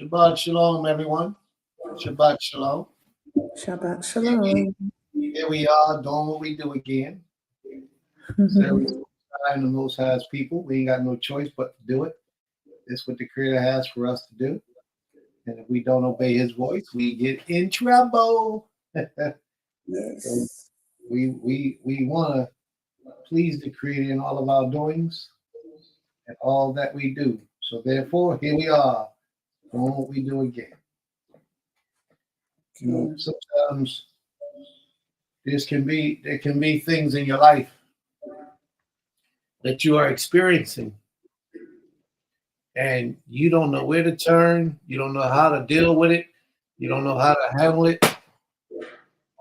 Shabbat shalom, everyone. Shabbat shalom. Shabbat shalom. Here we are doing what we do again. So I'm the Most High's people. We ain't got no choice but to do it. It's what the Creator has for us to do. And if we don't obey His voice, we get in trouble. Yes. So we want to please the Creator in all of our doings and all that we do. So therefore, here we are doing what we do again. You know, sometimes there can be things in your life that you are experiencing and you don't know where to turn, you don't know how to deal with it, you don't know how to handle it.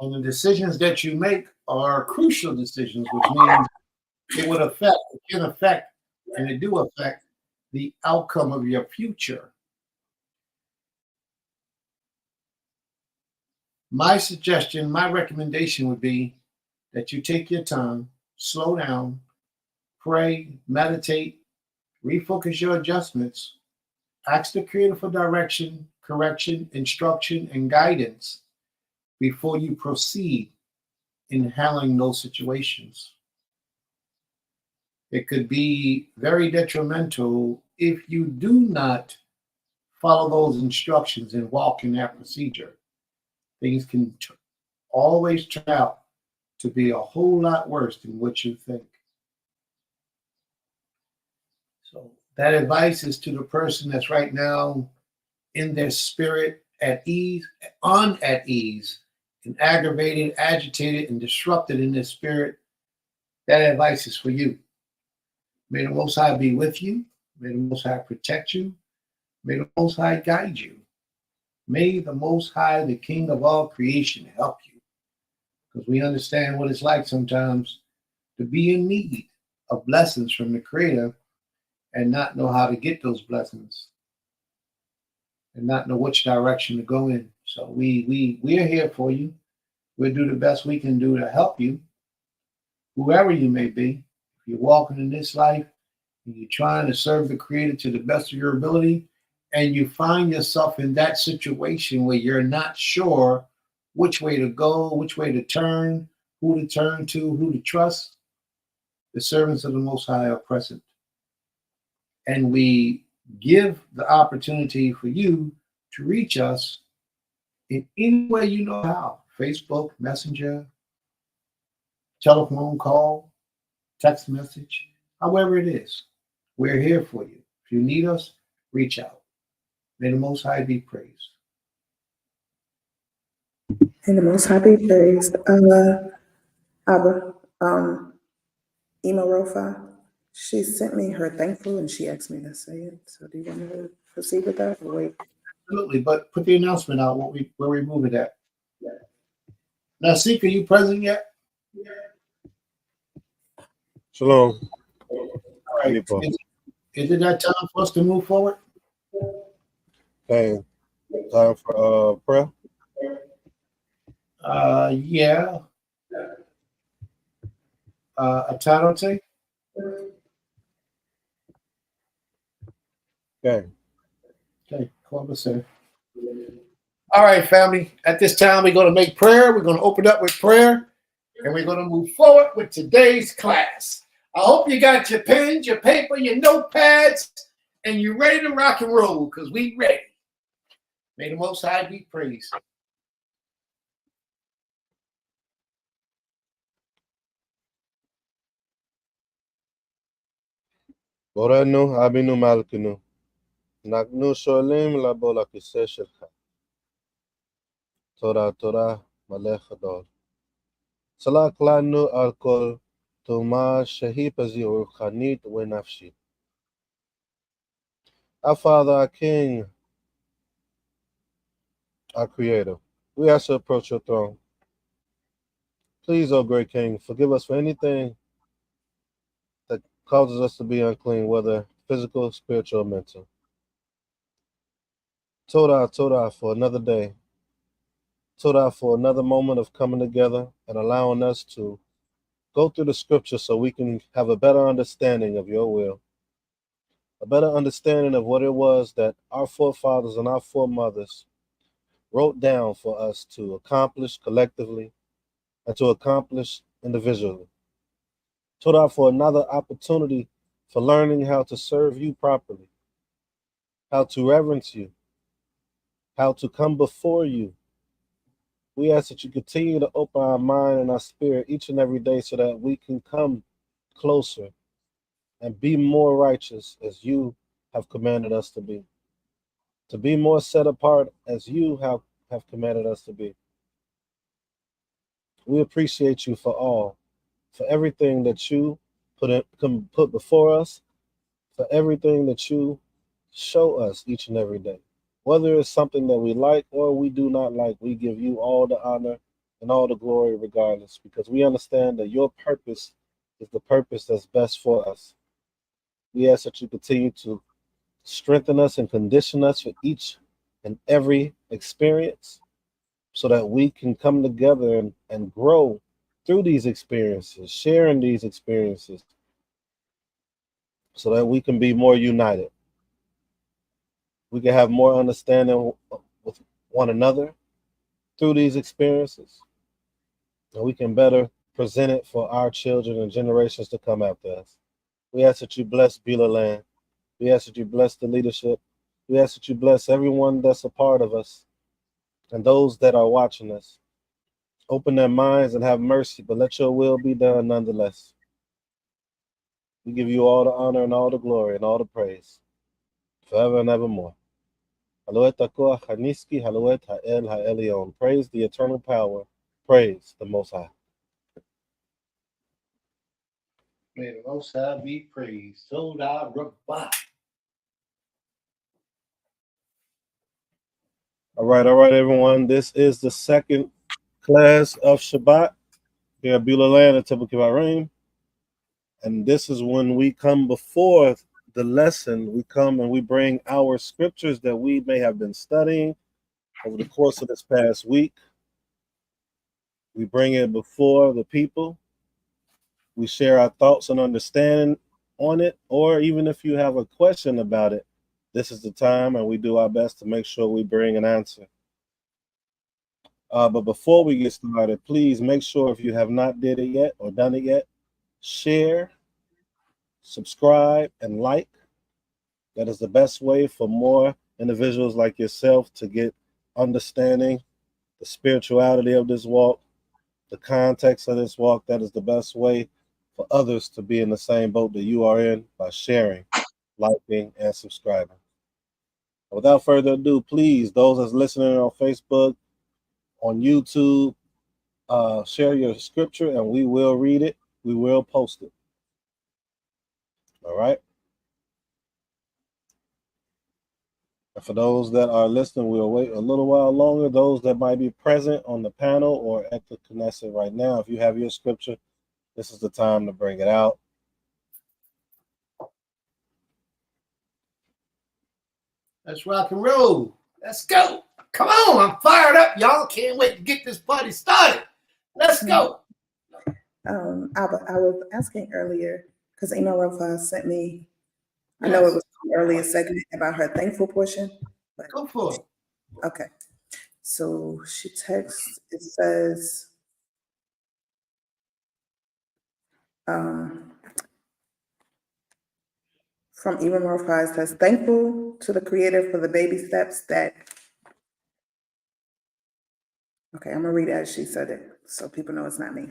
And the decisions that you make are crucial decisions, which means it can affect, and it do affect the outcome of your future. My suggestion, my recommendation would be that you take your time, slow down, pray, meditate, refocus your adjustments, ask the Creator for direction, correction, instruction, and guidance before you proceed in handling those situations. It could be very detrimental if you do not follow those instructions and walk in that procedure. Things can always turn out to be a whole lot worse than what you think. So that advice is to the person that's right now in their spirit at ease, at ease, and aggravated, agitated, and disrupted in their spirit. That advice is for you. May the Most High be with you. May the Most High protect you. May the Most High guide you. May the Most High, the King of all creation, help you. Because we understand what it's like sometimes to be in need of blessings from the Creator and not know how to get those blessings and not know which direction to go in. So we're here for you. We'll do the best we can do to help you, whoever you may be. If you're walking in this life and you're trying to serve the Creator to the best of your ability, and you find yourself in that situation where you're not sure which way to go, which way to turn, who to turn to, who to trust, the servants of the Most High are present. And we give the opportunity for you to reach us in any way you know how. Facebook, Messenger, telephone call, text message, however it is. We're here for you. If you need us, reach out. May the Most High be praised. And the Most High be praised. Abba, Ema Rofa, she sent me her thankful and she asked me to say it. So do you want me to proceed with that or wait? Absolutely, but put the announcement out where we move it at. Now, Seek, are you present yet? Shalom. All right. Is it that time for us to move forward? Hey, time for prayer? Yeah. Atarote? Okay. Okay, Columbus said. All right, family. At this time, we're going to make prayer. We're going to open up with prayer, and we're going to move forward with today's class. I hope you got your pens, your paper, your notepads, and you're ready to rock and roll, because we ready. May the Most High be praised. Borenu, Abinu Malkinu. Nagnu Sholim Labo Lakise Shelcha. Torah, Malech Adol. Salak Lanu Alkol, Tuma Shahipazi Urchanit Wenafshi. Our Father, our King, our Creator, we ask to approach your throne. Please, O great King, forgive us for anything that causes us to be unclean, whether physical, spiritual, or mental. Torah for another day. Torah for another moment of coming together and allowing us to go through the scripture so we can have a better understanding of your will. a better understanding of what it was that our forefathers and our foremothers wrote down for us to accomplish collectively and to accomplish individually. Toda, for another opportunity for learning how to serve you properly, how to reverence you, how to come before you. We ask that you continue to open our mind and our spirit each and every day so that we can come closer and be more righteous as you have commanded us to be more set apart as you have commanded us to be. We appreciate you for everything that you put before us, for everything that you show us each and every day. Whether it's something that we like or we do not like, we give you all the honor and all the glory regardless, because we understand that your purpose is the purpose that's best for us. We ask that you continue to strengthen us and condition us for each and every experience so that we can come together and grow through these experiences, sharing these experiences so that we can be more united. We can have more understanding with one another through these experiences, and we can better present it for our children and generations to come after us. We ask that you bless Beulah Land. We ask that you bless the leadership. We ask that you bless everyone that's a part of us and those that are watching us. Open their minds and have mercy, but let your will be done nonetheless. We give you all the honor and all the glory and all the praise forever and evermore. Praise the eternal power. Praise the Most High. May the Most High be praised. Toda Rabah. All right, everyone. This is the second class of Shabbat here at Beulah Land at Temple Kefarym. And this is when we come before the lesson. We come and we bring our scriptures that we may have been studying over the course of this past week. We bring it before the people. We share our thoughts and understanding on it, or even if you have a question about it, this is the time, and we do our best to make sure we bring an answer. But before we get started, please make sure, if you have not did it yet or done it yet, share, subscribe, and like. That is the best way for more individuals like yourself to get understanding the spirituality of this walk, the context of this walk. That is the best way for others to be in the same boat that you are in, by sharing, liking, and subscribing. Without further ado, please, those that's listening on Facebook, on YouTube, share your scripture and we will read it. We will post it. All right. And for those that are listening, we'll wait a little while longer. Those that might be present on the panel or at the Knesset right now, if you have your scripture, this is the time to bring it out. Let's rock and roll. Let's go. Come on. I'm fired up, y'all. Can't wait to get this party started. Let's go. I was asking earlier because Ema Rofa sent me, I know it was the earlier segment about her thankful portion. But Go for it. okay. So she texts, it says, from Ema Rofa, it says, thankful to the Creator for the baby steps that, okay, I'm gonna read it as she said it so people know it's not me.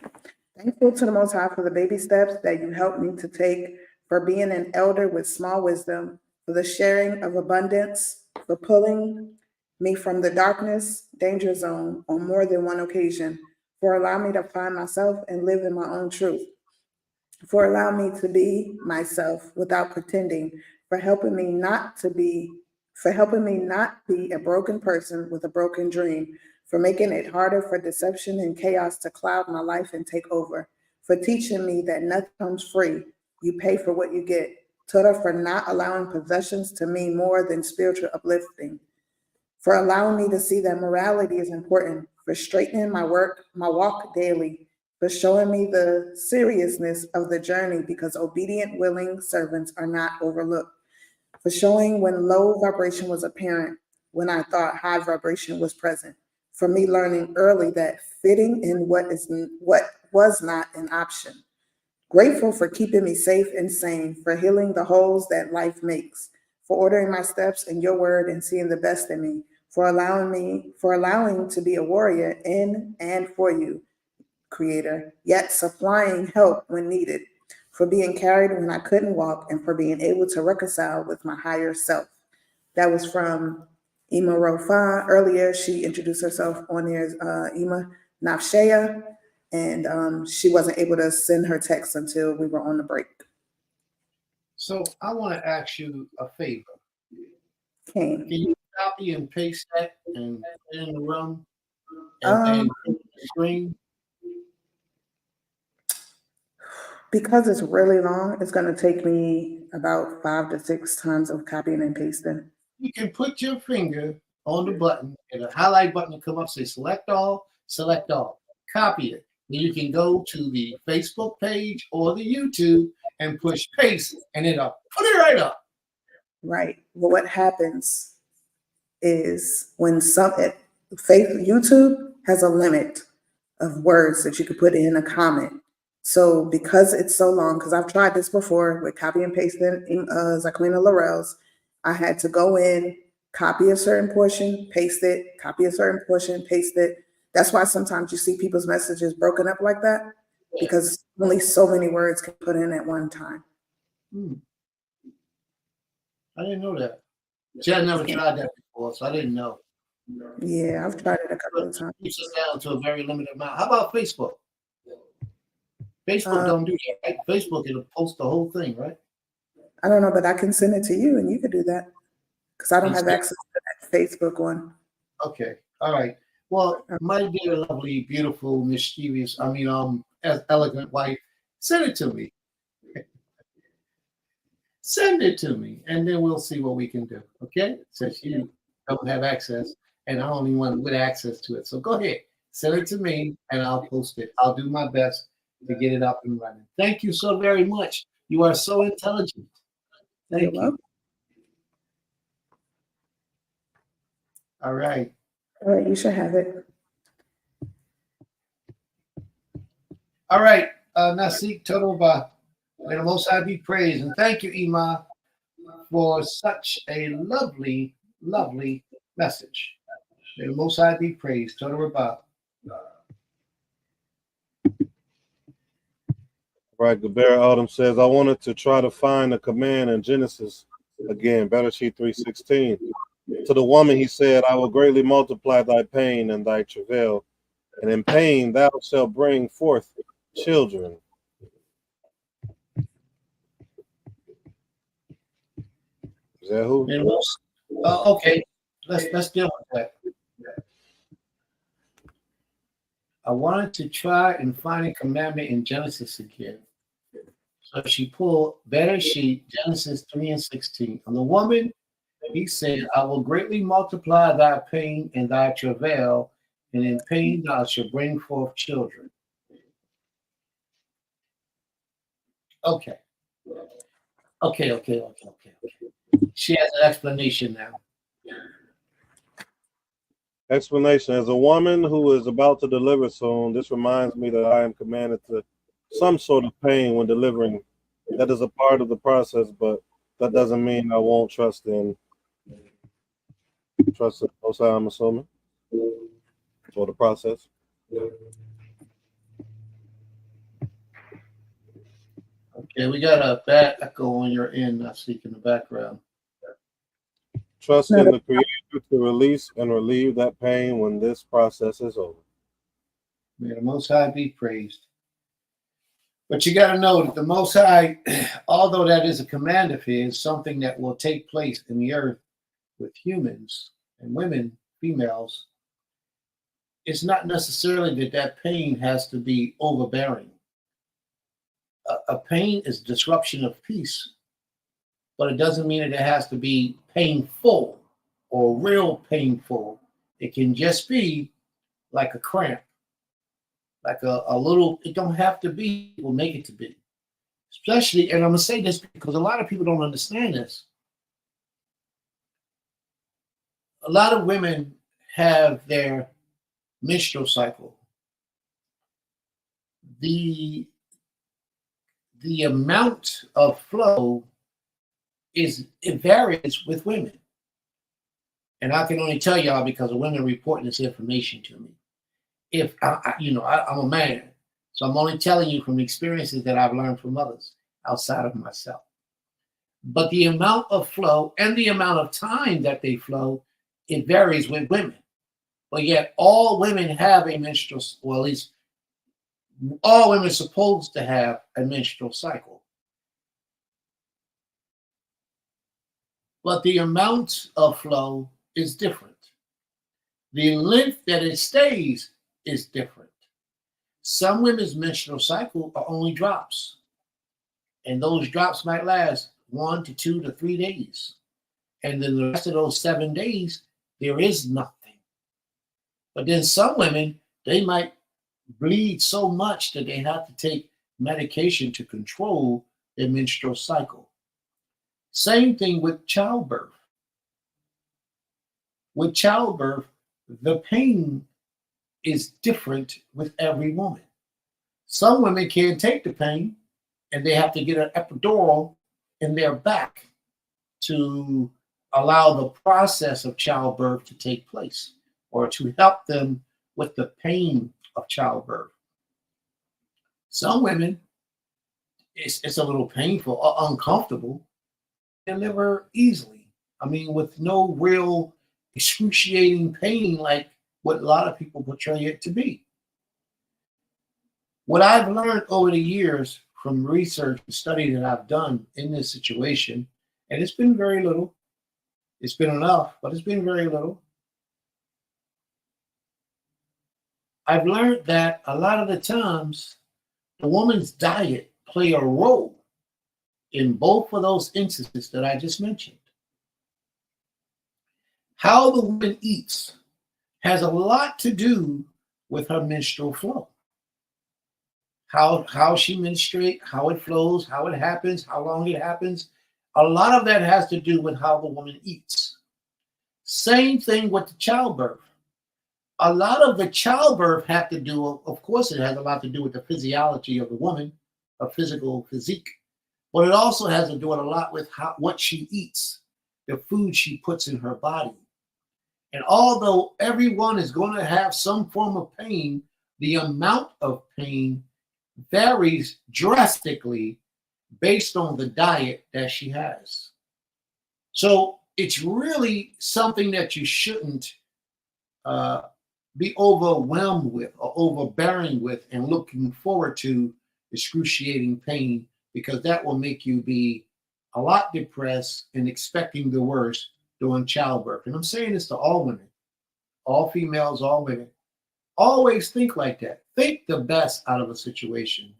Thankful to the Most High for the baby steps that you helped me to take, for being an elder with small wisdom, for the sharing of abundance, for pulling me from the darkness, danger zone on more than one occasion, for allowing me to find myself and live in my own truth, for allowing me to be myself without pretending, for helping me not be a broken person with a broken dream, for making it harder for deception and chaos to cloud my life and take over, for teaching me that nothing comes free. You pay for what you get. Toda, for not allowing possessions to mean more than spiritual uplifting, for allowing me to see that morality is important, for straightening my walk daily, for showing me the seriousness of the journey, because obedient, willing servants are not overlooked, for showing when low vibration was apparent when I thought high vibration was present, for me learning early that fitting in what was not an option. Grateful for keeping me safe and sane, for healing the holes that life makes, for ordering my steps in your word and seeing the best in me, for allowing to be a warrior in and for you, Creator, yet supplying help when needed, for being carried when I couldn't walk, and for being able to reconcile with my higher self. That was from Ima Rofa. Earlier, she introduced herself on there as Ima Nafshea, and she wasn't able to send her text until we were on the break. So I want to ask you a favor. Kane. Can you copy and paste that and put it in the room and put it on the screen? Because it's really long, it's going to take me about 5 to 6 times of copying and pasting. You can put your finger on the button and a highlight button will come up, say select all, copy it. Then you can go to the Facebook page or the YouTube and push paste and it'll put it right up. Right. Well, what happens is when YouTube has a limit of words that you could put in a comment. So because it's so long, because I've tried this before with copy and pasting Zaklina Laurel's, I had to go in, copy a certain portion, paste it, copy a certain portion, paste it. That's why sometimes you see people's messages broken up like that, because only so many words can put in at one time. I didn't know that. See, I never tried that before, so I didn't know. Yeah, I've tried it a couple of times. Keeps it down to a very limited amount. How about Facebook? Facebook don't do that, right? Facebook, it'll post the whole thing, right? I don't know, but I can send it to you and you could do that, because I don't have access to that Facebook one. Okay, all right. Well, my dear, lovely, beautiful, mischievous, as elegant wife, send it to me. Send it to me, and then we'll see what we can do, okay? Since you don't have access, and I'm the only one with access to it. So go ahead, send it to me, and I'll post it. I'll do my best to get it up and running. Thank you so very much. You are so intelligent. Thank you. All right. All right, you should have it. All right, Nasik Todoba, may the Most High be praised. And thank you, Ima, for such a lovely, lovely message. May the Most High be praised. Todoba. Right, Gaber Autumn says, I wanted to try to find a command in Genesis, again, Bereshit 3:16. To the woman he said, I will greatly multiply thy pain and thy travail, and in pain thou shalt bring forth children. Is that who? Okay, let's deal with that. I wanted to try and find a commandment in Genesis again. So she pulled Bereshit, Genesis 3:16. On the woman, he said, I will greatly multiply thy pain and thy travail, and in pain thou shalt bring forth children. Okay. She has an explanation now. Explanation. As a woman who is about to deliver soon, this reminds me that I am commanded to some sort of pain when delivering. That is a part of the process, but that doesn't mean I won't trust in Most High, I'm assuming, for the process. Okay, we got a bad echo on your end, I see in the background. Trust in the Creator to release and relieve that pain when this process is over. May the Most High be praised. But you got to know that the Most High, although that is a command of His, something that will take place in the earth with humans and women, females, it's not necessarily that pain has to be overbearing. A pain is disruption of peace, but it doesn't mean that it has to be painful or real painful. It can just be like a cramp, like a little, it don't have to be, it will make it to be. Especially, and I'm going to say this because a lot of people don't understand this. a lot of women have their menstrual cycle. The amount of flow it varies with women. And I can only tell y'all because of women reporting this information to me. If I'm a man, so I'm only telling you from experiences that I've learned from others outside of myself. But the amount of flow and the amount of time that they flow, it varies with women. But yet all women have a menstrual, or at least all women are supposed to have a menstrual cycle. But the amount of flow is different. The length that it stays is different. Some women's menstrual cycle are only drops, and those drops might last 1 to 2 to 3 days. And then the rest of those 7 days, there is nothing. But then some women, they might bleed so much that they have to take medication to control their menstrual cycle. Same thing with childbirth. With childbirth, the pain is different with every woman. Some women can't take the pain and they have to get an epidural in their back to allow the process of childbirth to take place or to help them with the pain of childbirth. Some women, it's a little painful or uncomfortable, deliver easily. I mean, with no real excruciating pain like what a lot of people portray it to be. What I've learned over the years from research and study that I've done in this situation, and it's been very little, it's been enough, but it's been very little. I've learned that a lot of the times the woman's diet play a role in both of those instances that I just mentioned. How the woman eats has a lot to do with her menstrual flow. How she menstruates, how it flows, how it happens, how long it happens. A lot of that has to do with how the woman eats. Same thing with the childbirth. A lot of the childbirth have to do, of course, it has a lot to do with the physiology of the woman, her physical physique, but it also has to do a lot with what she eats, the food she puts in her body. And although everyone is going to have some form of pain, the amount of pain varies drastically based on the diet that she has. So it's really something that you shouldn't be overwhelmed with or overbearing with and looking forward to excruciating pain, because that will make you be a lot depressed and expecting the worst during childbirth. And I'm saying this to all women, all females, all women. Always think like that. Think the best out of a situation.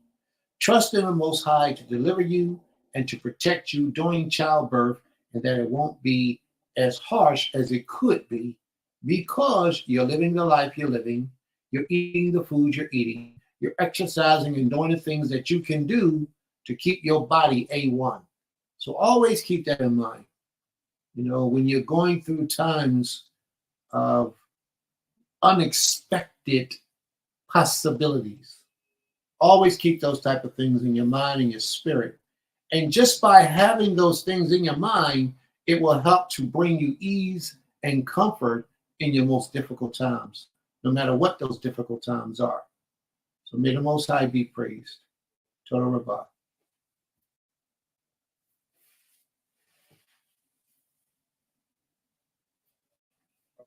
Trust in the Most High to deliver you and to protect you during childbirth, and that it won't be as harsh as it could be, because you're living the life you're living, you're eating the food you're eating, you're exercising and doing the things that you can do to keep your body A1. So always keep that in mind. You know, when you're going through times of unexpected possibilities, always keep those type of things in your mind and your spirit. And just by having those things in your mind, it will help to bring you ease and comfort in your most difficult times, no matter what those difficult times are. So may the Most High be praised. Total Rabbah.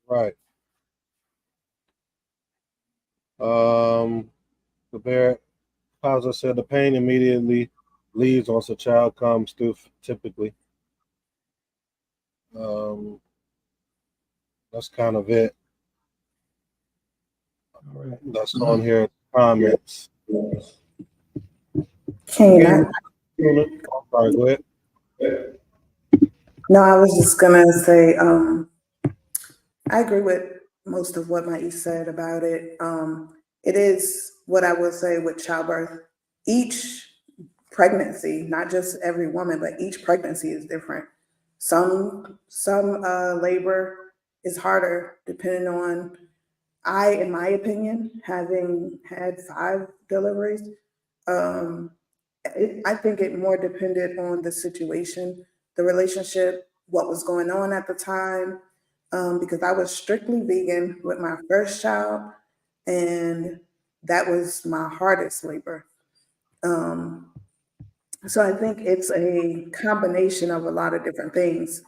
Right. The bear Pausa said the pain immediately leaves once a child comes through, typically. That's kind of it. All right. That's on here. Comments. Can I? Sorry, go ahead. No, I was just gonna say, I agree with most of what Maïs said about it. It is what I will say with childbirth. Each pregnancy, not just every woman, but each pregnancy is different. Some labor is harder depending on, in my opinion, having had 5 deliveries, I think it more depended on the situation, the relationship, what was going on at the time, because I was strictly vegan with my first child, and that was my hardest labor. Um, so I think it's a combination of a lot of different things.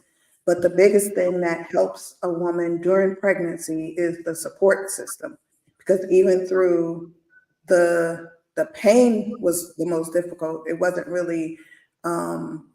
But the biggest thing that helps a woman during pregnancy is the support system. Because even through the pain was the most difficult. It wasn't really um,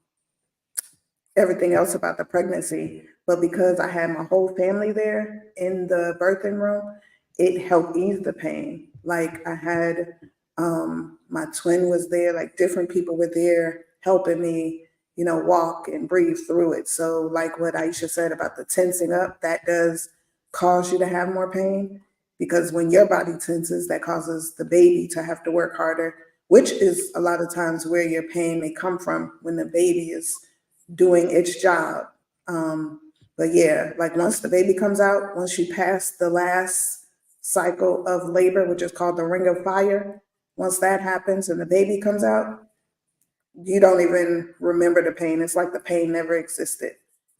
everything else about the pregnancy, but because I had my whole family there in the birthing room, it helped ease the pain. Like I had my twin was there, like different people were there helping me, walk and breathe through it. So like what Aisha said about the tensing up, that does cause you to have more pain because when your body tenses, that causes the baby to have to work harder, which is a lot of times where your pain may come from when the baby is doing its job. But yeah, like once the baby comes out, once you pass the last cycle of labor, which is called the ring of fire, once that happens and the baby comes out, you don't even remember the pain. It's like the pain never existed.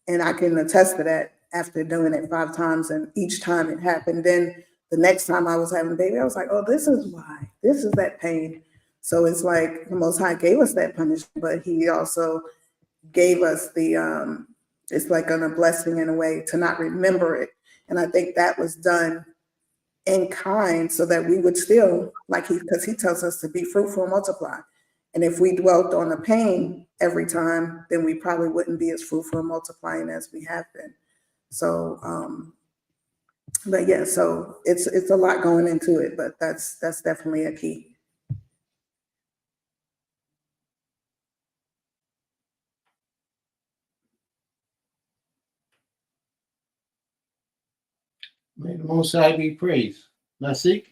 And I can attest to that after doing it 5 times. And each time it happened, then the next time I was having a baby, I was like, oh, this is why. This is that pain. So it's like the Most High gave us that punishment, but He also gave us it's like a blessing in a way to not remember it. And I think that was done in kind so that we would still, because he tells us to be fruitful and multiply. And if we dwelt on the pain every time, then we probably wouldn't be as fruitful and multiplying as we have been. So, but yeah, so it's a lot going into it, but that's definitely a key. May the Most High be praised. Nasik?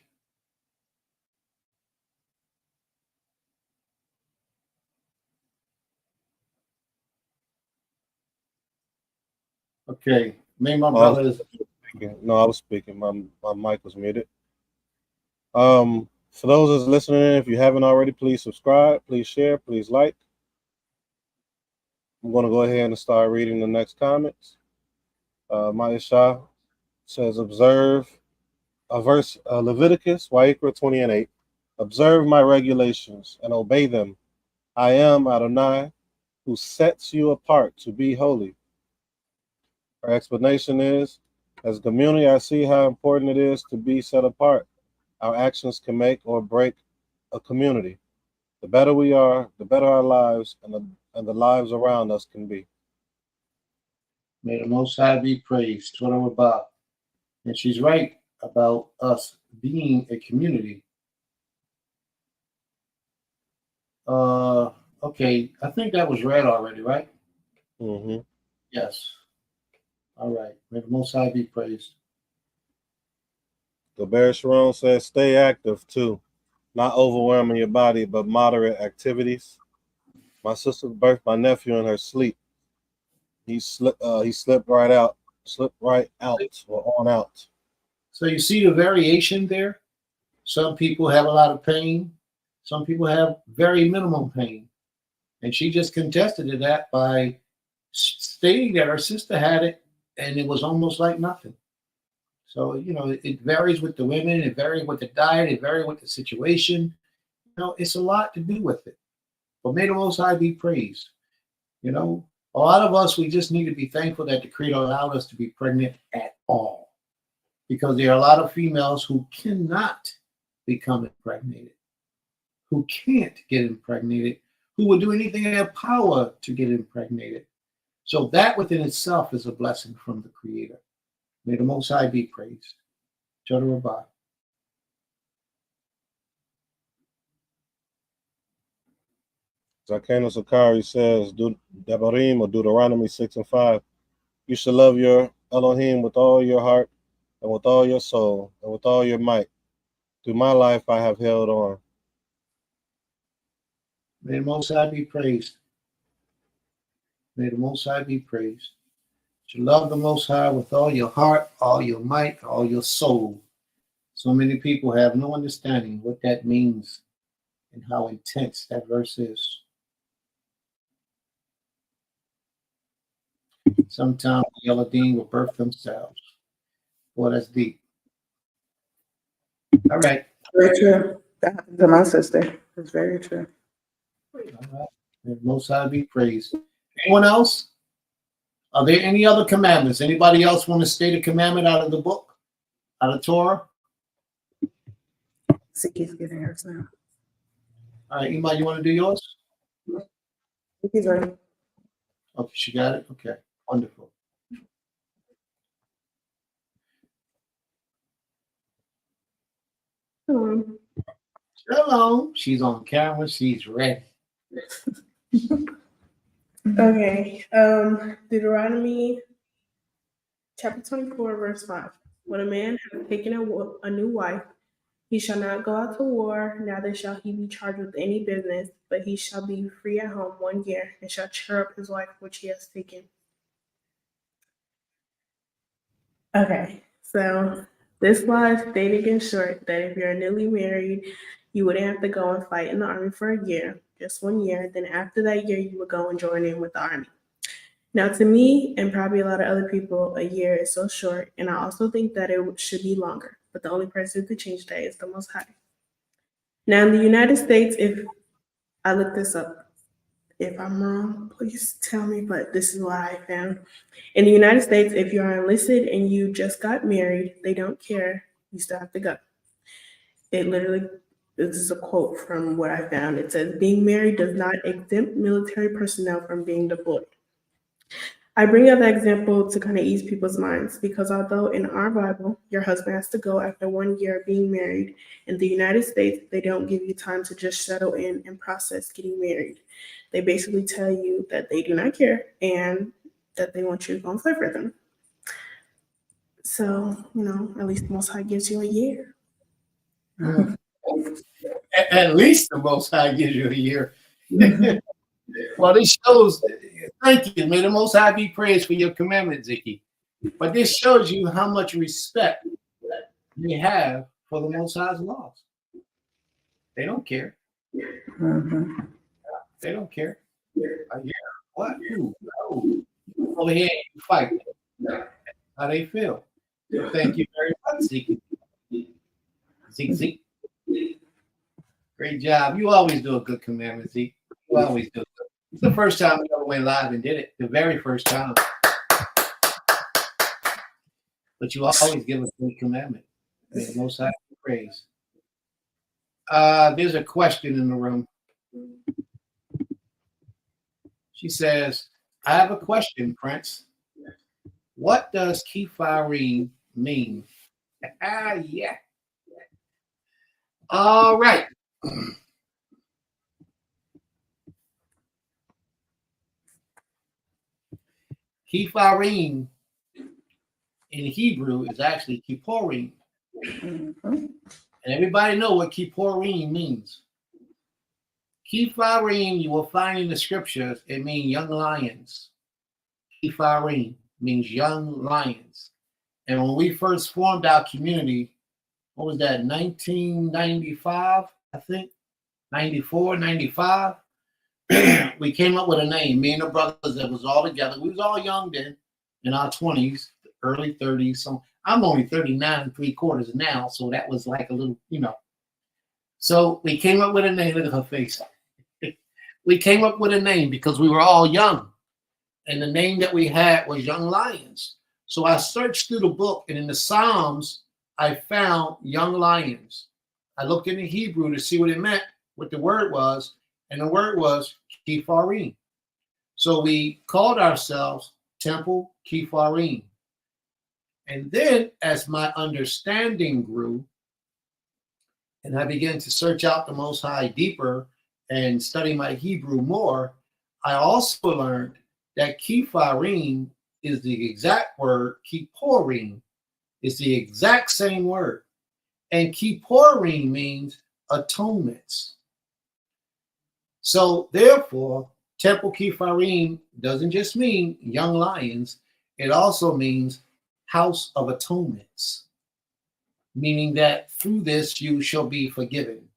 Okay. May my brothers. No, I was speaking. My mic was muted. For those that's listening, if you haven't already, please subscribe, please share, please like. I'm going to go ahead and start reading the next comments. Maisha says, observe verse Leviticus, Wa'ikra 20:8. Observe my regulations and obey them. I am Adonai, who sets you apart to be holy. Our explanation is, as a community, I see how important it is to be set apart. Our actions can make or break a community. The better we are, the better our lives and the lives around us can be. May the Most High be praised. Torah Rabbah. And she's right about us being a community. Okay, I think that was read already, right? Mm-hmm. Yes. All right. May the Most High be praised. Gaber Sharon says, stay active too, not overwhelming your body, but moderate activities. My sister birthed my nephew in her sleep. He slipped right out or on out. So you see the variation there? Some people have a lot of pain. Some people have very minimum pain. And she just contested to that by stating that her sister had it and it was almost like nothing. So, it varies with the women, it varies with the diet, it varies with the situation. It's a lot to do with it. But may the Most High be praised. A lot of us, we just need to be thankful that the Creator allowed us to be pregnant at all. Because there are a lot of females who cannot become impregnated, who can't get impregnated, who will do anything in their power to get impregnated. So that within itself is a blessing from the Creator. May the Most High be praised. Torah Rabbah. Zakano Sakari says, Devarim or Deuteronomy 6:5. You shall love your Elohim with all your heart and with all your soul and with all your might. Through my life I have held on. May the Most High be praised. May the Most High be praised. To love the Most High with all your heart, all your might, all your soul. So many people have no understanding what that means and how intense that verse is. Sometimes the Elohim will birth themselves. Boy, that's deep. All right. Very true. That happened to my sister. It's very true. All right. May the Most High be praised. Anyone else? Are there any other commandments? Anybody else want to state a commandment out of the book? Out of Torah? Ziki's getting hers now. All right, anybody you want to do yours? Ziki's ready. Okay, she got it? Okay, wonderful. Hello. She's on camera. She's ready. Okay. Deuteronomy chapter 24, verse 5. When a man hath taken a new wife, he shall not go out to war, neither shall he be charged with any business, but he shall be free at home 1 year, and shall cheer up his wife which he has taken. Okay, so this law is stated in short that if you're newly married, you wouldn't have to go and fight in the army for a year, just 1 year. Then after that year, you would go and join in with the army. Now, to me, and probably a lot of other people, a year is so short, and I also think that it should be longer. But the only person to change that is the Most High. Now, in the United States, if I look this up, if I'm wrong, please tell me, but this is what I found. In the United States, if you're enlisted and you just got married, they don't care. You still have to go. It literally, this is a quote from what I found. It says, being married does not exempt military personnel from being deployed. I bring up that example to kind of ease people's minds because although in our Bible, your husband has to go after 1 year of being married, in the United States, they don't give you time to just settle in and process getting married. They basically tell you that they do not care and that they want you to go and fight for them. So, at least the Most High gives you a year. At least the Most High gives you a year. Well, this shows, thank you. May the Most High be praised for your commandment, Ziki. But this shows you how much respect they have for the Most High's laws. They don't care. Mm-hmm. They don't care. What? Who? Oh, over here, you fight. How they feel. Thank you very much, Ziki. Zeke. Great job. You always do a good commandment, Zeke. You always do. It's the first time we ever went live and did it. The very first time. But you always give us a good commandment. May the Most High be praised. There's a question in the room. She says, I have a question, Prince. What does Kefarym mean? Yeah. All right. Kefarym in Hebrew is actually Kipporim. Mm-hmm. And everybody know what Kipporim means. Kefarym, you will find in the scriptures, it means young lions. Kefarym means young lions. And when we first formed our community, what was that, 1995, I think? 94, 95? We came up with a name, me and the brothers that was all together. We was all young then, in our 20s, early 30s. So I'm only 39 3/4 now, so that was like a little, So we came up with a name. Look at her face. We came up with a name because we were all young. And the name that we had was Young Lions. So I searched through the book, and in the Psalms, I found Young Lions. I looked in the Hebrew to see what it meant, what the word was, and the word was Kefarym. So we called ourselves Temple Kefarym. And then as my understanding grew, and I began to search out the Most High deeper and study my Hebrew more, I also learned that Kefarym is the exact word, Kipporim is the exact same word. And Kipporim means atonements. So therefore, Temple Kefarym doesn't just mean young lions. It also means house of atonements, meaning that through this you shall be forgiven.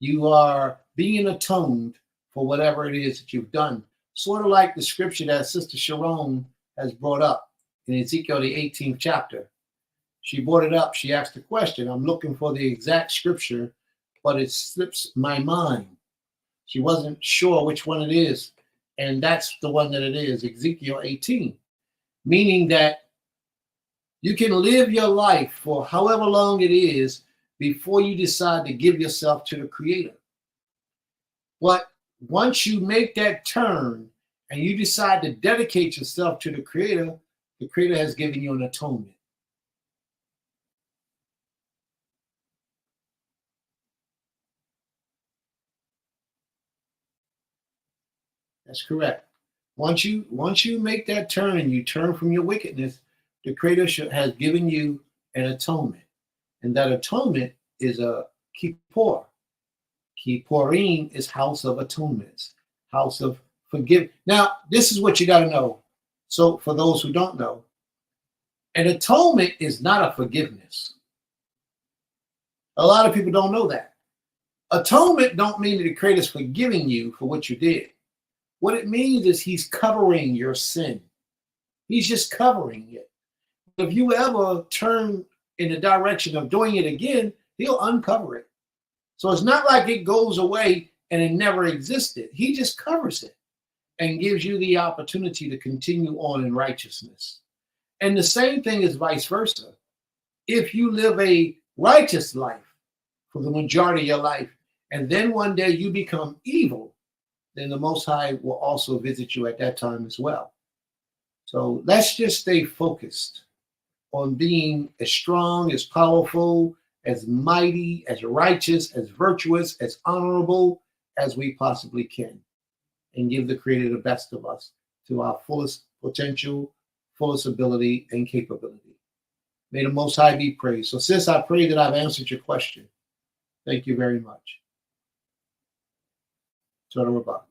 You are being atoned for whatever it is that you've done. Sort of like the scripture that Sister Sharon has brought up in Ezekiel, the 18th chapter. She brought it up. She asked the question. I'm looking for the exact scripture, but it slips my mind. She wasn't sure which one it is. And that's the one that it is, Ezekiel 18, meaning that you can live your life for however long it is before you decide to give yourself to the Creator. But once you make that turn and you decide to dedicate yourself to the Creator has given you an atonement. That's correct. Once you make that turn and you turn from your wickedness, the Creator has given you an atonement. And that atonement is a kippur. Kippurim is house of atonements, house of forgiveness. Now, this is what you got to know. So for those who don't know, an atonement is not a forgiveness. A lot of people don't know that. Atonement don't mean that the Creator is forgiving you for what you did. What it means is he's covering your sin. He's just covering it. If you ever turn in the direction of doing it again, he'll uncover it. So it's not like it goes away and it never existed. He just covers it and gives you the opportunity to continue on in righteousness. And the same thing is vice versa. If you live a righteous life for the majority of your life, and then one day you become evil, then the Most High will also visit you at that time as well. So let's just stay focused on being as strong, as powerful, as mighty, as righteous, as virtuous, as honorable as we possibly can, and give the Creator the best of us to our fullest potential, fullest ability, and capability. May the Most High be praised. So, sis, I pray that I've answered your question. Thank you very much. Darara.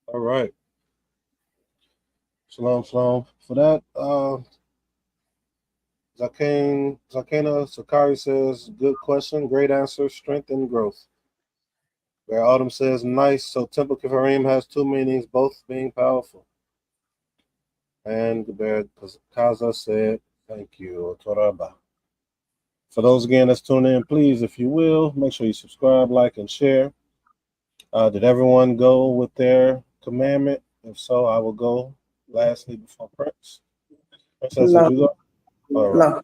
All right. Shalom, shalom. For that, Zakena Sakari says, good question, great answer, strength and growth. Where Autumn says, nice. So Temple Kefarym has two meanings, both being powerful. And Geber Kaza said, thank you. Toraba. For those again that's tuning in, please, if you will, make sure you subscribe, like, and share. Did everyone go with their commandment? If so, I will go lastly before Prince. Princess, did you go? All right.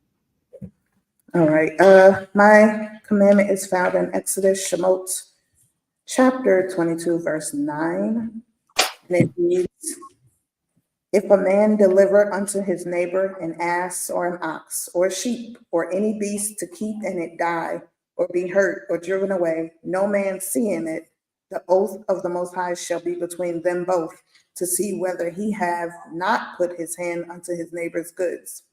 All right. My commandment is found in Exodus, Shemot, chapter 22, verse 9. And it reads, if a man deliver unto his neighbor an ass or an ox or a sheep or any beast to keep and it die or be hurt or driven away, no man seeing it, the oath of the Most High shall be between them both to see whether he have not put his hand unto his neighbor's goods.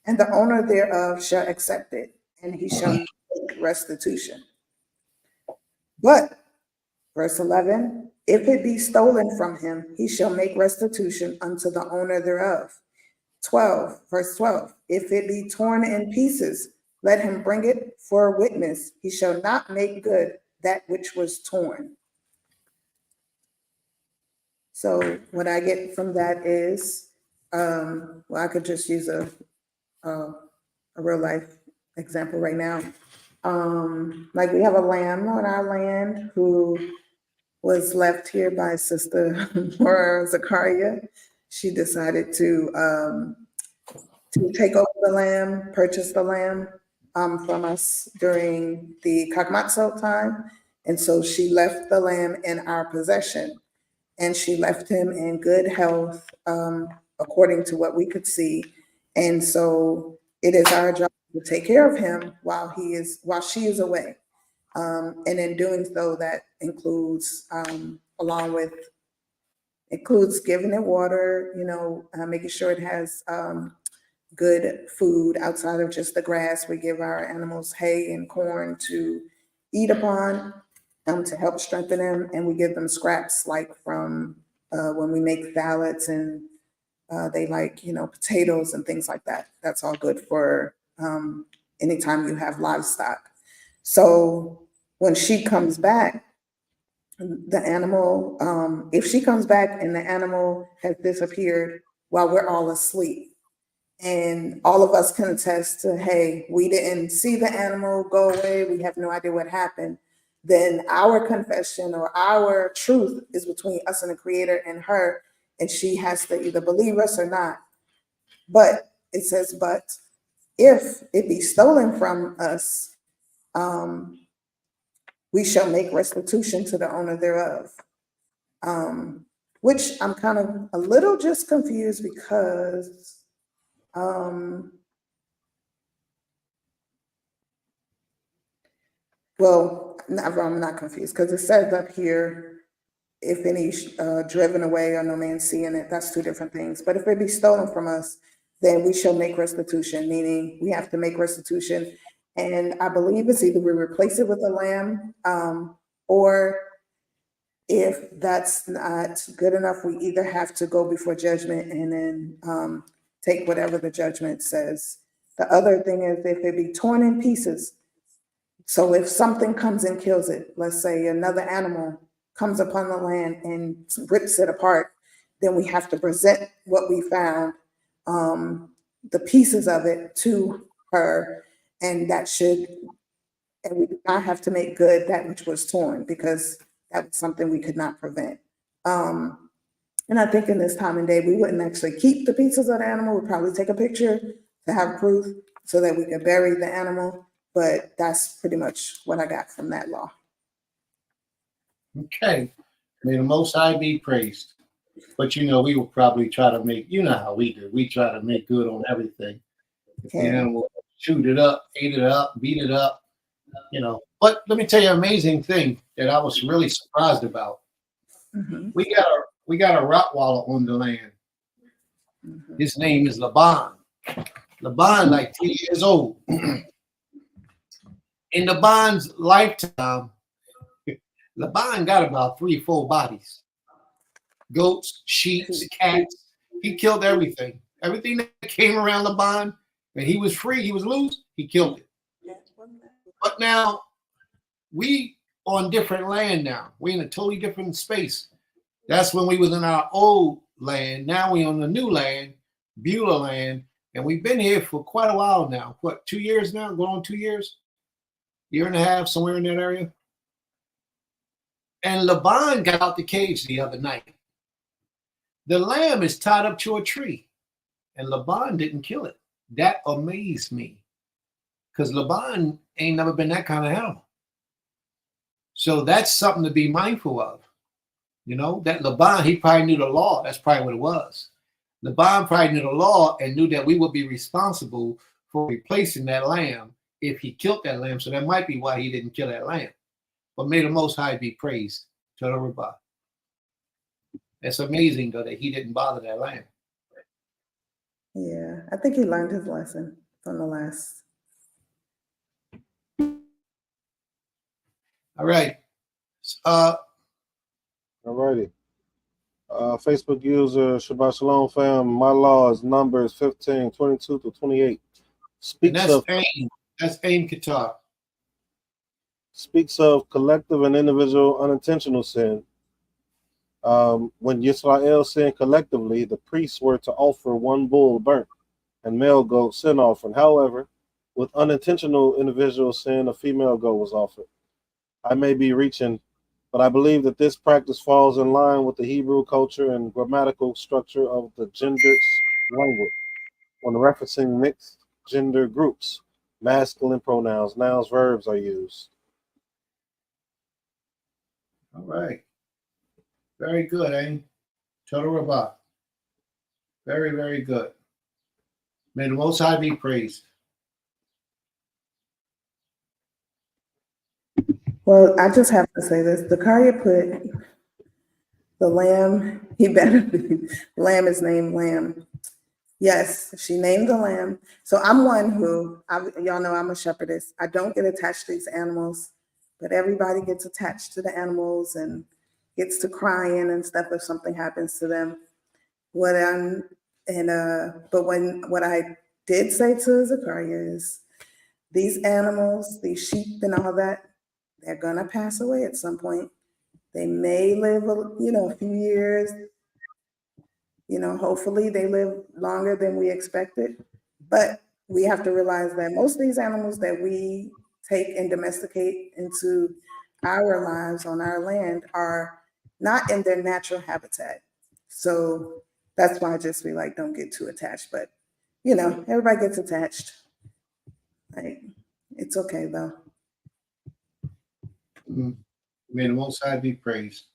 And the owner thereof shall accept it, and he shall make restitution. But, verse 11, if it be stolen from him, he shall make restitution unto the owner thereof. 12, verse 12, if it be torn in pieces, let him bring it for a witness. He shall not make good that which was torn. So what I get from that is, well, I could just use a real life example right now. Like we have a lamb on our land who was left here by Sister Laura Zakaria. She decided to take over the lamb, purchase the lamb from us during the Kakmatso time. And so she left the lamb in our possession, and she left him in good health, according to what we could see. And so it is our job to take care of him while she is away. And in doing so, that includes, includes giving it water, making sure it has good food outside of just the grass. We give our animals hay and corn to eat upon. to help strengthen them. And we give them scraps like from when we make salads, and they like, potatoes and things like that. That's all good for anytime you have livestock. So when she comes back, the animal, if she comes back and the animal has disappeared while we're all asleep, and all of us can attest to, hey, we didn't see the animal go away, we have no idea what happened, then our confession or our truth is between us and the Creator and her, and she has to either believe us or not. But it says, but if it be stolen from us, we shall make restitution to the owner thereof. Which I'm kind of a little just confused because I'm not confused because it says up here, if any driven away or no man seeing it, that's two different things. But if it be stolen from us, then we shall make restitution, meaning we have to make restitution. And I believe it's either we replace it with a lamb, or if that's not good enough, we either have to go before judgment and then take whatever the judgment says. The other thing is if it be torn in pieces. So if something comes and kills it, let's say another animal comes upon the land and rips it apart, then we have to present what we found, the pieces of it, to her, and we do not have to make good that which was torn, because that was something we could not prevent. And I think in this time and day, we wouldn't actually keep the pieces of the animal. We'd probably take a picture to have proof so that we could bury the animal. But that's pretty much what I got from that law. Okay. May the Most High be praised. But we will probably try to make, how we do. We try to make good on everything. If the animal chewed it up, ate it up, beat it up, But let me tell you an amazing thing that I was really surprised about. Mm-hmm. We got a Rottweiler on the land. Mm-hmm. His name is Laban. Laban, like 10 years old. In Laban's lifetime, Laban got about 3-4 bodies. Goats, sheep, cats. He killed everything. Everything that came around Laban, when he was free, he was loose, he killed it. But now, we on different land now. We in a totally different space. That's when we was in our old land. Now we on the new land, Beulah land, and we've been here for quite a while now. What, 2 years now? Going on 2 years? Year and a half, somewhere in that area. And Laban got out the cage the other night. The lamb is tied up to a tree, and Laban didn't kill it. That amazed me, because Laban ain't never been that kind of animal. So that's something to be mindful of. That Laban, he probably knew the law. That's probably what it was. Laban probably knew the law and knew that we would be responsible for replacing that lamb if he killed that lamb. So that might be why he didn't kill that lamb. But may the Most High be praised. Darara. It's amazing, though, that he didn't bother that lamb. Yeah, I think he learned his lesson from the last. All right. All righty. Facebook user Shabbat Shalom fam. My law is Numbers 15:22-28. Speaks of aim. That's aim Qatar. Speaks of collective and individual unintentional sin. When Yisrael sinned collectively, the priests were to offer one bull burnt and male goat sin offering. However, with unintentional individual sin, a female goat was offered. I may be reaching, but I believe that this practice falls in line with the Hebrew culture and grammatical structure of the gendered language when referencing mixed gender groups. Masculine pronouns, nouns, verbs are used. All right. Very good, eh? Total Rabbah. Very, very good. May the Most High be praised. Well, I just have to say this. The Karya put the lamb, lamb is named Lamb. Yes, she named the lamb. So I'm one who, y'all know I'm a shepherdess. I don't get attached to these animals. but everybody gets attached to the animals and gets to crying and stuff if something happens to them. What I did say to Zachariah is, these animals, these sheep and all that, they're gonna pass away at some point. They may live, a few years. Hopefully they live longer than we expected. But we have to realize that most of these animals that we take and domesticate into our lives on our land are not in their natural habitat. So that's why I just be like, don't get too attached. But everybody gets attached. Like, it's okay though. May the Most High be praised.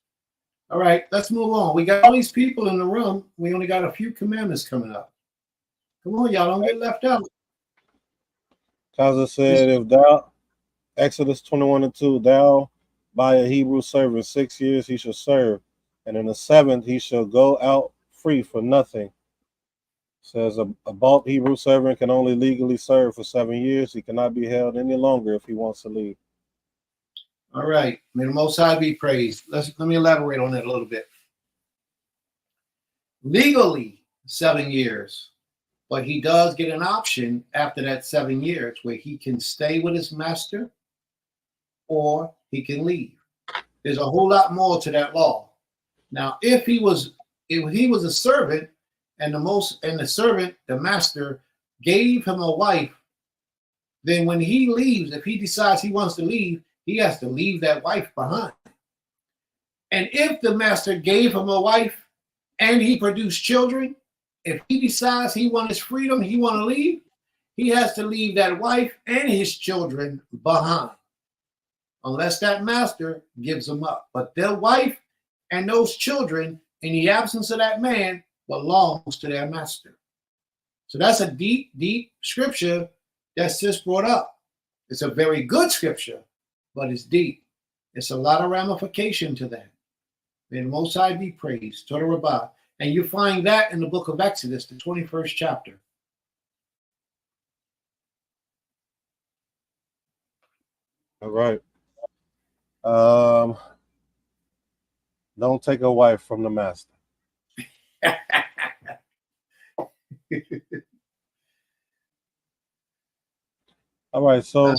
All right, let's move on. We got all these people in the room. We only got a few commandments coming up. Come on, y'all, don't get left out. Kaza said, if thou, Exodus 21:2, thou buy a Hebrew servant 6 years, he shall serve, and in the 7th he shall go out free for nothing. Says a bought Hebrew servant can only legally serve for 7 years. He cannot be held any longer if he wants to leave. All right, may the Most High be praised. Let me elaborate on that a little bit. Legally, 7 years, but he does get an option after that 7 years where he can stay with his master or he can leave. There's a whole lot more to that law. Now, if he was a servant and the master gave him a wife, then when he leaves, if he decides he wants to leave, he has to leave that wife behind. And if the master gave him a wife and he produced children, if he decides he wants his freedom, he want to leave, he has to leave that wife and his children behind, unless that master gives them up. But their wife and those children, in the absence of that man, belongs to their master. So that's a deep, deep scripture that's just brought up. It's a very good scripture, but it's deep. It's a lot of ramification to that. May the Most High be praised. Torah Rabbah. And you find that in the book of Exodus, the 21st chapter. All right. Don't take a wife from the master. All right, so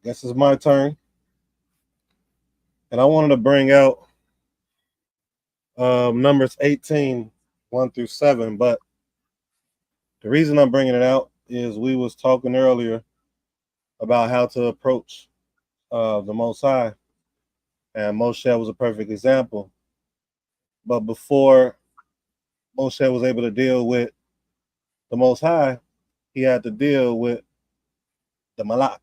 guess it's my turn. And I wanted to bring out Numbers 18, 1-7. But the reason I'm bringing it out is we was talking earlier about how to approach the Most High. And Moshe was a perfect example. But before Moshe was able to deal with the Most High, he had to deal with the Malak.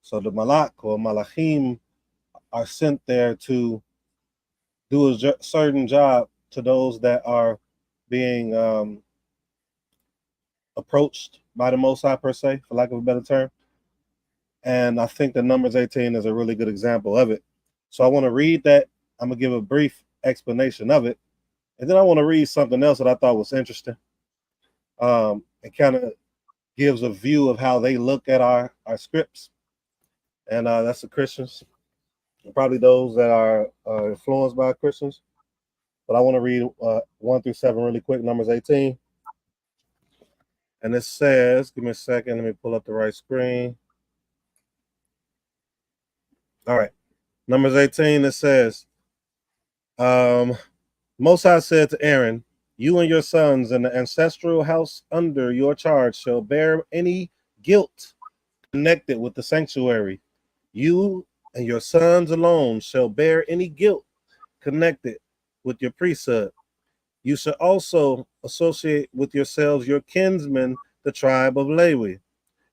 So the Malak or Malachim are sent there to do a certain job to those that are being approached by the Most High, per se, for lack of a better term. And I think the Numbers 18 is a really good example of it. So I want to read that. I'm going to give a brief explanation of it. And then I want to read something else that I thought was interesting. It kind of gives a view of how they look at our scripts. And that's the Christians, and probably those that are influenced by Christians. But I want to read 1-7 really quick, Numbers 18. And it says, give me a second, let me pull up the right screen. All right, Numbers 18, it says, Most High said to Aaron, you and your sons in the ancestral house under your charge shall bear any guilt connected with the sanctuary. You and your sons alone shall bear any guilt connected with your priesthood. You shall also associate with yourselves your kinsmen, the tribe of Levi,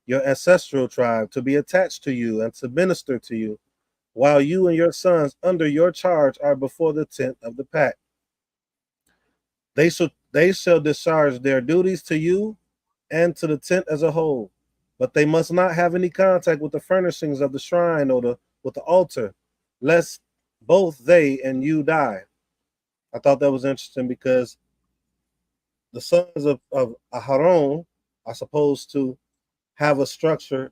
your ancestral tribe, to be attached to you and to minister to you, while you and your sons under your charge are before the tent of the pact. They shall discharge their duties to you and to the tent as a whole, but they must not have any contact with the furnishings of the shrine or with the altar, lest both they and you die. I thought that was interesting because the sons of Aharon are supposed to have a structure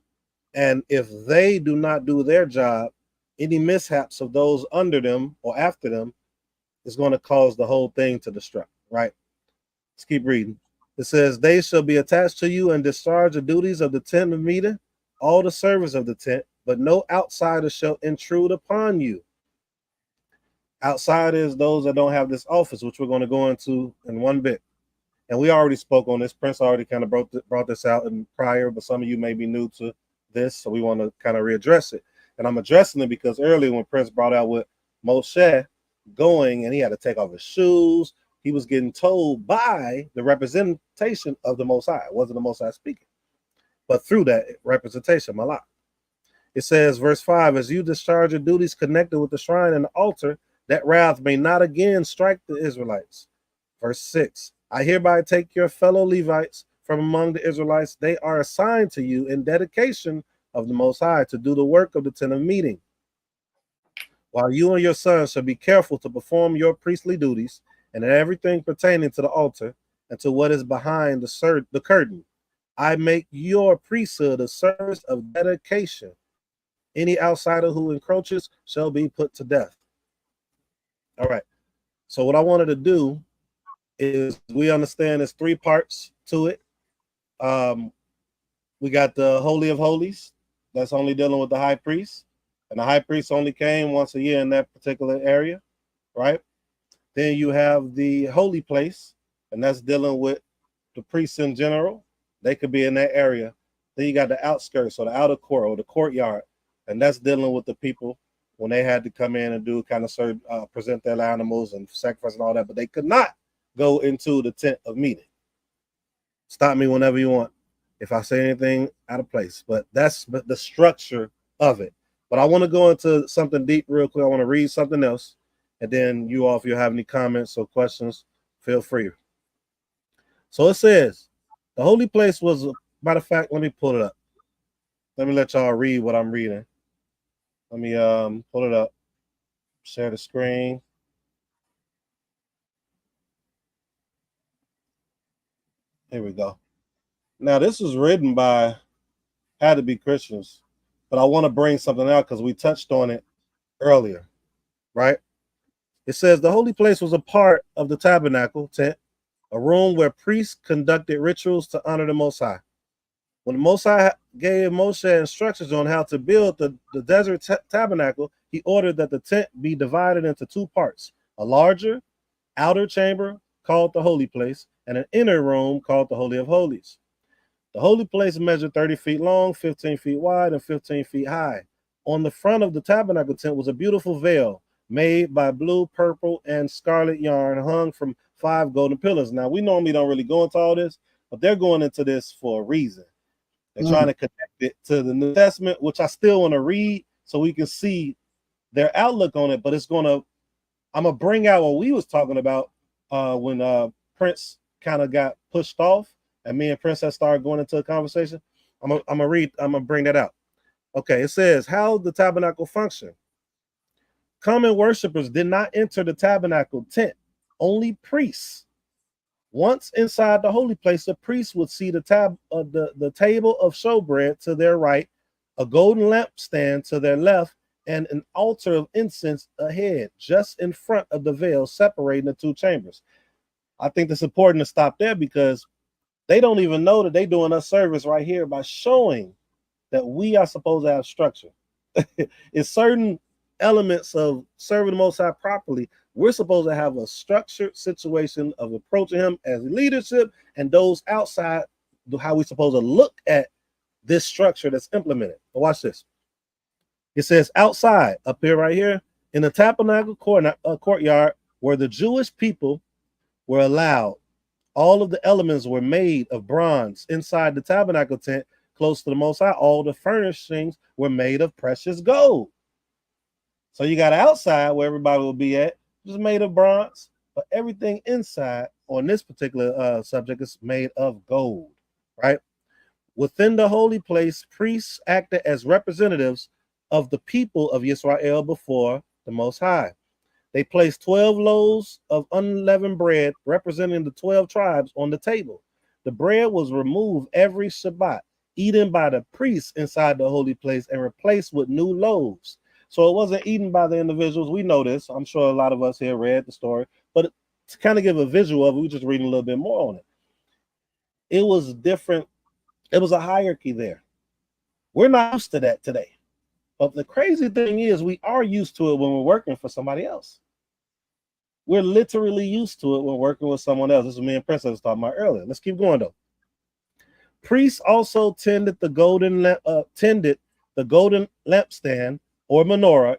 And if they do not do their job, any mishaps of those under them or after them is going to cause the whole thing to destruct, right? Let's keep reading. It says, they shall be attached to you and discharge the duties of the tent of meeting, all the service of the tent, but no outsider shall intrude upon you. Outside is those that don't have this office, which we're going to go into in one bit. And we already spoke on this. Prince already kind of brought this out in prior, but some of you may be new to this, so we want to kind of readdress it. And I'm addressing it because earlier when Prince brought out with Moshe going and he had to take off his shoes, he was getting told by the representation of the Most High. It wasn't the Most High speaking, but through that representation, Malak. It says, verse 5, as you discharge your duties connected with the shrine and the altar, that wrath may not again strike the Israelites. Verse 6, I hereby take your fellow Levites from among the Israelites. They are assigned to you in dedication of the Most High to do the work of the tent of meeting. While you and your sons shall be careful to perform your priestly duties and everything pertaining to the altar and to what is behind the curtain, I make your priesthood a service of dedication. Any outsider who encroaches shall be put to death. All right. So what I wanted to do is we understand there's three parts to it. We got the Holy of Holies. That's only dealing with the high priest. And the high priest only came once a year in that particular area, right? Then you have the holy place, and that's dealing with the priests in general. They could be in that area. Then you got the outskirts or the outer court or the courtyard, and that's dealing with the people when they had to come in and do kind of present their animals and sacrifice and all that, but they could not go into the tent of meeting. Stop me whenever you want if I say anything out of place, but that's the structure of it. But I want to go into something deep real quick. I want to read something else, and then you all, if you have any comments or questions, feel free. So it says, the holy place was, matter of fact, let me pull it up. Let me let y'all read what I'm reading. Let me pull it up, share the screen. Here we go. Now, this is written by, had to be Christians, but I want to bring something out because we touched on it earlier, right? It says the holy place was a part of the tabernacle tent, a room where priests conducted rituals to honor the Most High. When the Most High gave Moshe instructions on how to build the desert tabernacle, he ordered that the tent be divided into two parts, a larger outer chamber called the holy place and an inner room called the Holy of Holies. The holy place measured 30 feet long, 15 feet wide, and 15 feet high. On the front of the tabernacle tent was a beautiful veil made by blue, purple, and scarlet yarn hung from 5 golden pillars. Now, we normally don't really go into all this, but they're going into this for a reason. They're trying to connect it to the New Testament, which I still want to read so we can see their outlook on it. But it's going to, I'm going to bring out what we was talking about when Prince kind of got pushed off and me and Princess started going into a conversation. I'm gonna bring that out. Okay, it says how the tabernacle functioned. Common worshipers did not enter the tabernacle tent, only priests. Once inside the holy place, the priest would see the table of showbread to their right, a golden lampstand to their left, and an altar of incense ahead, just in front of the veil separating the two chambers. I think it's important to stop there because they don't even know that they're doing a service right here by showing that we are supposed to have structure. It's certain elements of serving the Most High properly. We're supposed to have a structured situation of approaching him as leadership and those outside, how we're supposed to look at this structure that's implemented. But watch this. It says outside, up here, right here, in the tabernacle courtyard where the Jewish people were allowed. All of the elements were made of bronze. Inside the tabernacle tent, close to the Most High, all the furnishings were made of precious gold. So you got outside where everybody will be at, just made of bronze, but everything inside on this particular subject is made of gold, right? Within the holy place, priests acted as representatives of the people of Israel before the Most High. They placed 12 loaves of unleavened bread representing the 12 tribes on the table. The bread was removed every Shabbat. eaten by the priests inside the holy place and replaced with new loaves. So it wasn't eaten by the individuals. We know this. I'm sure a lot of us here read the story, but to kind of give a visual of it, we're just reading a little bit more on it. It was different. It was a hierarchy there. We're not used to that today. But the crazy thing is we are used to it when we're working for somebody else. We're literally used to it when working with someone else. This is me and Princess was talking about earlier. Let's keep going though. Priests also tended the golden lampstand or menorah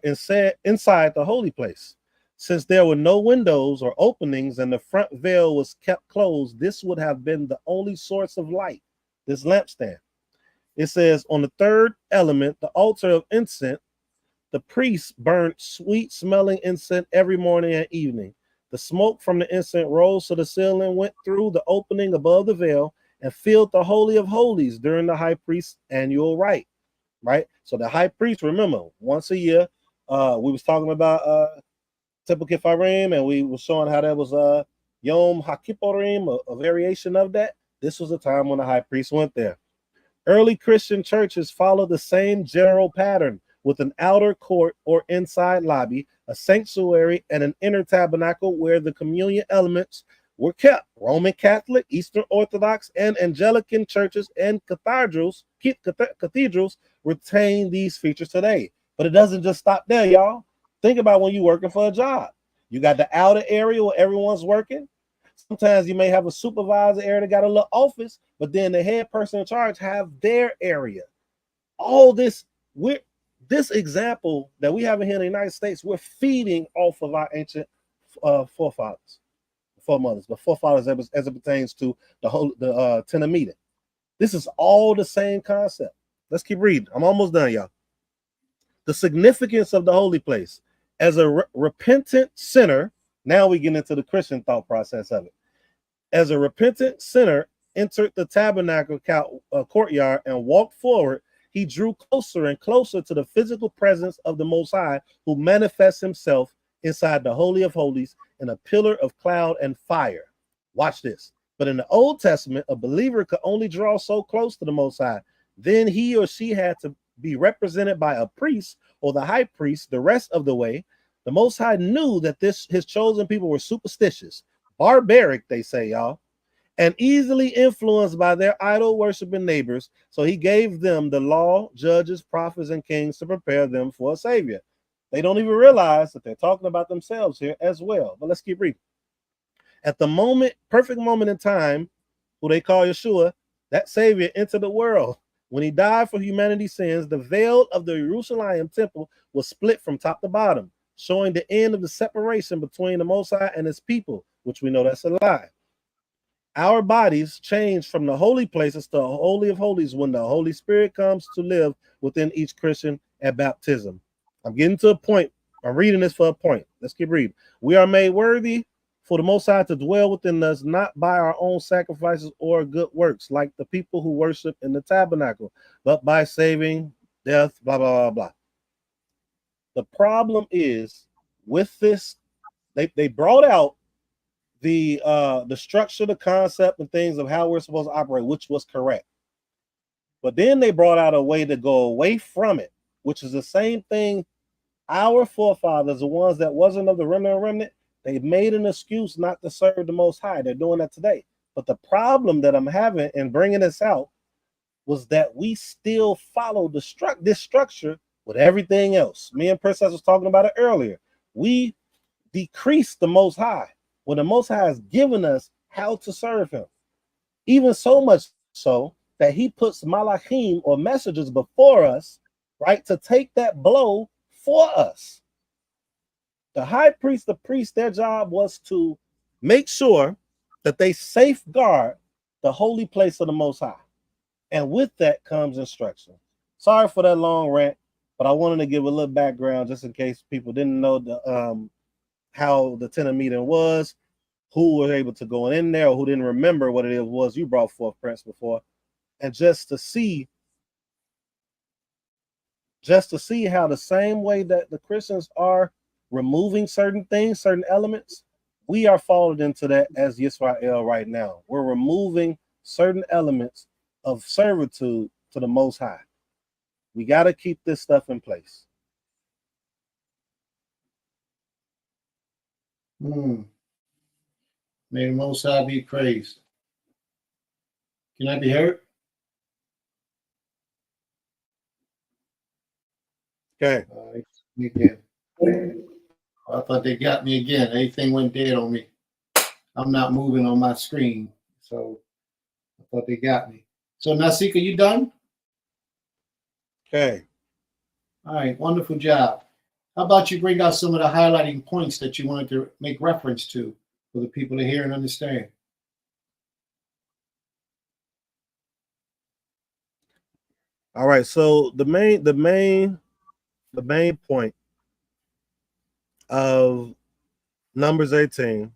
inside the holy place. Since there were no windows or openings and the front veil was kept closed, this would have been the only source of light, this lampstand. It says on the third element, the altar of incense, the priests burned sweet-smelling incense every morning and evening. The smoke from the incense rose to the ceiling, went through the opening above the veil, and filled the Holy of Holies during the high priest's annual rite. Right? So the high priest, remember, once a year, we was talking about Temple Kefarym, and we were showing how that was Yom HaKippurim, a variation of that. This was a time when the high priest went there. Early Christian churches followed the same general pattern with an outer court or inside lobby, a sanctuary, and an inner tabernacle where the communion elements were kept. Roman Catholic, Eastern Orthodox, and Anglican churches and cathedrals retain these features today. But it doesn't just stop there, y'all. Think about when you're working for a job. You got the outer area where everyone's working. Sometimes you may have a supervisor area that got a little office, but then the head person in charge have their area. All this, this example that we have here in the United States, we're feeding off of our ancient foremothers, but forefathers as it pertains to the tent of meeting. This is all the same concept. Let's keep reading. I'm almost done, y'all. The significance of the holy place as a repentant sinner. Now we get into the Christian thought process of it. As a repentant sinner entered the tabernacle courtyard and walked forward, he drew closer and closer to the physical presence of the Most High, who manifests himself inside the Holy of Holies in a pillar of cloud and fire. Watch this. But in the Old Testament, a believer could only draw so close to the Most High. Then he or she had to be represented by a priest or the high priest the rest of the way. The Most High knew that his chosen people were superstitious, barbaric, they say, y'all, and easily influenced by their idol-worshiping neighbors. So he gave them the law, judges, prophets, and kings to prepare them for a savior. They don't even realize that they're talking about themselves here as well. But let's keep reading. At the perfect moment in time, who they call Yeshua, that savior entered the world. When he died for humanity's sins, the veil of the Jerusalem temple was split from top to bottom, showing the end of the separation between the Most High and his people, which we know that's a lie. Our bodies change from the holy places to the Holy of Holies when the Holy Spirit comes to live within each Christian at baptism. I'm getting to a point. I'm reading this for a point. Let's keep reading. We are made worthy for the Most High to dwell within us, not by our own sacrifices or good works, like the people who worship in the tabernacle, but by saving death, blah, blah, blah, blah. The problem is with this, they brought out the structure, the concept, and things of how we're supposed to operate, which was correct. But then they brought out a way to go away from it, which is the same thing. Our forefathers, the ones that wasn't of the remnant, they made an excuse not to serve the Most High. They're doing that today. But the problem that I'm having in bringing this out was that we still follow this structure with everything else. Me and Princess was talking about it earlier. We decrease the Most High when the Most High has given us how to serve him. Even so much so that he puts malachim or messengers before us, right, to take that blow for us. The high priest, the priest, their job was to make sure that they safeguard the holy place of the Most High. And with that comes instruction. Sorry for that long rant, but I wanted to give a little background just in case people didn't know the how the tent of meeting was, who was able to go in there, or who didn't remember what it was you brought forth, Prince, before, and just to see how the same way that the Christians are removing certain things, certain elements, we are falling into that as Yisrael right now. We're removing certain elements of servitude to the Most High. We got to keep this stuff in place. May the Most High be praised. Can I be heard? Okay. All right, me again. I thought they got me again. Everything went dead on me. I'm not moving on my screen, so I thought they got me. So Nasika, you done? Okay. All right, wonderful job. How about you bring out some of the highlighting points that you wanted to make reference to for the people to hear and understand? All right. So the main point of Numbers 18,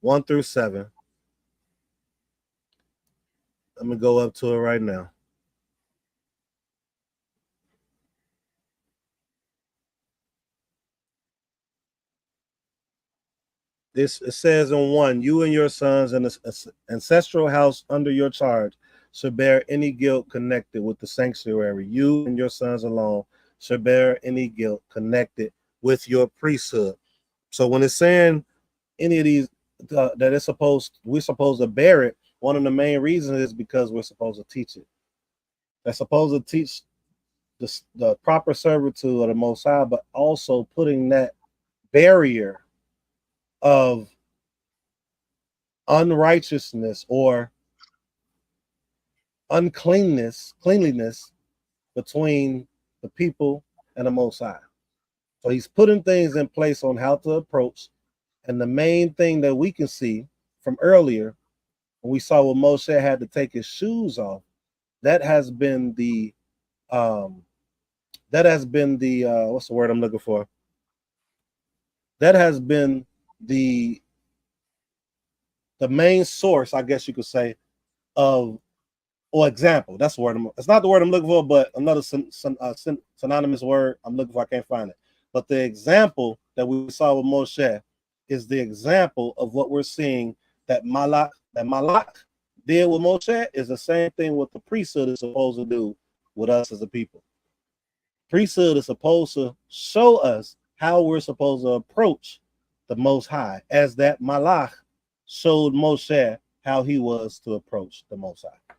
1 through 7. Let me go up to it right now. It says in 1, you and your sons and the ancestral house under your charge should bear any guilt connected with the sanctuary. You and your sons alone should bear any guilt connected with your priesthood. So when it's saying any of these that we're supposed to bear it, one of the main reasons is because we're supposed to teach it. They're supposed to teach the proper servitude of the Most High, but also putting that barrier of unrighteousness or cleanliness between the people and the Most High. So he's putting things in place on how to approach. And the main thing that we can see from earlier, when we saw when Moshe had to take his shoes off, that has been the what's the word I'm looking for? That has been the main source, I guess you could say, of or example. That's the word. It's not the word I'm looking for, but another synonymous word I'm looking for. I can't find it. But the example that we saw with Moshe is the example of what we're seeing that Malak did with Moshe is the same thing what the priesthood is supposed to do with us as a people. Priesthood is supposed to show us how we're supposed to approach the Most High, as that Malak showed Moshe how he was to approach the Most High.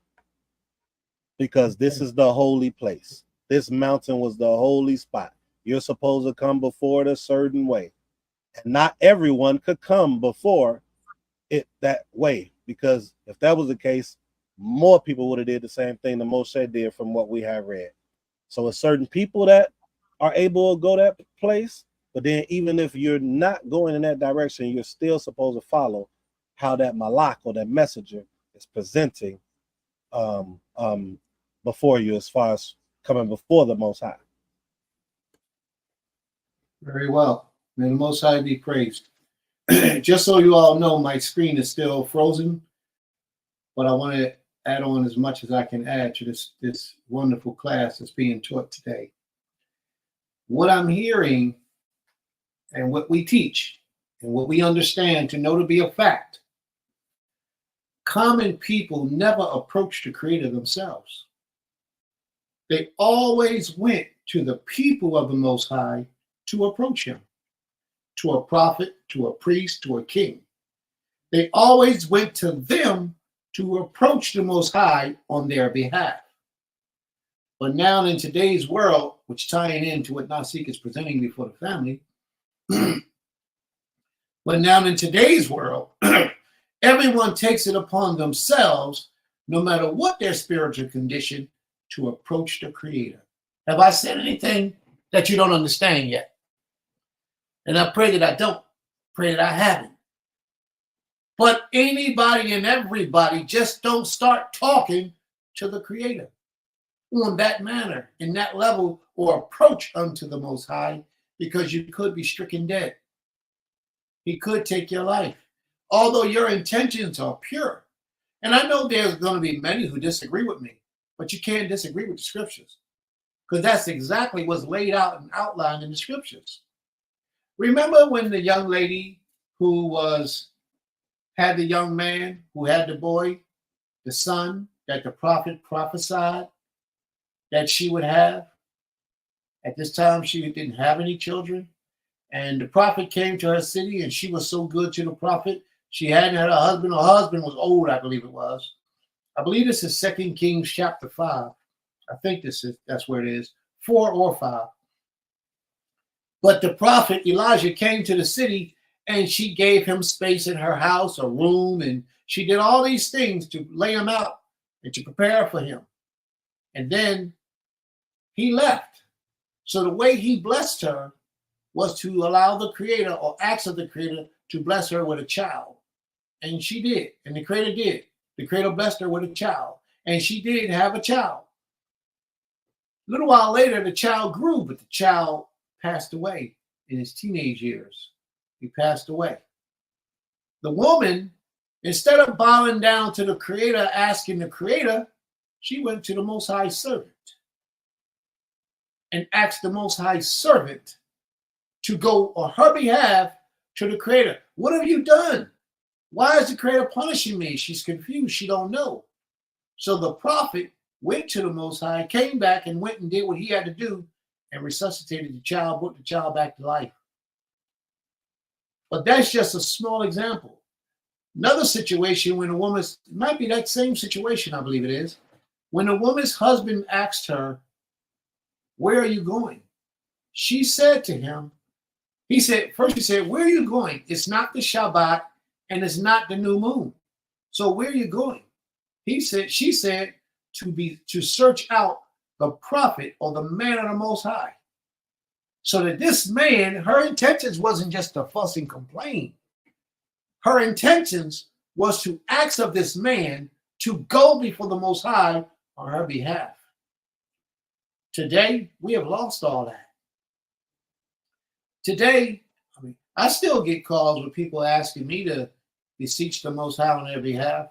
Because this is the holy place. This mountain was the holy spot. You're supposed to come before it a certain way. And not everyone could come before it that way. Because if that was the case, more people would have did the same thing that Moshe did from what we have read. So it's certain people that are able to go that place. But then even if you're not going in that direction, you're still supposed to follow how that Malak or that messenger is presenting before you, as far as coming before the Most High. Very well. May the Most High be praised. Just so you all know, my screen is still frozen, but I want to add on as much as I can add to this wonderful class that's being taught today. What I'm hearing and what we teach and what we understand to know to be a fact, common people never approach the Creator themselves. They always went to the people of the Most High to approach him, to a prophet, to a priest, to a king. They always went to them to approach the Most High on their behalf. But now in today's world, which tying into what Nasik is presenting before the family, but now in today's world, everyone takes it upon themselves, no matter what their spiritual condition, to approach the Creator. Have I said anything that you don't understand yet? And I pray that I don't. Pray that I haven't. But anybody and everybody just don't start talking to the Creator on that manner, in that level, or approach unto the Most High, because you could be stricken dead. He could take your life, although your intentions are pure. And I know there's going to be many who disagree with me, but you can't disagree with the scriptures, because that's exactly what's laid out and outlined in the scriptures. Remember when the young lady who had the young man who had the boy, the son that the prophet prophesied that she would have. At this time, she didn't have any children. And the prophet came to her city, and she was so good to the prophet. She hadn't had a husband. Her husband was old, I believe it was. I believe this is 2 Kings chapter 5. I think that's where it is, 4 or 5. But the prophet Elijah came to the city, and she gave him space in her house, a room, and she did all these things to lay him out and to prepare for him. And then he left. So the way he blessed her was to allow the Creator, or ask of the Creator, to bless her with a child. And she did. And the Creator did. The Creator blessed her with a child. And she did have a child. A little while later, the child grew, but the child passed away in his teenage years. He passed away. The woman, instead of bowing down to the Creator, asking the Creator, she went to the Most High servant and asked the Most High servant to go on her behalf to the Creator. What have you done? Why is the Creator punishing me? She's confused. She don't know. So the prophet went to the Most High, came back and went and did what he had to do and resuscitated the child, brought the child back to life. But that's just a small example. Another situation when a woman's, it might be that same situation, I believe it is, when a woman's husband asked her, "Where are you going?" She said to him, he said, "Where are you going? It's not the Shabbat and it's not the new moon. So where are you going?" She said, to search out the prophet or the man of the Most High. So that this man, her intentions wasn't just to fuss and complain. Her intentions was to ask of this man to go before the Most High on her behalf. Today, we have lost all that. Today, I still get calls with people asking me to beseech the Most High on their behalf.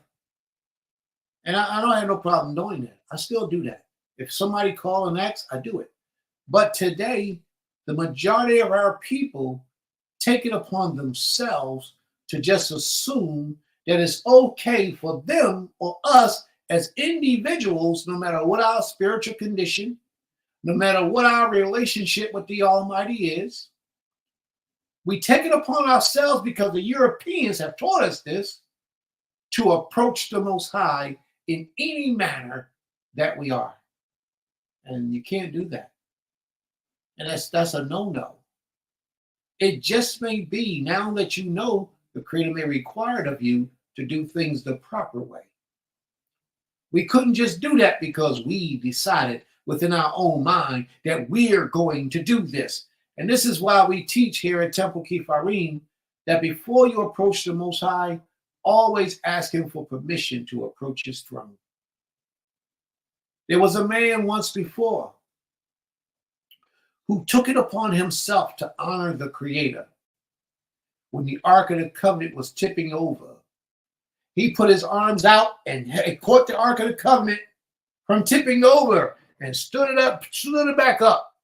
And I don't have no problem doing that. I still do that. If somebody calls and asks, I do it. But today, the majority of our people take it upon themselves to just assume that it's okay for them or us as individuals, no matter what our spiritual condition, no matter what our relationship with the Almighty is. We take it upon ourselves, because the Europeans have taught us this, to approach the Most High in any manner that we are. And you can't do that. And that's a no-no. It just may be, now that you know, the Creator may require it of you to do things the proper way. We couldn't just do that because we decided within our own mind that we're going to do this. And this is why we teach here at Temple Kefarym that before you approach the Most High, always ask Him for permission to approach His throne. There was a man once before who took it upon himself to honor the Creator. When the Ark of the Covenant was tipping over, he put his arms out and caught the Ark of the Covenant from tipping over and stood it back up.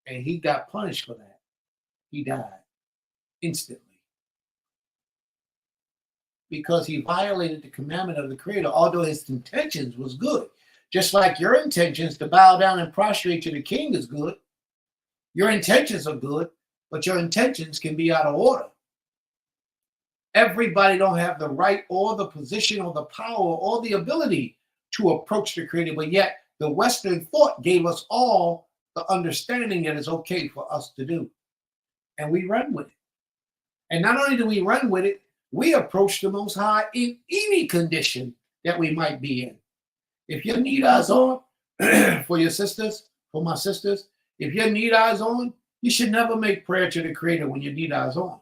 And he got punished for that. He died instantly. Because he violated the commandment of the Creator, although his intentions was good. Just like your intentions to bow down and prostrate to the King is good. Your intentions are good, but your intentions can be out of order. Everybody don't have the right or the position or the power or the ability to approach the Creator, but yet the Western thought gave us all the understanding that it's okay for us to do. And we run with it. And not only do we run with it, we approach the Most High in any condition that we might be in. If your need eyes on, for your sisters, for my sisters, if your need eyes on, you should never make prayer to the Creator when your need eyes on.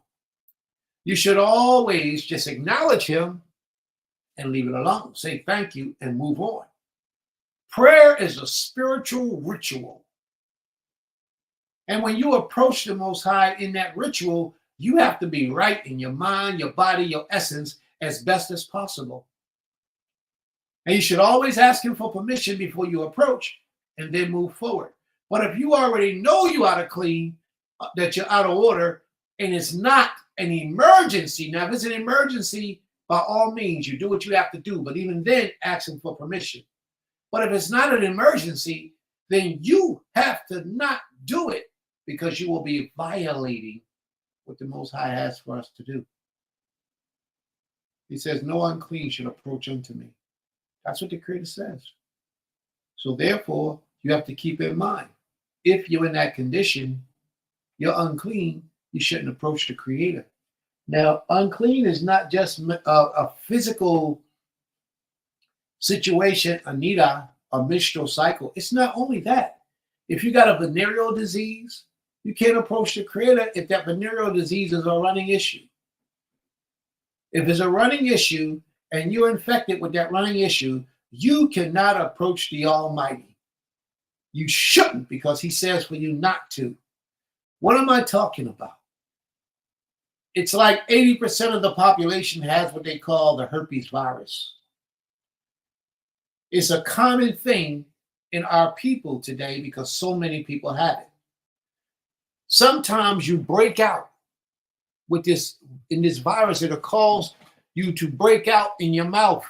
You should always just acknowledge Him and leave it alone. Say thank you and move on. Prayer is a spiritual ritual. And when you approach the Most High in that ritual, you have to be right in your mind, your body, your essence as best as possible. And you should always ask Him for permission before you approach and then move forward. But if you already know you're out of clean, that you're out of order, and it's not an emergency. Now, if it's an emergency, by all means, you do what you have to do. But even then, ask Him for permission. But if it's not an emergency then you have to not do it, because you will be violating what the Most High has for us to do. He says, no unclean should approach unto me. That's what the Creator says. So therefore, you have to keep in mind, if you're in that condition, you're unclean, you shouldn't approach the Creator. Now, unclean is not just a physical situation, Anita, a menstrual cycle. It's not only that. If you got a venereal disease, you can't approach the Creator if that venereal disease is a running issue. If it's a running issue and you're infected with that running issue, you cannot approach the Almighty. You shouldn't, because He says for you not to. What am I talking about? It's like 80% of the population has what they call the herpes virus. It's a common thing in our people today because so many people have it. Sometimes you break out with this virus. It'll cause you to break out in your mouth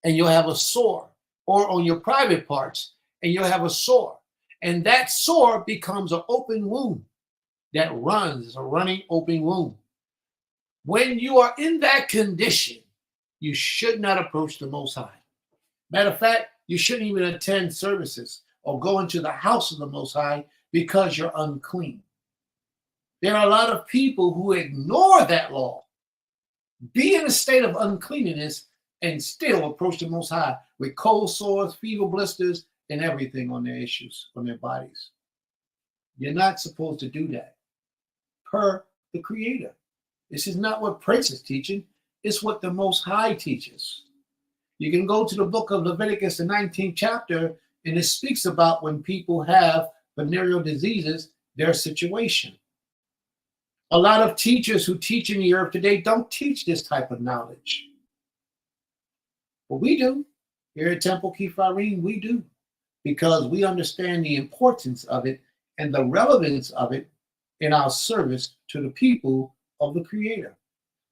and you'll have a sore, or on your private parts and you'll have a sore. And that sore becomes an open wound that runs, a running open wound. When you are in that condition, you should not approach the Most High. Matter of fact, you shouldn't even attend services or go into the house of the Most High because you're unclean. There are a lot of people who ignore that law, be in a state of uncleanness, and still approach the Most High with cold sores, fever blisters, and everything on their issues, on their bodies. You're not supposed to do that, per the Creator. This is not what Prince is teaching. It's what the Most High teaches. You can go to the book of Leviticus, the 19th chapter, and it speaks about when people have venereal diseases, their situation. A lot of teachers who teach in the earth today don't teach this type of knowledge. But we do. Here at Temple Kefarym, we do. Because we understand the importance of it and the relevance of it in our service to the people of the Creator.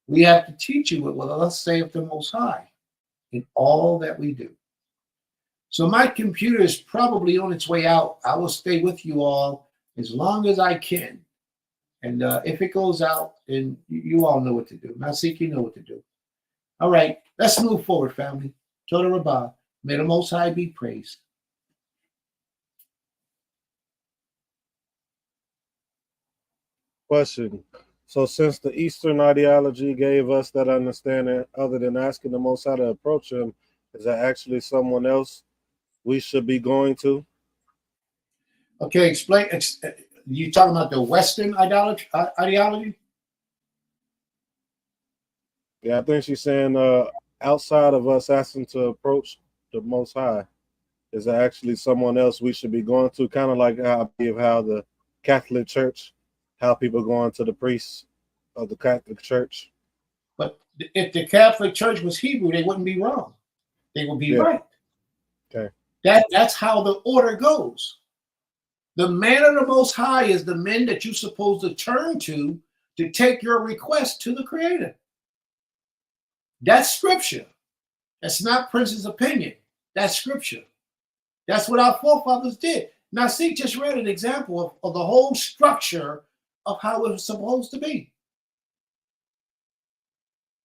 We have to teach you what thus saith the Most High in all that we do. So my computer is probably on its way out. I will stay with you all as long as I can. And if it goes out, then you all know what to do. Masik, you know what to do. All right, let's move forward, family. Toda Rabbah, may the Most High be praised. Question. So since the Eastern ideology gave us that understanding, other than asking the Most High to approach Him, is there actually someone else we should be going to? Okay, explain. You talking about the Western ideology? Yeah, I think she's saying outside of us asking to approach the Most High, is there actually someone else we should be going to? Kind of like how the Catholic Church, how people going to the priests of the Catholic Church. But if the Catholic Church was Hebrew, they wouldn't be wrong. They would be right. Okay. That's how the order goes. The man of the Most High is the men that you're supposed to turn to take your request to the Creator. That's scripture. That's not Prince's opinion. That's scripture. That's what our forefathers did. Now, see, just read an example of the whole structure of how it was supposed to be.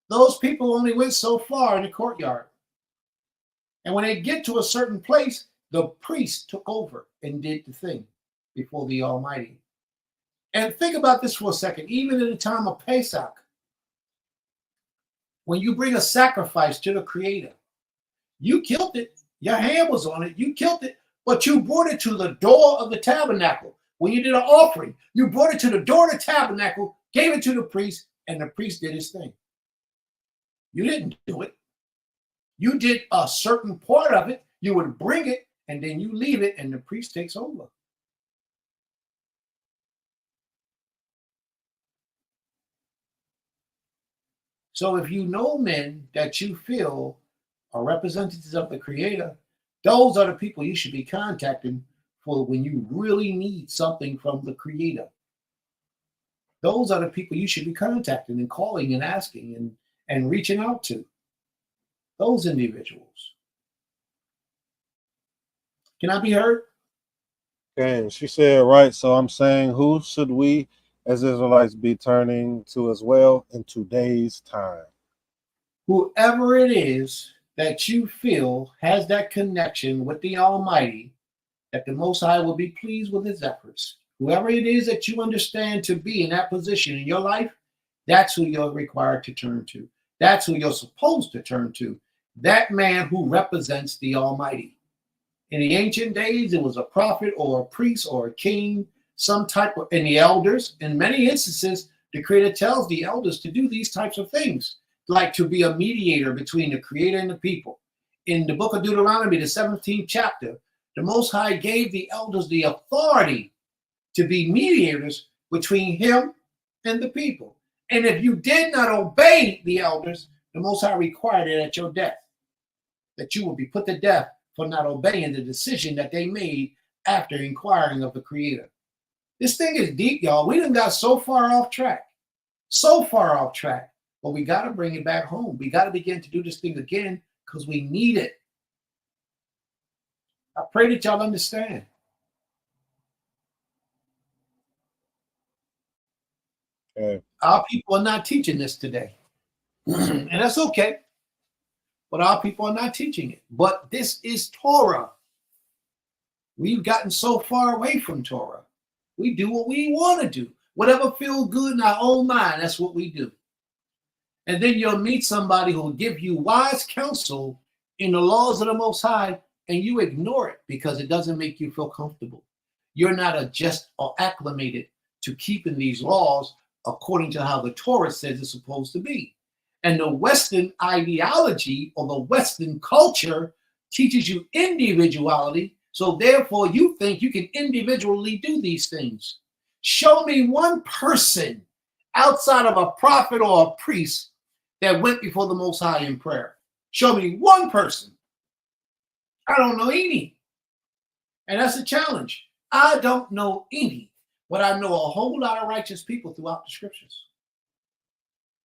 Those people only went so far in the courtyard. And when they get to a certain place, the priest took over and did the thing before the Almighty. And think about this for a second. Even in the time of Pesach, when you bring a sacrifice to the Creator, you killed it. Your hand was on it. You killed it. But you brought it to the door of the tabernacle. When you did an offering, you brought it to the door of the tabernacle, gave it to the priest, and the priest did his thing. You didn't do it. You did a certain part of it. You would bring it, and then you leave it, and the priest takes over. So if you know men that you feel are representatives of the Creator, those are the people you should be contacting for when you really need something from the Creator. Those are the people you should be contacting and calling and asking and reaching out to. Those individuals. Can I be heard? Okay, she said, right. So I'm saying, who should we as Israelites be turning to as well in today's time? Whoever it is that you feel has that connection with the Almighty, that the Most High will be pleased with his efforts. Whoever it is that you understand to be in that position in your life, that's who you're required to turn to. That's who you're supposed to turn to. That man who represents the Almighty. In the ancient days, it was a prophet or a priest or a king, some type of, and the elders. In many instances, the Creator tells the elders to do these types of things, like to be a mediator between the Creator and the people. In the book of Deuteronomy, the 17th chapter, the Most High gave the elders the authority to be mediators between him and the people. And if you did not obey the elders, the Most High required it at your death, that you will be put to death for not obeying the decision that they made after inquiring of the Creator. This thing is deep, y'all. We done got so far off track, but we got to bring it back home. We got to begin to do this thing again because we need it. I pray that y'all understand. Okay. Our people are not teaching this today. And that's okay. But our people are not teaching it. But this is Torah. We've gotten so far away from Torah. We do what we want to do. Whatever feels good in our own mind, that's what we do. And then you'll meet somebody who will give you wise counsel in the laws of the Most High, and you ignore it because it doesn't make you feel comfortable. You're not adjusted or acclimated to keeping these laws according to how the Torah says it's supposed to be. And the Western ideology or the Western culture teaches you individuality. So therefore, you think you can individually do these things. Show me one person outside of a prophet or a priest that went before the Most High in prayer. Show me one person. I don't know any. And that's a challenge. I don't know any, but I know a whole lot of righteous people throughout the scriptures.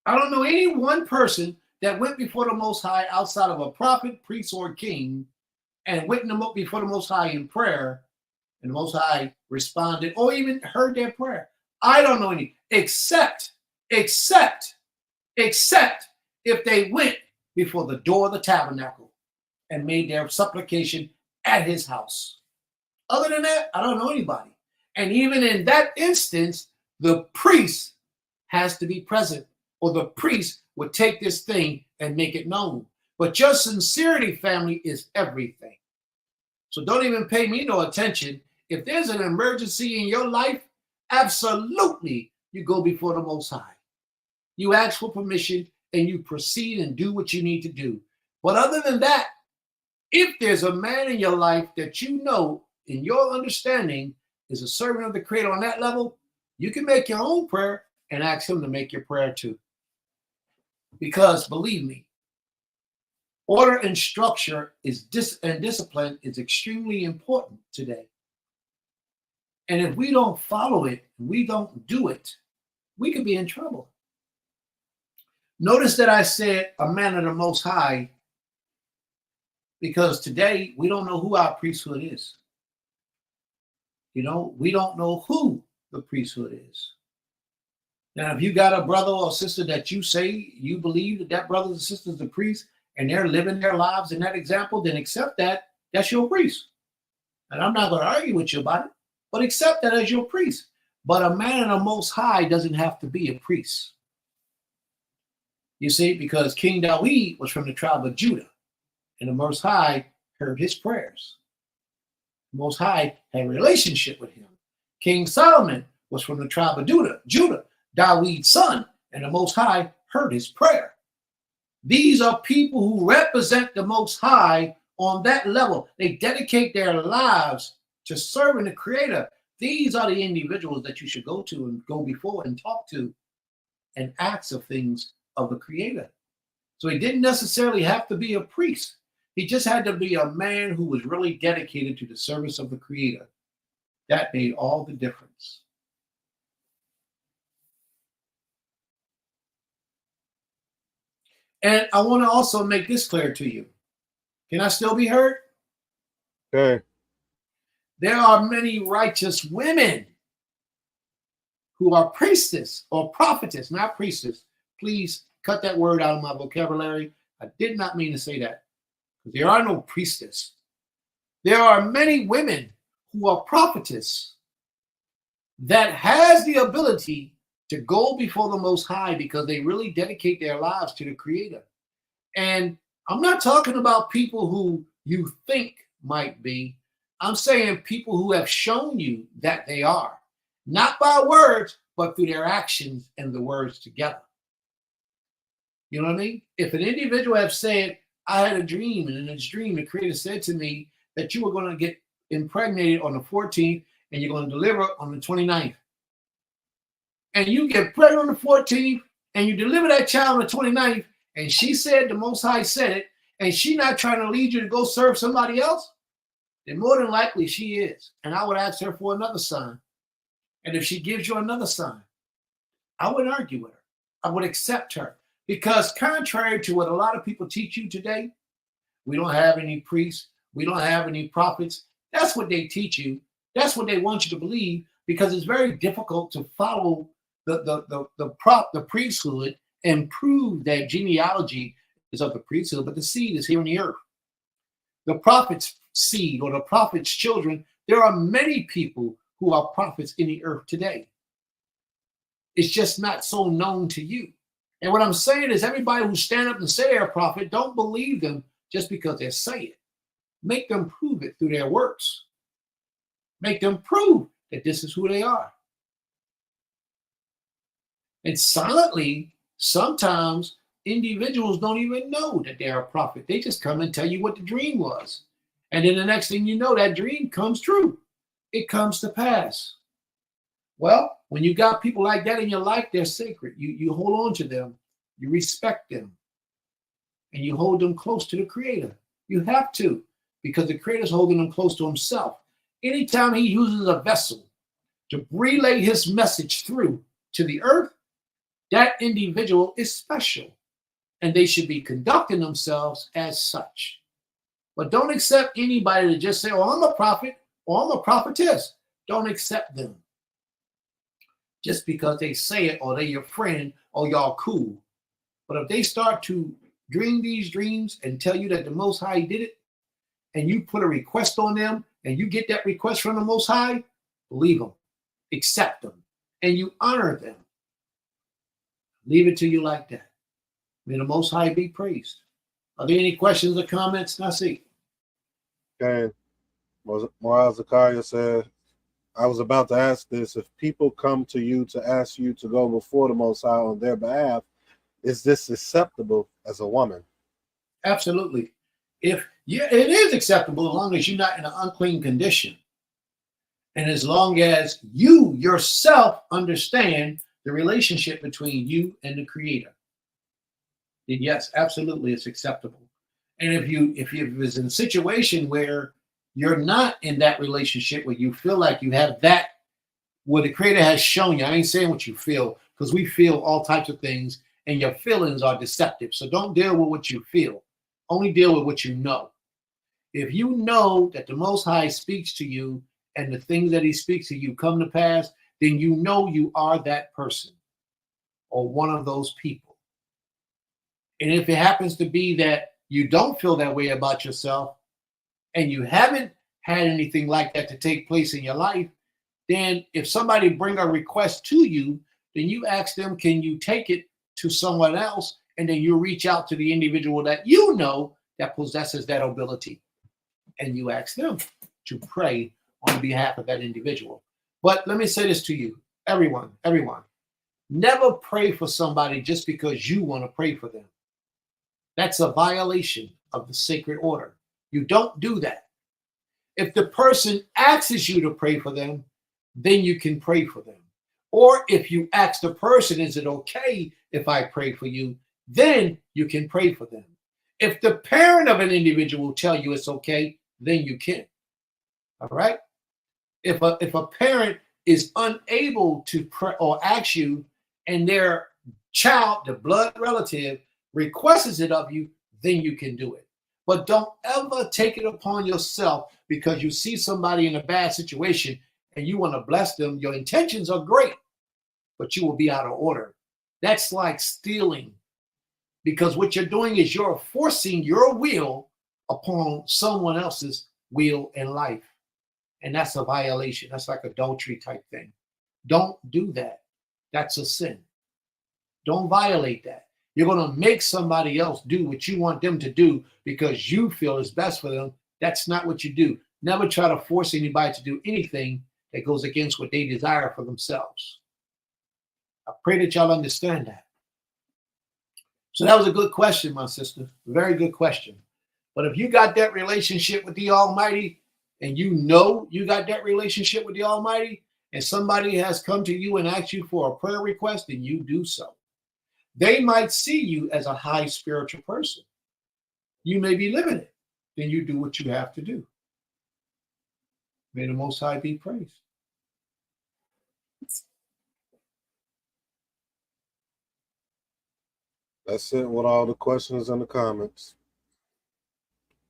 I don't know any one person that went before the Most High outside of a prophet, priest, or king and went before the Most High in prayer, and the Most High responded or even heard their prayer. I don't know any, except if they went before the door of the tabernacle and made their supplication at his house. Other than that, I don't know anybody. And even in that instance, the priest has to be present, or the priest would take this thing and make it known. But your sincerity, family, is everything. So don't even pay me no attention. If there's an emergency in your life, absolutely you go before the Most High. You ask for permission and you proceed and do what you need to do. But other than that, if there's a man in your life that you know, in your understanding, is a servant of the Creator on that level, you can make your own prayer and ask him to make your prayer too. Because believe me, order and structure and discipline is extremely important today. And if we don't follow it, we don't do it, we could be in trouble. Notice that I said a man of the Most High, because today we don't know who our priesthood is. You know, we don't know who the priesthood is. Now, if you got a brother or sister that you say you believe that that brother or sister is the priest and they're living their lives in that example, then accept that. That's your priest. And I'm not going to argue with you about it, but accept that as your priest. But a man of the Most High doesn't have to be a priest. You see, because King David was from the tribe of Judah, and the Most High heard his prayers. The Most High had a relationship with him. King Solomon was from the tribe of Judah, David's son, and the Most High heard his prayer. These are people who represent the Most High on that level. They dedicate their lives to serving the Creator. These are the individuals that you should go to and go before and talk to and ask of things of the Creator. So he didn't necessarily have to be a priest. He just had to be a man who was really dedicated to the service of the Creator. That made all the difference. And I want to also make this clear to you. Can I still be heard? Okay. There are many righteous women who are priestess or prophetess, not priestess. Please cut that word out of my vocabulary. I did not mean to say that. There are no priestess. There are many women who are prophetess that has the ability to go before the Most High because they really dedicate their lives to the Creator. And I'm not talking about people who you think might be. I'm saying people who have shown you that they are, not by words, but through their actions and the words together. You know what I mean? If an individual have said, I had a dream, and in this dream, the Creator said to me that you were going to get impregnated on the 14th and you're going to deliver on the 29th. And you get pregnant on the 14th and you deliver that child on the 29th, and she said the Most High said it, and she not trying to lead you to go serve somebody else, then more than likely she is. And I would ask her for another sign. And if she gives you another sign, I wouldn't argue with her. I would accept her. Because contrary to what a lot of people teach you today, we don't have any priests, we don't have any prophets. That's what they teach you. That's what they want you to believe, because it's very difficult to follow the priesthood and prove that genealogy is of the priesthood, but the seed is here on the earth. The prophet's seed or the prophet's children, there are many people who are prophets in the earth today. It's just not so known to you. And what I'm saying is, everybody who stand up and say they're a prophet, don't believe them just because they say it. Make them prove it through their works. Make them prove that this is who they are. And silently, sometimes individuals don't even know that they're a prophet. They just come and tell you what the dream was. And then the next thing you know, that dream comes true. It comes to pass. Well, when you got people like that in your life, they're sacred. You hold on to them, you respect them, and you hold them close to the Creator. You have to, because the Creator's holding them close to Himself. Anytime He uses a vessel to relay His message through to the earth, that individual is special, and they should be conducting themselves as such. But don't accept anybody to just say, oh, I'm a prophet, or I'm a prophetess. Don't accept them just because they say it, or they're your friend, or y'all cool. But if they start to dream these dreams and tell you that the Most High did it, and you put a request on them, and you get that request from the Most High, believe them, accept them, and you honor them. Leave it to you like that. May the Most High be praised. Are there any questions or comments? Nasi? Okay. Moral Zakaria said, I was about to ask this. If people come to you to ask you to go before the Most High on their behalf, is this acceptable as a woman? Absolutely. It is acceptable as long as you're not in an unclean condition. And as long as you yourself understand the relationship between you and the Creator, then yes, absolutely, it's acceptable. And if it's in a situation where you're not in that relationship, where you feel like you have that, what the Creator has shown you, I ain't saying what you feel, because we feel all types of things, and your feelings are deceptive. So don't deal with what you feel. Only deal with what you know. If you know that the Most High speaks to you, and the things that He speaks to you come to pass, then you know you are that person or one of those people. And if it happens to be that you don't feel that way about yourself, and you haven't had anything like that to take place in your life, then if somebody bring a request to you, then you ask them, can you take it to someone else? And then you reach out to the individual that you know that possesses that ability. And you ask them to pray on behalf of that individual. But let me say this to you, everyone, never pray for somebody just because you want to pray for them. That's a violation of the sacred order. You don't do that. If the person asks you to pray for them, then you can pray for them. Or if you ask the person, is it okay if I pray for you? Then you can pray for them. If the parent of an individual tell you it's okay, then you can. All right? If a parent is unable to pray or ask you, and their child, the blood relative, requests it of you, then you can do it. But don't ever take it upon yourself because you see somebody in a bad situation and you want to bless them. Your intentions are great, but you will be out of order. That's like stealing, because what you're doing is you're forcing your will upon someone else's will in life. And that's a violation. That's like adultery type thing. Don't do that. That's a sin. Don't violate that. You're going to make somebody else do what you want them to do because you feel is best for them. That's not what you do. Never try to force anybody to do anything that goes against what they desire for themselves. I pray that y'all understand that. So that was a good question, my sister. Very good question. But if you got that relationship with the Almighty, and you know you got that relationship with the Almighty, and somebody has come to you and asked you for a prayer request, then you do so. They might see you as a high spiritual person. You may be living it. Then you do what you have to do. May the Most High be praised. That's it with all the questions and the comments.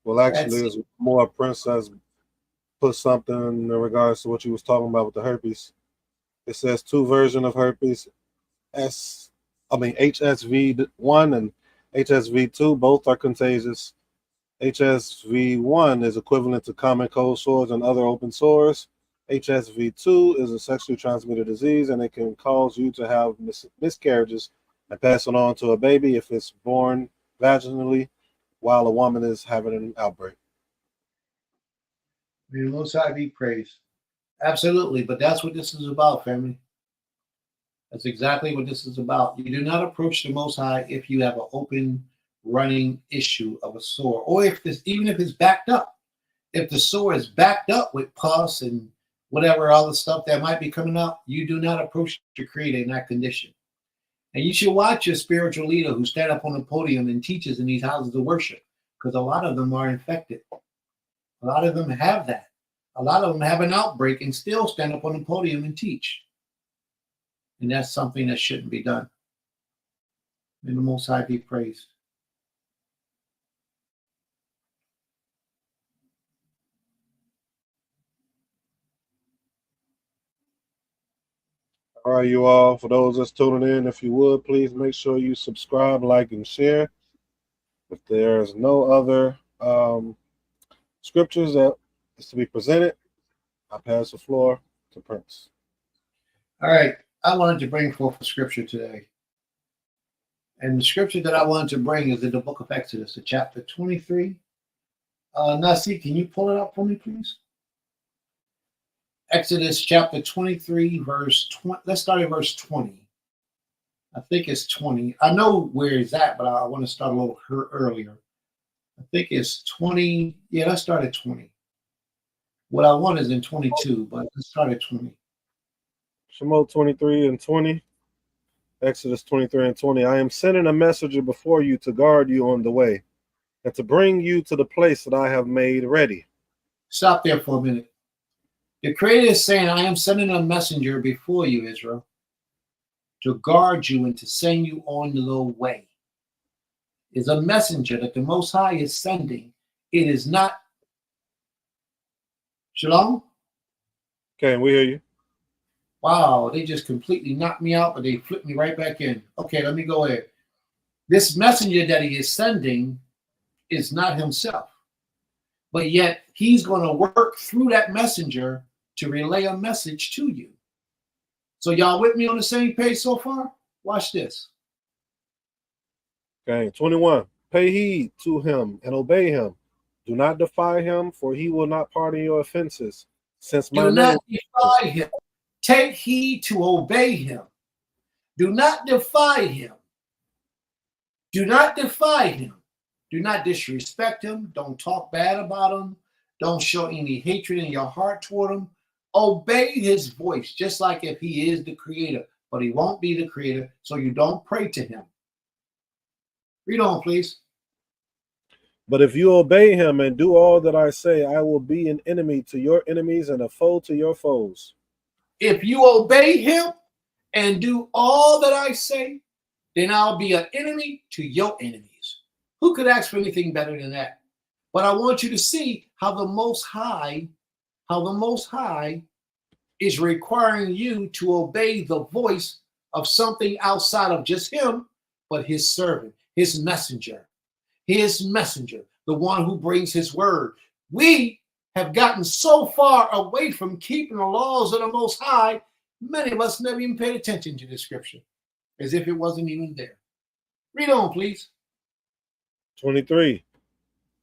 Well, actually, it's more Princess put something in regards to what you was talking about with the herpes. It says 2 versions of herpes, HSV1 and HSV2, both are contagious. HSV1 is equivalent to common cold sores and other open sores. HSV2 is a sexually transmitted disease, and it can cause you to have miscarriages and pass it on to a baby if it's born vaginally while a woman is having an outbreak. May the Most High be praised. Absolutely, but that's what this is about, family. That's exactly what this is about. You do not approach the Most High if you have an open running issue of a sore, or even if it's backed up. If the sore is backed up with pus and whatever other stuff that might be coming out, you do not approach the Creator in that condition. And you should watch your spiritual leader who stand up on the podium and teaches in these houses of worship, because a lot of them are infected. A lot of them have that. A lot of them have an outbreak and still stand up on the podium and teach. And that's something that shouldn't be done. May the Most High be praised. All right, you all, for those that's tuning in, if you would, please make sure you subscribe, like, and share. If there's no other scriptures that is to be presented, I pass the floor to Prince. All right, I wanted to bring forth a scripture today. And the scripture that I wanted to bring is in the book of Exodus, the chapter 23. Nasi, can you pull it up for me, please? Exodus chapter 23, verse 20. Let's start at verse 20. I think it's 20. I know where it's at, but I want to start a little earlier. I think it's 20. Yeah, let's start at 20. What I want is in 22, but let's start at 20. Shemot 23 and 20. Exodus 23 and 20. I am sending a messenger before you to guard you on the way and to bring you to the place that I have made ready. Stop there for a minute. The Creator is saying, I am sending a messenger before you, Israel, to guard you and to send you on the way. It's a messenger that the Most High is sending. It is not. Shalom? Okay, we hear you. Wow, they just completely knocked me out, but they flipped me right back in. Okay, let me go ahead. This messenger that he is sending is not himself, but yet he's going to work through that messenger to relay a message to you. So y'all with me on the same page so far? Watch this. Okay, 21. Pay heed to him and obey him. Do not defy him, for he will not pardon your offenses. Since my Do name. not defy him. Take heed to obey him. Do not defy him. Do not defy him. Do not disrespect him. Don't talk bad about him. Don't show any hatred in your heart toward him. Obey his voice, just like if he is the creator, but he won't be the creator, so you don't pray to him. Read on, please. But if you obey him and do all that I say, I will be an enemy to your enemies and a foe to your foes. If you obey him and do all that I say, then I'll be an enemy to your enemies. Who could ask for anything better than that? But I want you to see how the Most High is requiring you to obey the voice of something outside of just him, but his servant, his messenger, the one who brings his word. We have gotten so far away from keeping the laws of the Most High, many of us never even paid attention to the scripture, as if it wasn't even there. Read on, please. 23.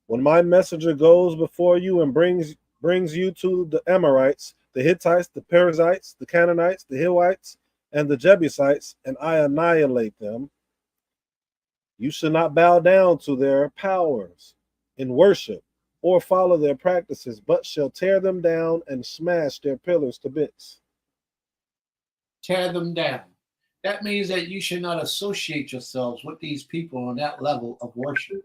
When my messenger goes before you and brings you to the Amorites, the Hittites, the Perizzites, the Canaanites, the Hivites, and the Jebusites, and I annihilate them, you should not bow down to their powers in worship or follow their practices, but shall tear them down and smash their pillars to bits. Tear them down. That means that you should not associate yourselves with these people on that level of worship.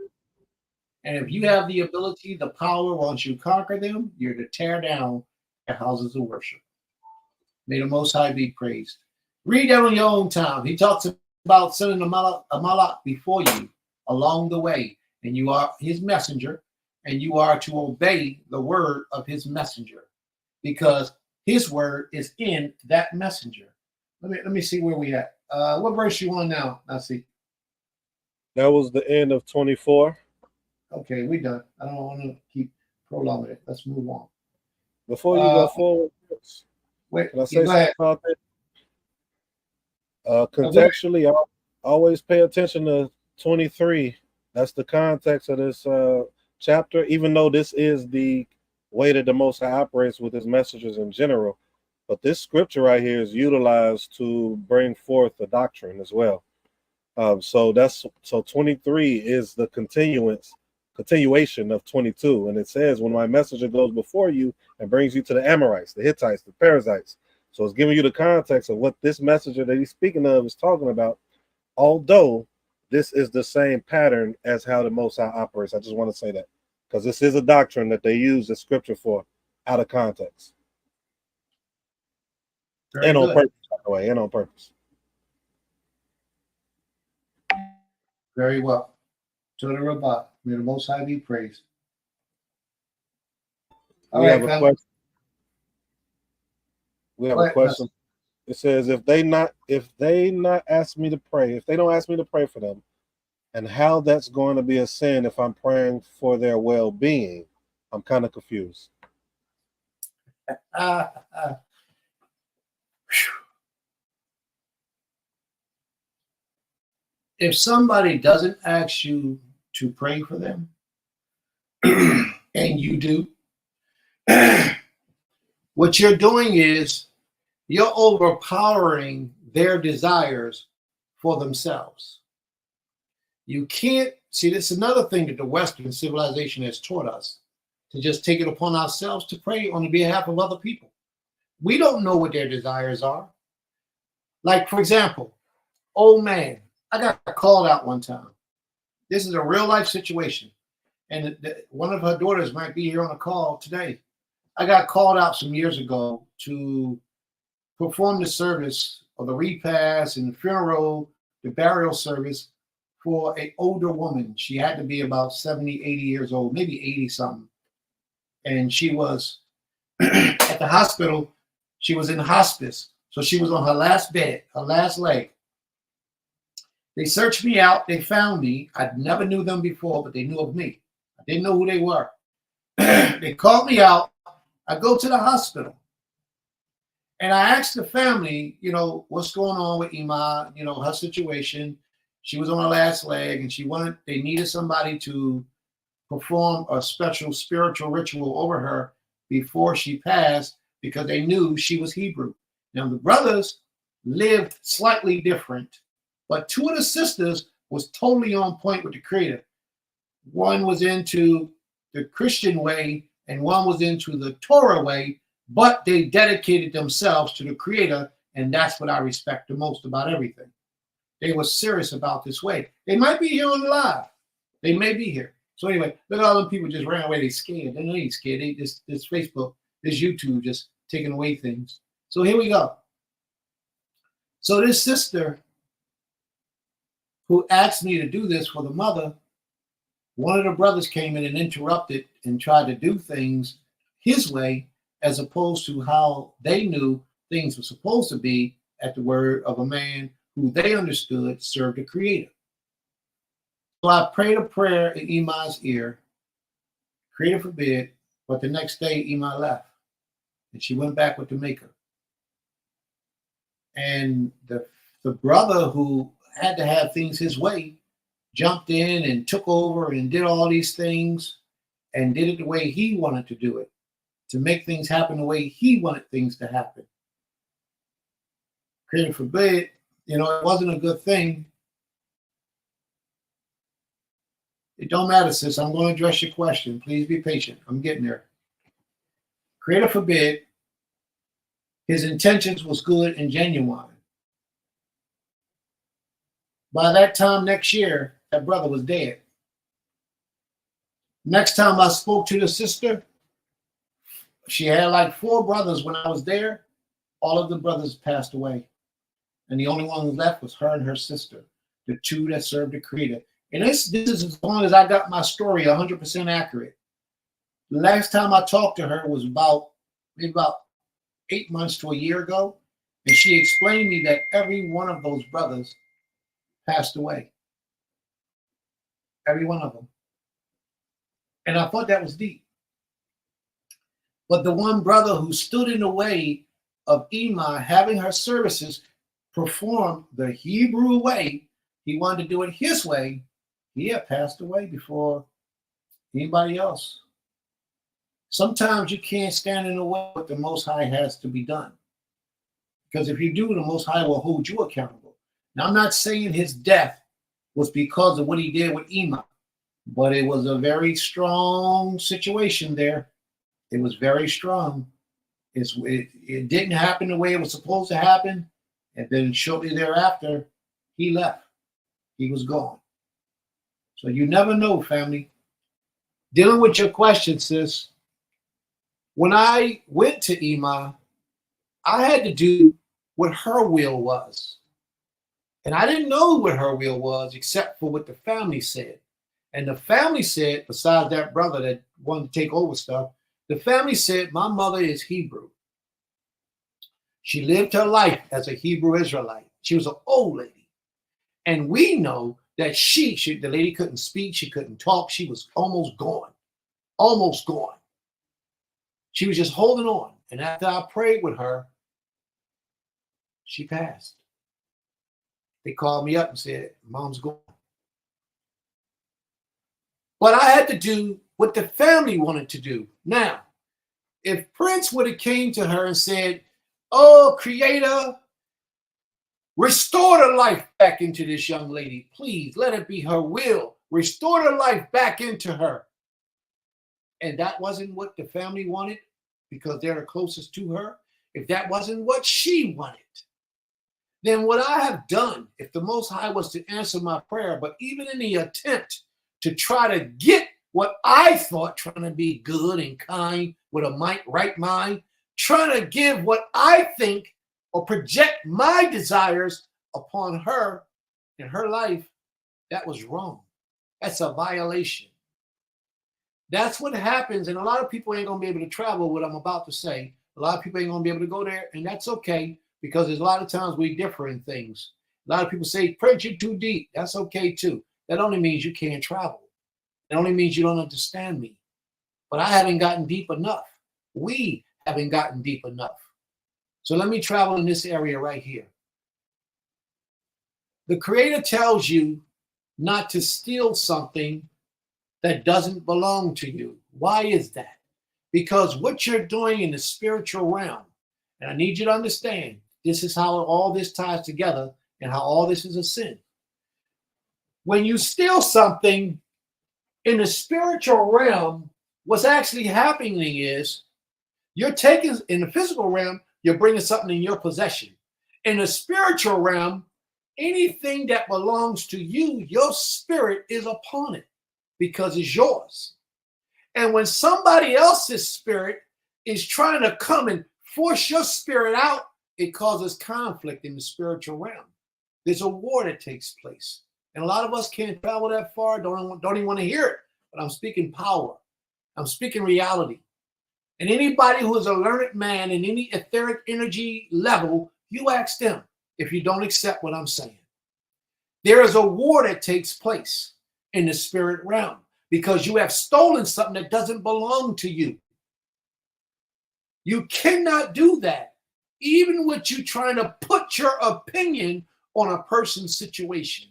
And if you have the ability, the power, once you conquer them, you're to tear down their houses of worship. May the Most High be praised. Read that on your own time. He talks about sending a Malak before you along the way, and you are his messenger, and you are to obey the word of his messenger, because his word is in that messenger. Let me see where we at. What verse you on now? Let's see. That was the end of 24. Okay, we done. I don't want to keep prolonging it. Let's move on. Before you go forward, Wait, can I say go ahead. something about that? Contextually, I always pay attention to 23. That's the context of this chapter, even though this is the way that the Most High operates with his messengers in general. But this scripture right here is utilized to bring forth the doctrine as well. So 23 is the continuation of 22, and it says, when my messenger goes before you and brings you to the Amorites, the Hittites, the Perizzites. So it's giving you the context of what this messenger that he's speaking of is talking about, although this is the same pattern as how the Most High operates. I just want to say that, because this is a doctrine that they use the scripture for out of context. Very and good. on purpose, by the way, and on purpose. Very well. To the Rabbah. May the Most High be praised. We have a question. We have a question. It says, if they don't ask me to pray for them, and how that's going to be a sin if I'm praying for their well-being, I'm kind of confused. If somebody doesn't ask you to pray for them, and you do, what you're doing is you're overpowering their desires for themselves. You can't see, this is another thing that the Western civilization has taught us, to just take it upon ourselves to pray on behalf of other people. We don't know what their desires are. Like, for example, old man, I got called out one time. This is a real life situation. And one of her daughters might be here on a call today. I got called out some years ago to perform the service of the repast and the funeral, the burial service for an older woman. She had to be about 70, 80 years old, maybe 80 something. And she was at the hospital. She was in hospice. So she was on her last bed, her last leg. They searched me out. They found me. I never knew them before, but they knew of me. I didn't know who they were. They called me out. I go to the hospital. And I asked the family, what's going on with Ima, her situation. She was on her last leg, and they needed somebody to perform a special spiritual ritual over her before she passed, because they knew she was Hebrew. Now, the brothers lived slightly different, but two of the sisters was totally on point with the Creator. One was into the Christian way, and one was into the Torah way, but they dedicated themselves to the Creator, and that's what I respect the most about everything. They were serious about this way. They might be here on the live. They may be here. So anyway, look at all them people just ran away. They scared. They ain't scared. They this Facebook, this YouTube just taking away things. So here we go. So this sister who asked me to do this for the mother, One of the brothers came in and interrupted and tried to do things his way, as opposed to how they knew things were supposed to be at the word of a man who they understood served the Creator. So I prayed a prayer in Ima's ear, Creator forbid, but the next day Ima left and she went back with the Maker. And the brother who had to have things his way jumped in and took over and did all these things and did it the way he wanted to do it, to make things happen the way he wanted things to happen. Creator forbid, it wasn't a good thing. It don't matter, sis. I'm going to address your question. Please be patient. I'm getting there. Creator forbid, his intentions was good and genuine. By that time next year, that brother was dead. Next time I spoke to the sister, she had like 4 brothers when I was there. All of the brothers passed away. And the only one left was her and her sister, the 2 that served the Creator. And this is as long as I got my story 100% accurate. The last time I talked to her was maybe about 8 months to a year ago. And she explained to me that every one of those brothers passed away. Every one of them. And I thought that was deep. But the one brother who stood in the way of Ima having her services performed the Hebrew way, he wanted to do it his way, he had passed away before anybody else. Sometimes you can't stand in the way what the Most High has to be done. Because if you do, the Most High will hold you accountable. Now, I'm not saying his death was because of what he did with Ima, but it was a very strong situation there. It was very strong. It didn't happen the way it was supposed to happen. And then shortly thereafter, he left. He was gone. So you never know, family. Dealing with your question, sis, when I went to Ima, I had to do what her will was. And I didn't know what her will was except for what the family said. And the family said, besides that brother that wanted to take over stuff, the family said, my mother is Hebrew. She lived her life as a Hebrew Israelite. She was an old lady. And we know that the lady couldn't speak. She couldn't talk. She was almost gone. Almost gone. She was just holding on. And after I prayed with her, she passed. They called me up and said, Mom's gone. But I had to do what the family wanted to do. Now, if Prince would have came to her and said, oh, Creator, restore the life back into this young lady. Please, let it be her will. Restore the life back into her. And that wasn't what the family wanted because they're the closest to her. If that wasn't what she wanted, then what I have done, if the Most High was to answer my prayer, but even in the attempt to try to get what I thought, trying to be good and kind with a right mind, trying to give what I think or project my desires upon her in her life, that was wrong. That's a violation. That's what happens, and a lot of people ain't going to be able to travel what I'm about to say. A lot of people ain't going to be able to go there, and that's okay, because there's a lot of times we differ in things. A lot of people say, Prince, you're too deep. That's okay, too. That only means you can't travel. It only means you don't understand me. But I haven't gotten deep enough. We haven't gotten deep enough. So let me travel in this area right here. The Creator tells you not to steal something that doesn't belong to you. Why is that? Because what you're doing in the spiritual realm, and I need you to understand, this is how all this ties together and how all this is a sin. When you steal something in the spiritual realm, what's actually happening is you're taking, in the physical realm, you're bringing something in your possession. In the spiritual realm, anything that belongs to you, your spirit is upon it because it's yours. And when somebody else's spirit is trying to come and force your spirit out, it causes conflict in the spiritual realm. There's a war that takes place. And a lot of us can't travel that far, don't even want to hear it, but I'm speaking power. I'm speaking reality. And anybody who is a learned man in any etheric energy level, you ask them if you don't accept what I'm saying. There is a war that takes place in the spirit realm because you have stolen something that doesn't belong to you. You cannot do that, even with you trying to put your opinion on a person's situation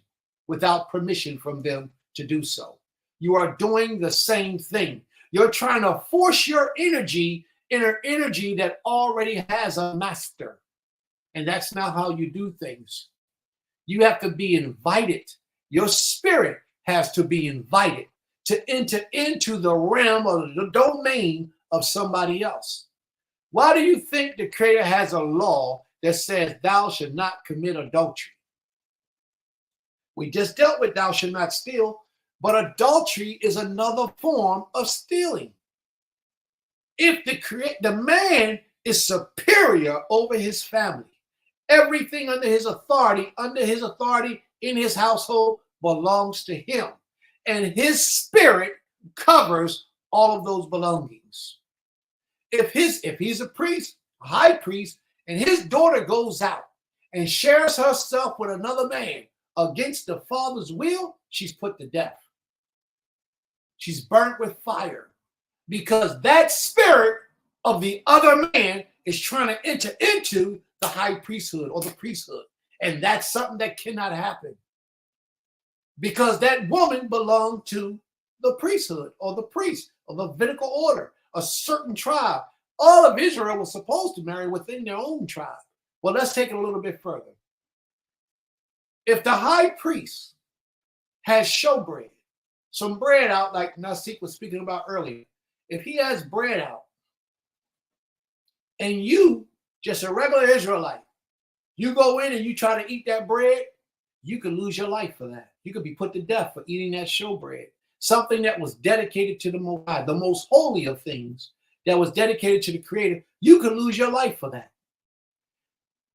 without permission from them to do so. You are doing the same thing. You're trying to force your energy in an energy that already has a master. And that's not how you do things. You have to be invited. Your spirit has to be invited to enter into the realm or the domain of somebody else. Why do you think the Creator has a law that says thou should not commit adultery? We just dealt with thou should not steal, but adultery is another form of stealing. If the man is superior over his family, everything under his authority in his household belongs to him. And his spirit covers all of those belongings. If he's a priest, a high priest, and his daughter goes out and shares herself with another man against the father's will, she's put to death. She's burnt with fire because that spirit of the other man is trying to enter into the high priesthood or the priesthood. And that's something that cannot happen because that woman belonged to the priesthood or the priest of the Levitical order, a certain tribe. All of Israel was supposed to marry within their own tribe. Well, let's take it a little bit further. If the high priest has showbread, some bread out like Nasik was speaking about earlier, if he has bread out and you, just a regular Israelite, you go in and you try to eat that bread, you could lose your life for that. You could be put to death for eating that showbread, something that was dedicated to the Most High, the most holy of things that was dedicated to the Creator. You could lose your life for that.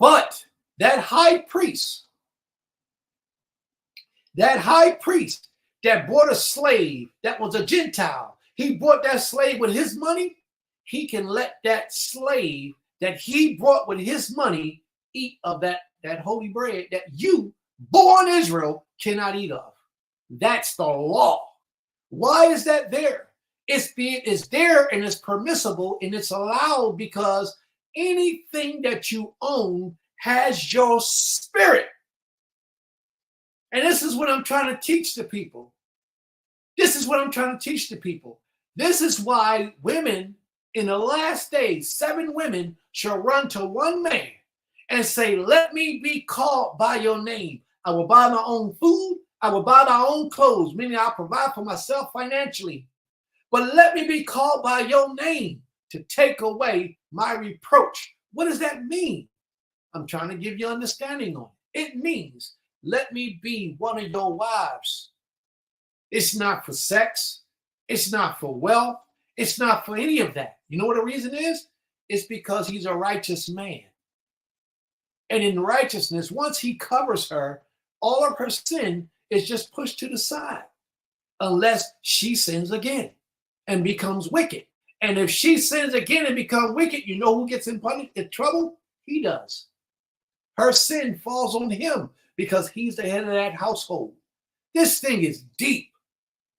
But that high priest that bought a slave that was a Gentile, he bought that slave with his money, he can let that slave that he brought with his money eat of that holy bread that you, born Israel, cannot eat of. That's the law. Why is that there? It's there and it's permissible and it's allowed because anything that you own has your spirit. And this is what I'm trying to teach the people. This is why women in the last days, 7 women shall run to one man and say, let me be called by your name. I will buy my own food. I will buy my own clothes, meaning I'll provide for myself financially. But let me be called by your name to take away my reproach. What does that mean? I'm trying to give you understanding on it. It means let me be one of your wives. It's not for sex. It's not for wealth. It's not for any of that. You know what the reason is? It's because he's a righteous man. And in righteousness, once he covers her, all of her sin is just pushed to the side unless she sins again and becomes wicked. And if she sins again and becomes wicked, you know who gets in trouble? He does. Her sin falls on him because he's the head of that household. This thing is deep.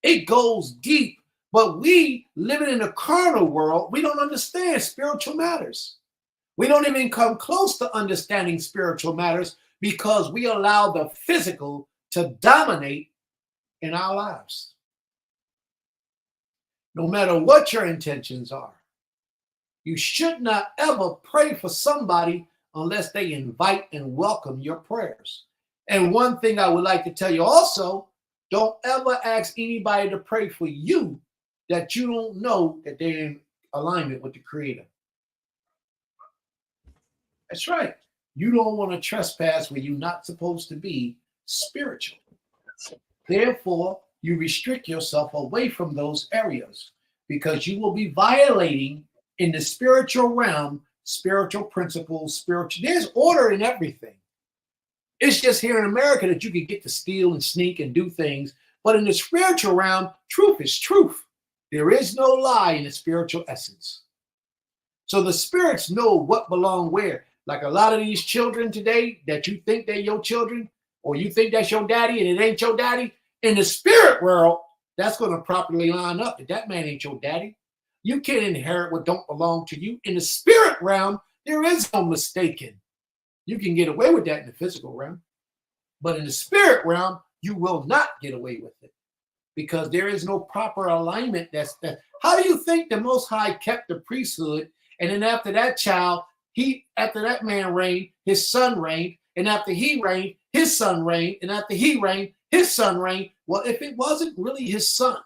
It goes deep. But we, living in a carnal world, we don't understand spiritual matters. We don't even come close to understanding spiritual matters because we allow the physical to dominate in our lives. No matter what your intentions are, you should not ever pray for somebody unless they invite and welcome your prayers. And one thing I would like to tell you also, don't ever ask anybody to pray for you that you don't know that they're in alignment with the Creator. That's right. You don't want to trespass where you're not supposed to be spiritual. Therefore, you restrict yourself away from those areas because you will be violating in the spiritual realm, spiritual principles, there's order in everything. It's just here in America that you can get to steal and sneak and do things, But in the spiritual realm, truth is truth. There is no lie in the spiritual essence. So the spirits know what belong where. Like a lot of these children today that you think they're your children, or you think that's your daddy and it ain't your daddy, in the spirit world, that's going to properly line up. If that man ain't your daddy, you can't inherit what don't belong to you. In the spirit realm, there is no mistaking. You can get away with that in the physical realm. But in the spirit realm, you will not get away with it because there is no proper alignment. How do you think the Most High kept the priesthood? And then after that child, after that man reigned, his son reigned. And after he reigned, his son reigned. And after he reigned, his son reigned. Well, if it wasn't really his son,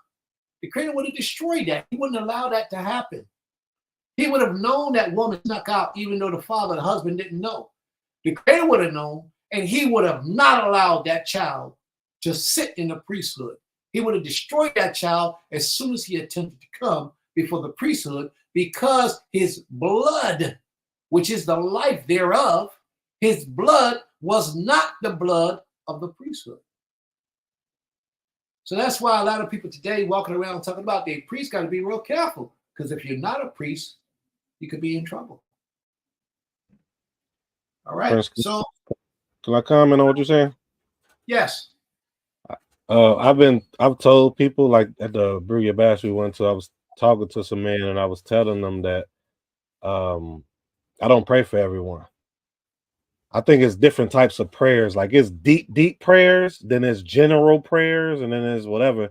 the Creator would have destroyed that. He wouldn't allow that to happen. He would have known that woman snuck out, even though the husband didn't know. The Creator would have known, and he would have not allowed that child to sit in the priesthood. He would have destroyed that child as soon as he attempted to come before the priesthood, because his blood, which is the life thereof, his blood was not the blood of the priesthood. So that's why a lot of people today walking around talking about the priest got to be real careful, because if you're not a priest, you could be in trouble. All right. So can I comment on what you're saying? Yes. I've told people, like at the Brew Your Bash we went to, I was talking to some men and I was telling them that I don't pray for everyone. I think it's different types of prayers. Like it's deep prayers, then there's general prayers, and then there's whatever.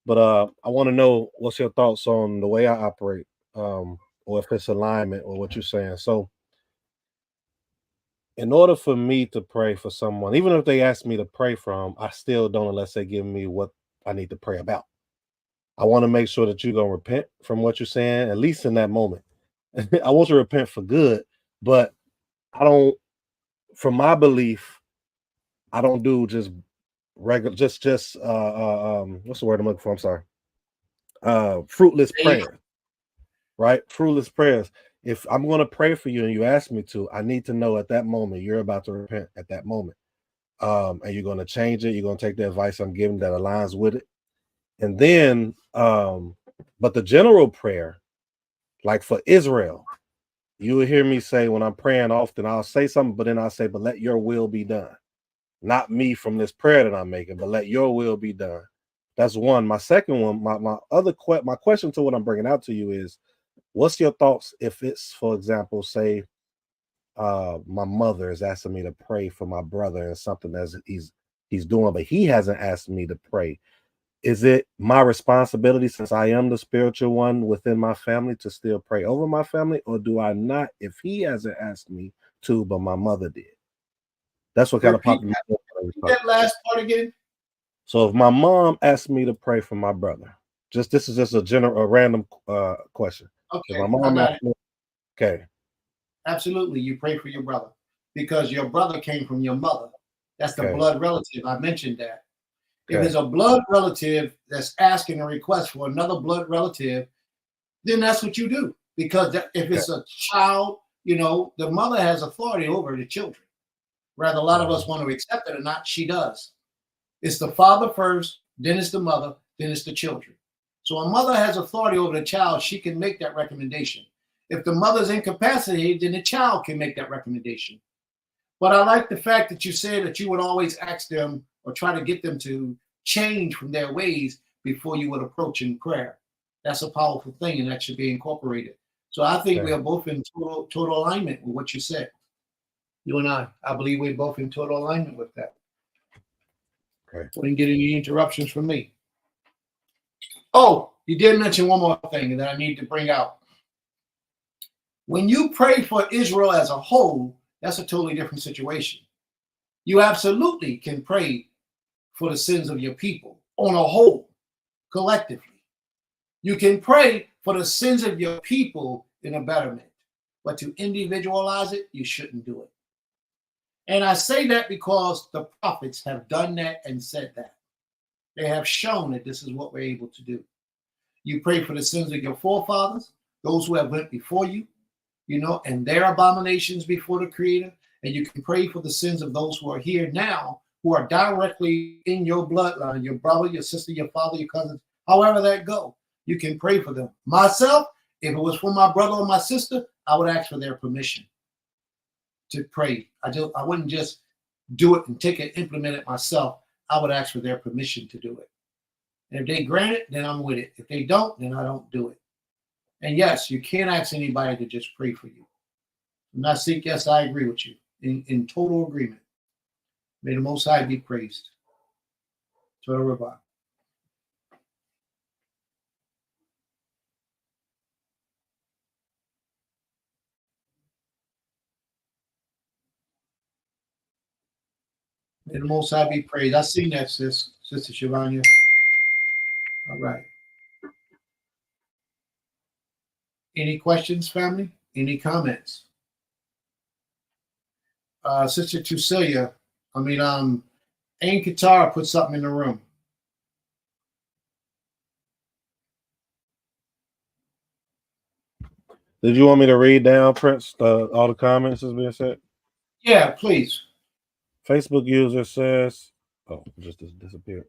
But I want to know what's your thoughts on the way I operate, or if it's alignment or what you're saying. So in order for me to pray for someone, even if they ask me to pray for them, I still don't unless they give me what I need to pray about. I want to make sure that you're going to repent from what you're saying, at least in that moment. I want you to repent for good, but I don't, from my belief, I don't do just regular, just what's the word I'm looking for? I'm sorry. Fruitless prayers, right? Fruitless prayers. If I'm going to pray for you and you ask me to, I need to know at that moment you're about to repent at that moment. And you're going to change it. You're going to take the advice I'm giving that aligns with it. And then, but the general prayer, like for Israel, you will hear me say when I'm praying often, I'll say something, but then I'll say, but let your will be done. Not me from this prayer that I'm making, but let your will be done. That's one. My second one, my question to what I'm bringing out to you is, what's your thoughts if it's, for example, say my mother is asking me to pray for my brother and something that he's doing, but he hasn't asked me to pray. Is it my responsibility, since I am the spiritual one within my family, to still pray over my family, or do I not if he hasn't asked me to, but my mother did? That's what kind of popped in my head. That last part again. So if my mom asked me to pray for my brother, this is just a random question. Okay, if my mom asked me, okay. Absolutely, you pray for your brother because your brother came from your mother. That's the blood relative. I mentioned that. If there's a blood relative that's asking a request for another blood relative, then that's what you do. Because if it's a child, the mother has authority over the children. Rather, a lot of us want to accept it or not, she does. It's the father first, then it's the mother, then it's the children. So a mother has authority over the child. She can make that recommendation. If the mother's incapacitated, then the child can make that recommendation. But I like the fact that you said that you would always ask them or try to get them to change from their ways before you would approach in prayer. That's a powerful thing, and that should be incorporated. So I think we are both in total alignment with what you said. You and I believe we're both in total alignment with that. Okay. We didn't get any interruptions from me. Oh, you did mention one more thing that I need to bring out. When you pray for Israel as a whole, that's a totally different situation. You absolutely can pray for the sins of your people on a whole, collectively. You can pray for the sins of your people in a betterment, but to individualize it, you shouldn't do it. And I say that because the prophets have done that and said that. They have shown that this is what we're able to do. You pray for the sins of your forefathers, those who have went before you, and their abominations before the Creator. And you can pray for the sins of those who are here now who are directly in your bloodline, your brother, your sister, your father, your cousin, however that go. You can pray for them. Myself, if it was for my brother or my sister, I would ask for their permission to pray. I wouldn't just do it and take it, implement it myself. I would ask for their permission to do it. And if they grant it, then I'm with it. If they don't, then I don't do it. And yes, you can't ask anybody to just pray for you. And I think, yes, I agree with you. In total agreement. May the Most High be praised. Torah Rabbah. May the Most High be praised. I seen that, Sister Shivanya. All right. Any questions, family? Any comments? Sister Tucelia, Ain Katara put something in the room. Did you want me to read down, Prince, all the comments that's being said? Yeah, please. Facebook user says, oh, just disappeared.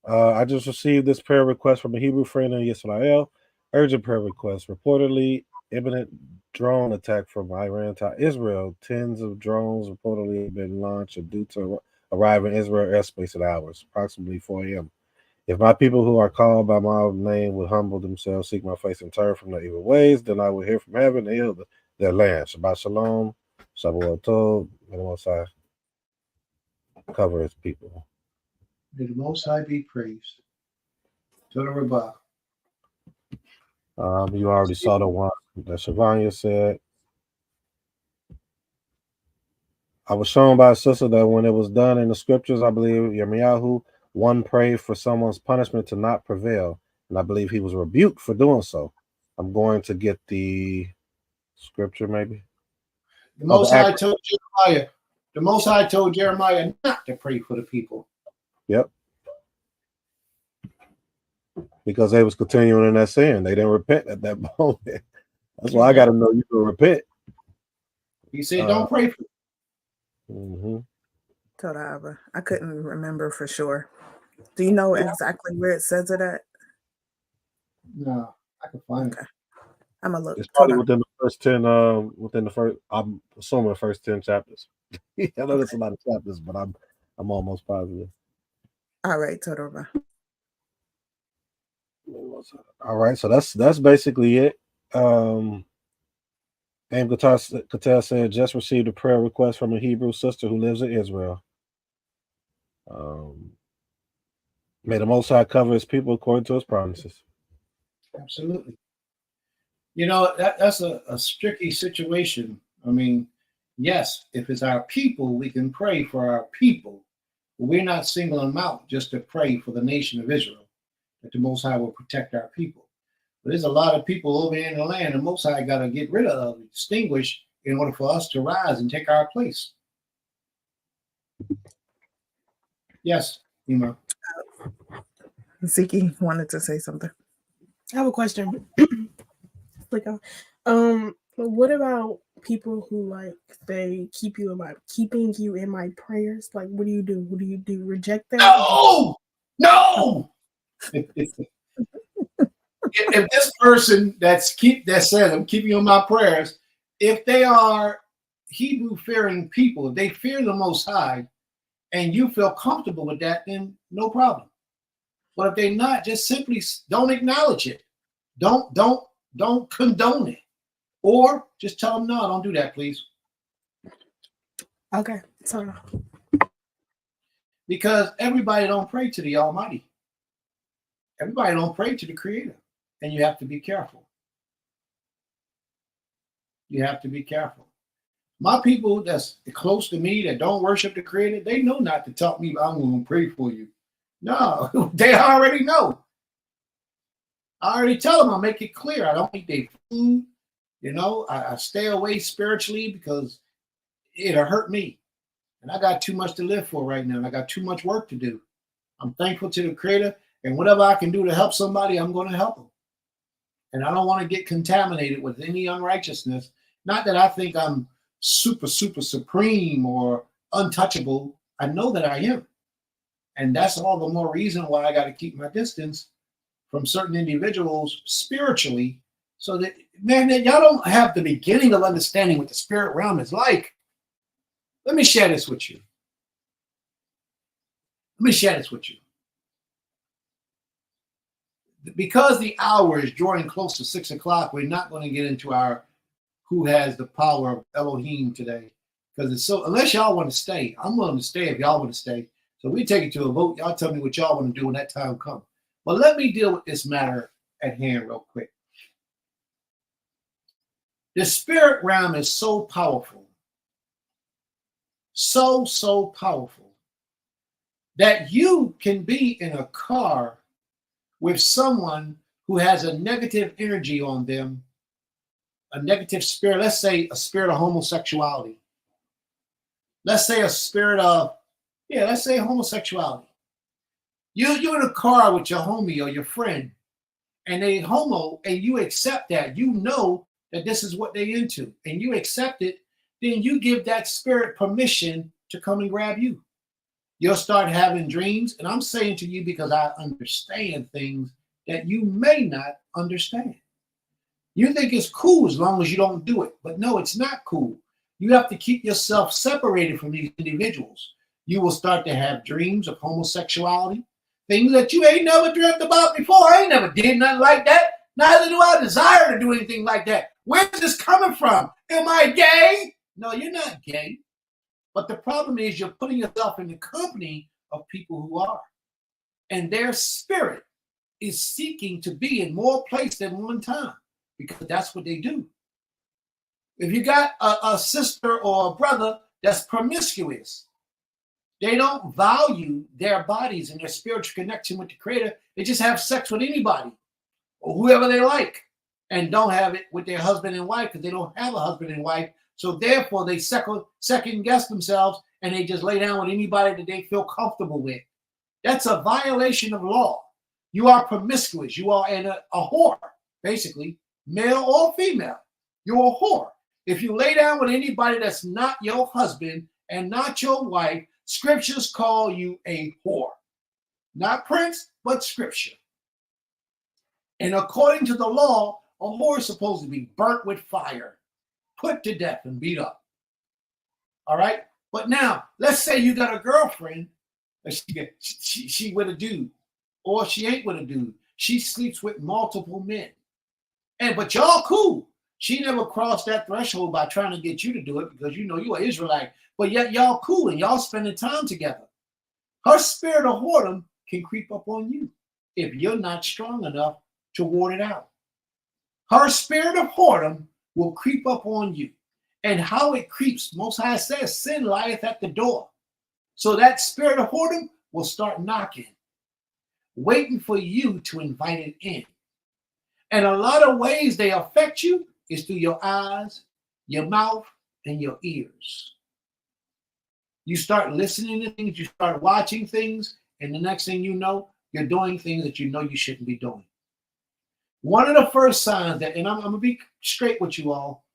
I just received this prayer request from a Hebrew friend in Israel. Urgent prayer request. Reportedly, imminent drone attack from Iran to Israel. Tens of drones reportedly have been launched and due to arrive in Israel airspace in hours, approximately 4 a.m. If my people who are called by my name would humble themselves, seek my face, and turn from their evil ways, then I will hear from heaven and heal their land. Shabbat Shalom. Shabbat Tov. May the Most High cover his people. May the Most High be praised. Torah Rabbah. You already saw the one that Shavanya said. I was shown by a sister that when it was done in the scriptures, I believe Yirmiyahu, one prayed for someone's punishment to not prevail, and I believe he was rebuked for doing so. I'm going to get the scripture, maybe. The Most High told Jeremiah. The Most High told Jeremiah not to pray for the people. Yep. Because they was continuing in that sin. They didn't repent at that moment. That's why I got to know you can repent. He said, don't pray for them. Toda Abba. I couldn't remember for sure. Do you know exactly where it says it at? No, I can find it. I'm gonna look. It's probably within the first 10, I'm assuming the first 10 chapters. I know there's a lot of chapters, but I'm almost positive. All right, Toda Abba. All right, so that's basically it. Aim Qatar said, just received a prayer request from a Hebrew sister who lives in Israel. May the Most High cover his people according to his promises. Absolutely. You know, that's a tricky situation. Yes, if it's our people, we can pray for our people. But we're not singling them out just to pray for the nation of Israel, that the Most High will protect our people. But there's a lot of people over in the land the Most High got to get rid of, extinguish, in order for us to rise and take our place. Yes, Ima. Ziki wanted to say something. I have a question. What about people who they keeping you in my prayers? Like, what do you do? What do you do? Reject them? No. If this person that says I'm keeping you in my prayers, if they are Hebrew fearing people, if they fear the Most High, and you feel comfortable with that, then no problem. But if they're not, just simply don't acknowledge it. Don't condone it. Or just tell them, no, don't do that, please. Okay. So, because everybody don't pray to the Almighty. Everybody don't pray to the Creator. And you have to be careful. You have to be careful. My people that's close to me that don't worship the Creator, they know not to tell me I'm going to pray for you. No, they already know. I already tell them, I make it clear. I don't eat their food. I stay away spiritually because it'll hurt me. And I got too much to live for right now. And I got too much work to do. I'm thankful to the Creator. And whatever I can do to help somebody, I'm going to help them. And I don't want to get contaminated with any unrighteousness. Not that I think I'm super, super supreme or untouchable. I know that I am. And that's all the more reason why I got to keep my distance from certain individuals spiritually, so that, man, y'all don't have the beginning of understanding what the spirit realm is like. Let me share this with you. Because the hour is drawing close to 6 o'clock, we're not going to get into our who has the power of Elohim today. Because it's so, unless y'all want to stay, I'm willing to stay if y'all want to stay. So we take it to a vote. Y'all tell me what y'all want to do when that time comes. But let me deal with this matter at hand real quick. The spirit realm is so powerful, so powerful, that you can be in a car with someone who has a negative energy on them, a negative spirit, let's say a spirit of homosexuality. Let's say a spirit of, let's say homosexuality. You're in a car with your homie or your friend, and they homo, and you accept that. You know that this is what they into, and you accept it, then you give that spirit permission to come and grab you. You'll start having dreams, and I'm saying to you because I understand things that you may not understand. You think it's cool as long as you don't do it, but no, it's not cool. You have to keep yourself separated from these individuals. You will start to have dreams of homosexuality, things that you ain't never dreamt about before. I ain't never did nothing like that. Neither do I desire to do anything like that. Where's this coming from? Am I gay? No, you're not gay. But the problem is you're putting yourself in the company of people who are. And their spirit is seeking to be in more place than one time, because that's what they do. If you got a sister or a brother that's promiscuous, they don't value their bodies and their spiritual connection with the Creator. They just have sex with anybody or whoever they like, and don't have it with their husband and wife because they don't have a husband and wife. So therefore, they second guess themselves, and they just lay down with anybody that they feel comfortable with. That's a violation of law. You are promiscuous. You are a whore, basically, male or female. You're a whore. If you lay down with anybody that's not your husband and not your wife, scriptures call you a whore. Not Prince, but scripture. And according to the law, a whore is supposed to be burnt with fire, put to death, and beat up. All right? But now, let's say you got a girlfriend, she with a dude, or she ain't with a dude. She sleeps with multiple men. But y'all cool. She never crossed that threshold by trying to get you to do it because you know you are Israelite. But yet y'all cool and y'all spending time together. Her spirit of whoredom can creep up on you if you're not strong enough to ward it out. Her spirit of whoredom will creep up on you. And how it creeps, Most High says, sin lieth at the door. So that spirit of whoredom will start knocking, waiting for you to invite it in. And a lot of ways they affect you is through your eyes, your mouth, and your ears. You start listening to things, you start watching things, and the next thing you know, you're doing things that you know you shouldn't be doing. One of the first signs that, and I'm going to be straight with you all,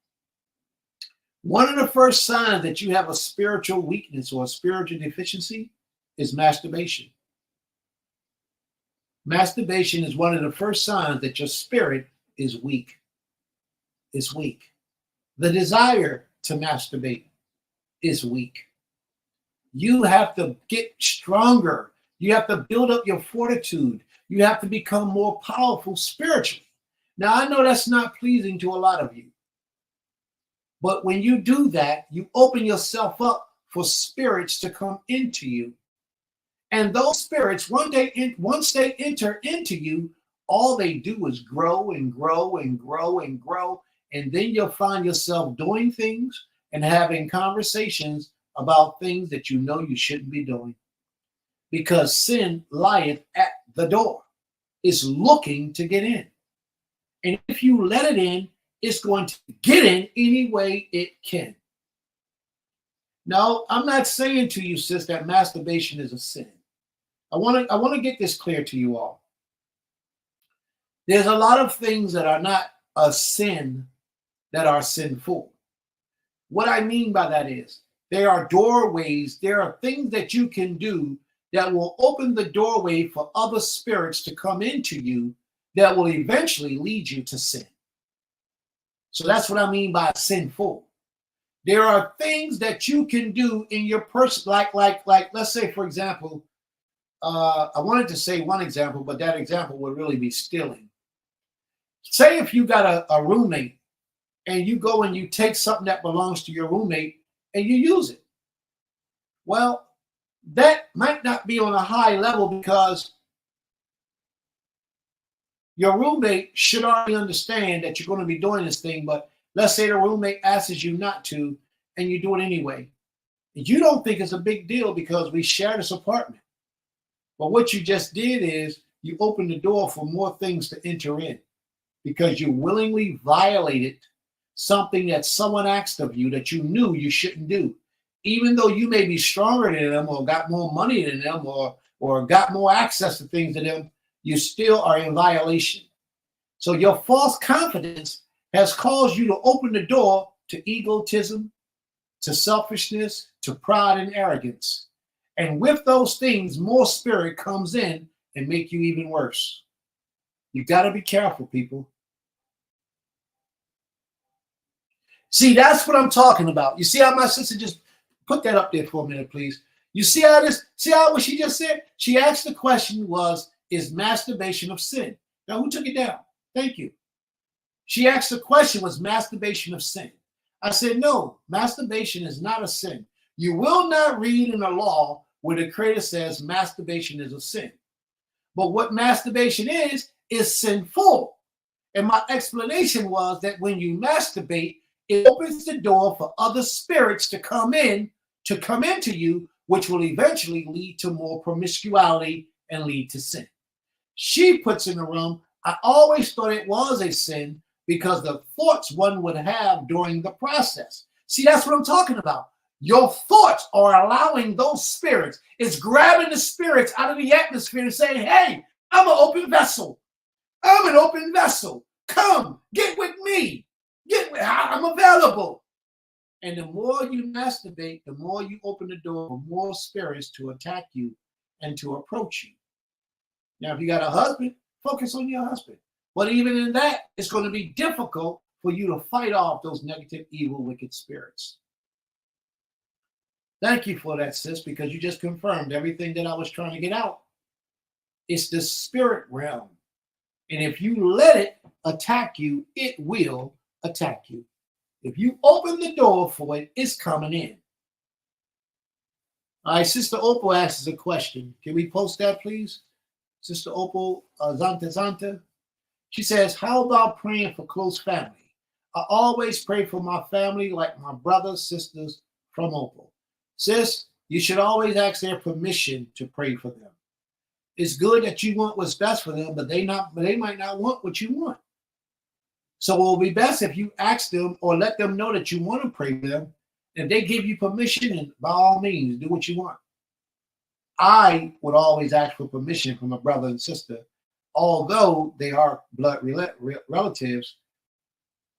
one of the first signs that you have a spiritual weakness or a spiritual deficiency is masturbation. Masturbation is one of the first signs that your spirit is weak. It's weak. The desire to masturbate is weak. You have to get stronger. You have to build up your fortitude. You have to become more powerful spiritually. Now, I know that's not pleasing to a lot of you. But when you do that, you open yourself up for spirits to come into you. And those spirits, once they enter into you, all they do is grow and grow and grow and grow. And then you'll find yourself doing things and having conversations about things that you know you shouldn't be doing. Because sin lieth at the door. It's looking to get in. And if you let it in, it's going to get in any way it can. Now, I'm not saying to you, sis, that masturbation is a sin. I want to get this clear to you all. There's a lot of things that are not a sin that are sinful. What I mean by that is, There are doorways. There are things that you can do that will open the doorway for other spirits to come into you that will eventually lead you to sin. So that's what I mean by sinful. There are things that you can do in your person, like let's say, for example, I wanted to say one example, but that example would really be stealing. Say if you got a roommate and you go and you take something that belongs to your roommate and you use it. Well, that might not be on a high level because your roommate should already understand that you're going to be doing this thing, but let's say the roommate asks you not to, and you do it anyway. You don't think it's a big deal because we share this apartment. But what you just did is you opened the door for more things to enter in because you willingly violated something that someone asked of you that you knew you shouldn't do. Even though you may be stronger than them or got more money than them or got more access to things than them, you still are in violation. So your false confidence has caused you to open the door to egotism, to selfishness, to pride and arrogance. And with those things, more spirit comes in and make you even worse. You got to be careful, people. See, that's what I'm talking about. You see how my sister just put that up there for a minute, please. You see how what she just said? She asked the question is masturbation of sin? Now, who took it down? Thank you. She asked the question, was masturbation of sin? I said, no, masturbation is not a sin. You will not read in the law where the Creator says masturbation is a sin. But what masturbation is sinful. And my explanation was that when you masturbate, it opens the door for other spirits to come into you, which will eventually lead to more promiscuity and lead to sin. She puts in the room, I always thought it was a sin because the thoughts one would have during the process. See, that's what I'm talking about. Your thoughts are allowing those spirits. It's grabbing the spirits out of the atmosphere and saying, hey, I'm an open vessel. I'm an open vessel. Come, get with me. I'm available. And the more you masturbate, the more you open the door for more spirits to attack you and to approach you. Now, if you got a husband, focus on your husband. But even in that, it's going to be difficult for you to fight off those negative, evil, wicked spirits. Thank you for that, sis, because you just confirmed everything that I was trying to get out. It's the spirit realm. And if you let it attack you, it will attack you. If you open the door for it, it's coming in. All right, Sister Opal asks a question. Can we post that, please? Sister Opal Zanta. She says, how about praying for close family? I always pray for my family like my brothers, sisters from Opal. Sis, you should always ask their permission to pray for them. It's good that you want what's best for them, but they might not want what you want. So it will be best if you ask them or let them know that you want to pray for them. If they give you permission, and by all means, do what you want. I would always ask for permission from a brother and sister. Although they are blood relatives,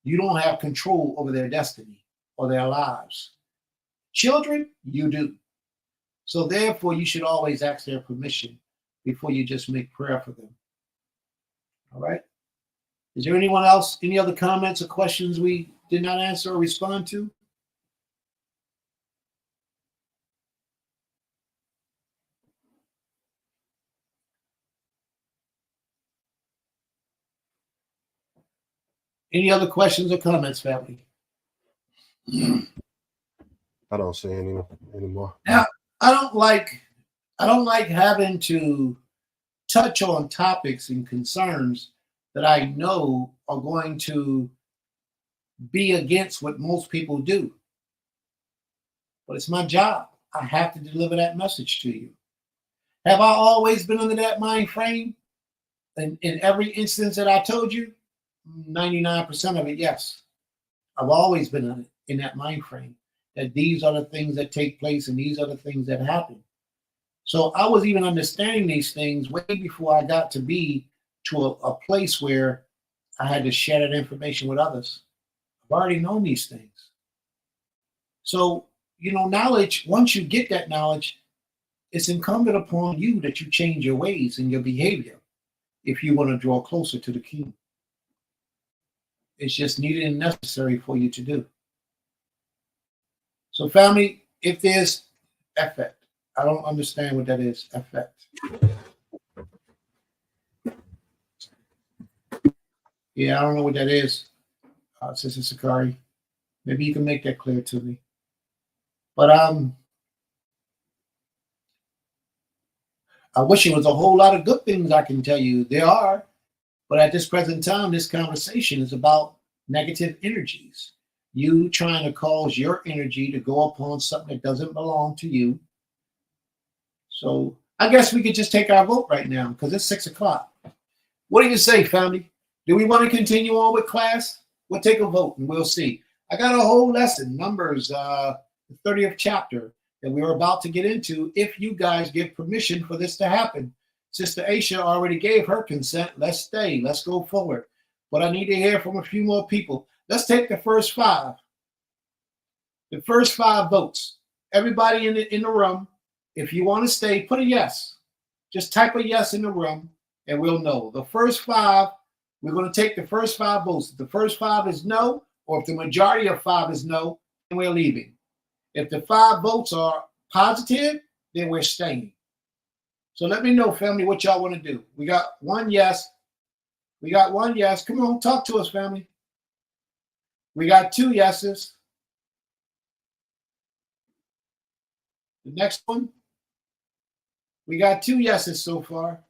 you don't have control over their destiny or their lives. Children, you do. So therefore, you should always ask their permission before you just make prayer for them. All right? Is there anyone else, any other comments or questions we did not answer or respond to? Any other questions or comments, family? I don't see any anymore. Now, I don't like having to touch on topics and concerns that I know are going to be against what most people do. But it's my job. I have to deliver that message to you. Have I always been under that mind frame? In every instance that I told you, 99% of it, yes. I've always been in that mind frame that these are the things that take place and these are the things that happen. So I was even understanding these things way before I got to be to a place where I had to share that information with others. I've already known these things. So knowledge, once you get that knowledge, it's incumbent upon you that you change your ways and your behavior if you want to draw closer to the King. It's just needed and necessary for you to do. So, family, if there's effect, I don't understand what that is, effect. Yeah, I don't know what that is, Sister Sakari. Maybe you can make that clear to me. But I wish it was a whole lot of good things I can tell you. There are, but at this present time, this conversation is about negative energies. You trying to cause your energy to go upon something that doesn't belong to you. So I guess we could just take our vote right now because it's 6 o'clock. What do you say, family? Do we want to continue on with class? We'll take a vote and we'll see. I got a whole lesson, Numbers, the 30th chapter that we're about to get into if you guys give permission for this to happen. Sister Aisha already gave her consent. Let's stay. Let's go forward. But I need to hear from a few more people. Let's take the first 5. The first 5 votes. Everybody in the room, if you want to stay, put a yes. Just type a yes in the room and we'll know. The first 5, we're going to take the first 5 votes. If the first 5 is no, or if the majority of 5 is no, then we're leaving. If the 5 votes are positive, then we're staying. So let me know, family, what y'all want to do. We got 1 yes. We got 1 yes. Come on, talk to us, family. We got 2 yeses. The next one. We got 2 yeses so far.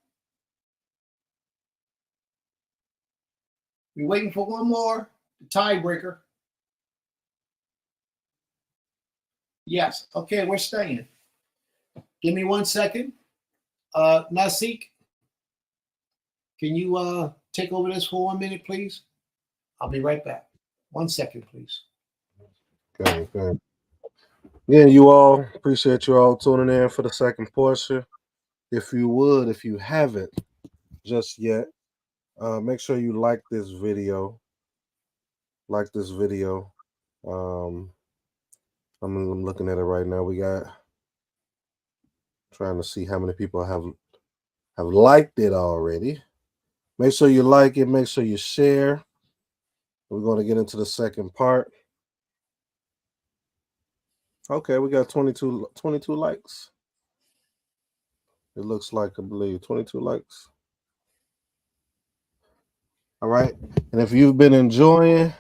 We're waiting for 1 more, the tiebreaker. Yes. Okay, we're staying. Give me 1 second. Nasik, can you take over this for 1 minute, please? I'll be right back. 1 second, please. Okay. Again, you all, appreciate you all tuning in for the second portion. If you haven't just yet, make sure you like this video. I'm looking at it right now. We got trying to see how many people have liked it already. Make sure you like it. Make sure you share. We're going to get into the second part. Okay, we got 22 likes. It looks like, I believe, 22 likes. All right. And if you've been enjoying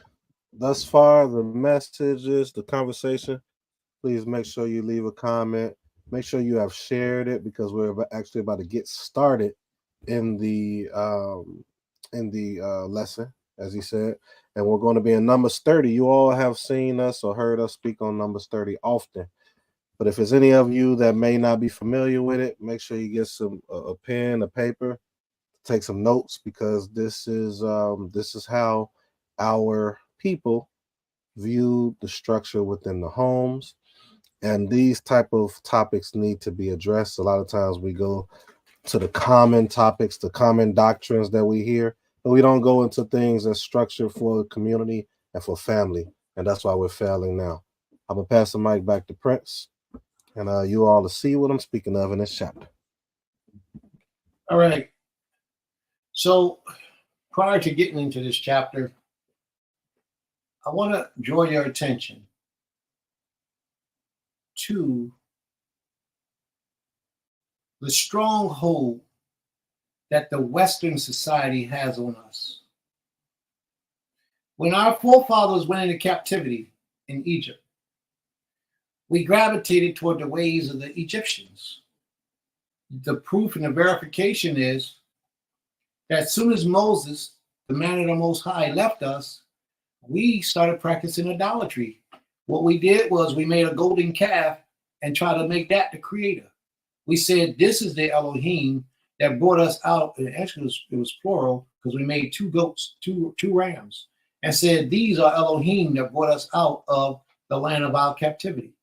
thus far the messages, the conversation, please make sure you leave a comment. Make sure you have shared it because we're actually about to get started in the lesson, as he said. And we're going to be in Numbers 30. You all have seen us or heard us speak on Numbers 30 often. But if there's any of you that may not be familiar with it, make sure you get a pen, a paper, take some notes because this is how our people view the structure within the homes. And these type of topics need to be addressed. A lot of times we go to the common topics, the common doctrines that we hear, but we don't go into things that's structured for the community and for family. And that's why we're failing now. I'm going to pass the mic back to Prince. And you all will see what I'm speaking of in this chapter. All right. So prior to getting into this chapter, I want to draw your attention to the stronghold that the Western society has on us. When our forefathers went into captivity in Egypt, we gravitated toward the ways of the Egyptians. The proof and the verification is that as soon as Moses, the man of the Most High, left us, we started practicing idolatry. What we did was we made a golden calf and tried to make that the creator. We said, this is the Elohim that brought us out. And actually, it was plural because we made 2 goats, two rams, and said, these are Elohim that brought us out of the land of our captivity.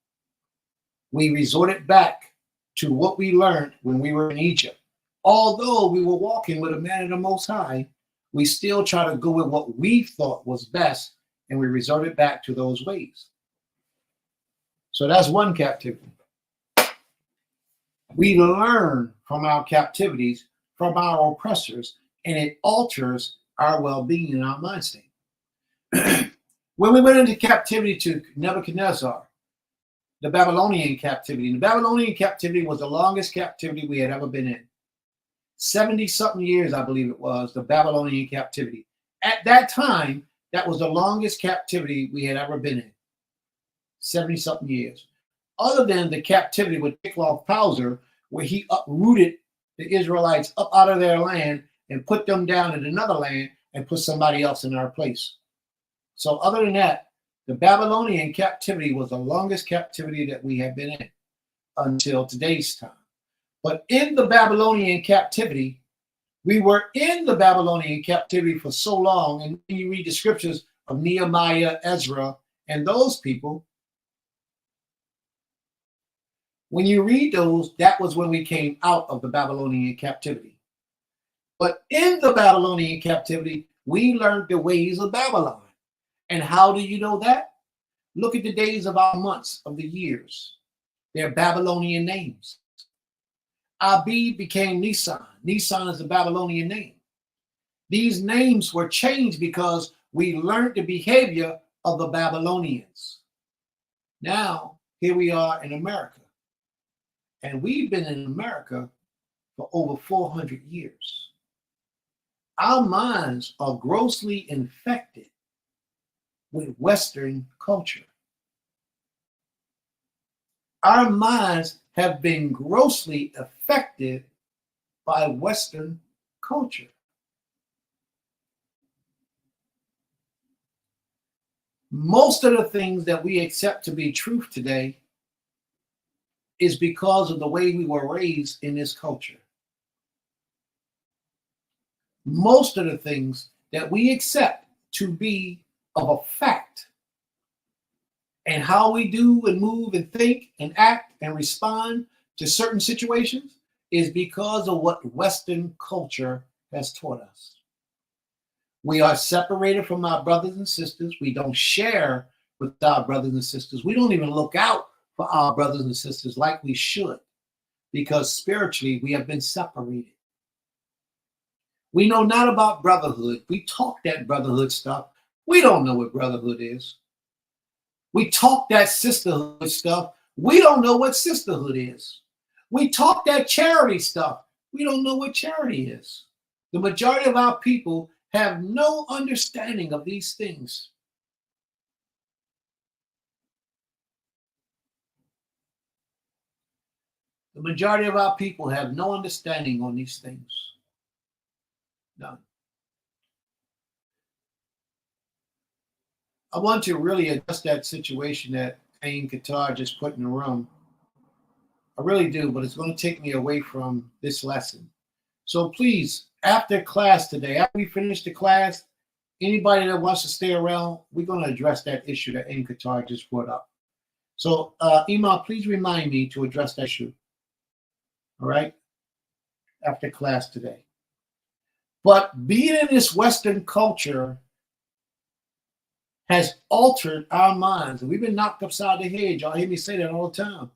We resorted back to what we learned when we were in Egypt. Although we were walking with a man of the Most High, we still try to go with what we thought was best, and we resorted back to those ways. So that's one captivity. We learn from our captivities, from our oppressors, and it alters our well-being and our mind state. When we went into captivity to Nebuchadnezzar, the Babylonian captivity. The Babylonian captivity was the longest captivity we had ever been in. 70-something years, I believe it was, the Babylonian captivity. At that time, that was the longest captivity we had ever been in. 70-something years. Other than the captivity with Tiglath-Pileser, where he uprooted the Israelites up out of their land and put them down in another land and put somebody else in our place. So other than that, the Babylonian captivity was the longest captivity that we have been in until today's time. But in the Babylonian captivity, we were in the Babylonian captivity for so long, and when you read the scriptures of Nehemiah, Ezra, and those people, when you read those, that was when we came out of the Babylonian captivity. But in the Babylonian captivity, we learned the ways of Babylon. And how do you know that? Look at the days of our months, of the years. They're Babylonian names. Abib became Nisan. Nisan is the Babylonian name. These names were changed because we learned the behavior of the Babylonians. Now, here we are in America. And we've been in America for over 400 years. Our minds are grossly infected with Western culture. Our minds have been grossly affected by Western culture. Most of the things that we accept to be truth today is because of the way we were raised in this culture. Most of the things that we accept to be of a fact, and how we do and move and think and act and respond to certain situations is because of what Western culture has taught us. We are separated from our brothers and sisters. We don't share with our brothers and sisters. We don't even look out for our brothers and sisters like we should, because spiritually we have been separated. We know not about brotherhood. We talk that brotherhood stuff. We don't know what brotherhood is. We talk that sisterhood stuff. We don't know what sisterhood is. We talk that charity stuff. We don't know what charity is. The majority of our people have no understanding of these things. The majority of our people have no understanding on these things. None. I want to really address that situation that Ain Qatar just put in the room. I really do, but it's going to take me away from this lesson. So please, after class today, after we finish the class, anybody that wants to stay around, we're going to address that issue that Ain Qatar just brought up. So, Ima, please remind me to address that issue. All right? After class today. But being in this Western culture has altered our minds. And we've been knocked upside the head. Y'all hear me say that all the time.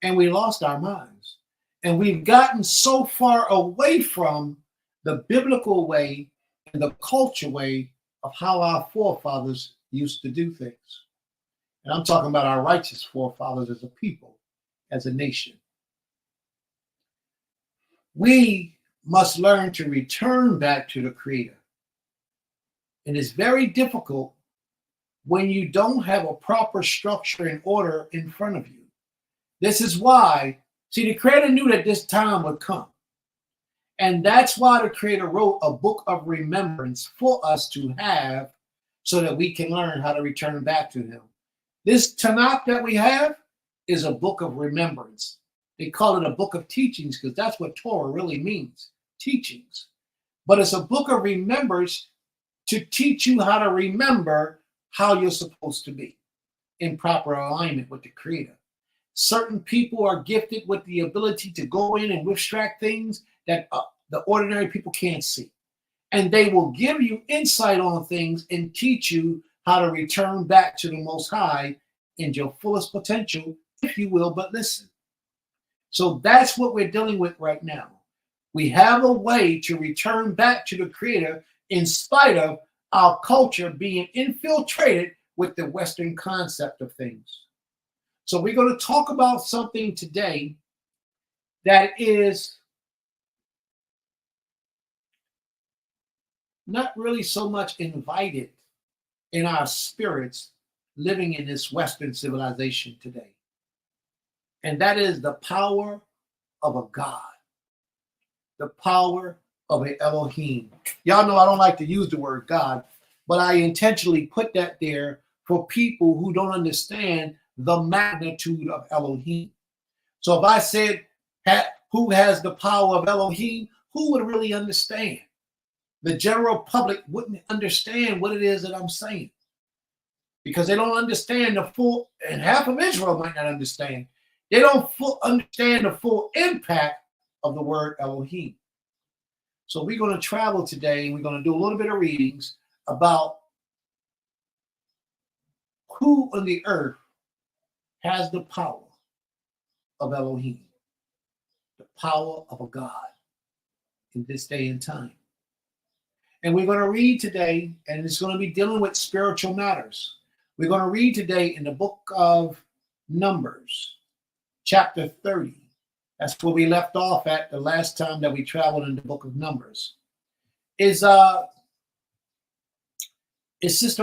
And we lost our minds. And we've gotten so far away from the biblical way and the culture way of how our forefathers used to do things. And I'm talking about our righteous forefathers as a people, as a nation. We must learn to return back to the Creator. And it's very difficult when you don't have a proper structure and order in front of you. This is why, see, the Creator knew that this time would come. And that's why the Creator wrote a book of remembrance for us to have so that we can learn how to return back to Him. This Tanakh that we have is a book of remembrance. They call it a book of teachings because that's what Torah really means, teachings. But it's a book of remembrance to teach you how to remember how you're supposed to be in proper alignment with the Creator. Certain people are gifted with the ability to go in and abstract things that the ordinary people can't see. And they will give you insight on things and teach you how to return back to the Most High in your fullest potential if you will but listen. So that's what we're dealing with right now. We have a way to return back to the Creator in spite of our culture being infiltrated with the Western concept of things. So we're going to talk about something today that is not really so much invited in our spirits living in this Western civilization today. And that is the power of a God, the power of an Elohim. Y'all know I don't like to use the word God, but I intentionally put that there for people who don't understand the magnitude of Elohim. So if I said, who has the power of Elohim, who would really understand? The general public wouldn't understand what it is that I'm saying because they don't understand the full, and half of Israel might not understand. They don't understand the full impact of the word Elohim. So we're going to travel today and we're going to do a little bit of readings about who on the earth has the power of Elohim, the power of a God in this day and time. And we're going to read today, and it's going to be dealing with spiritual matters. We're going to read today in the book of Numbers, chapter 30. That's where we left off at the last time that we traveled in the book of Numbers. Is Sister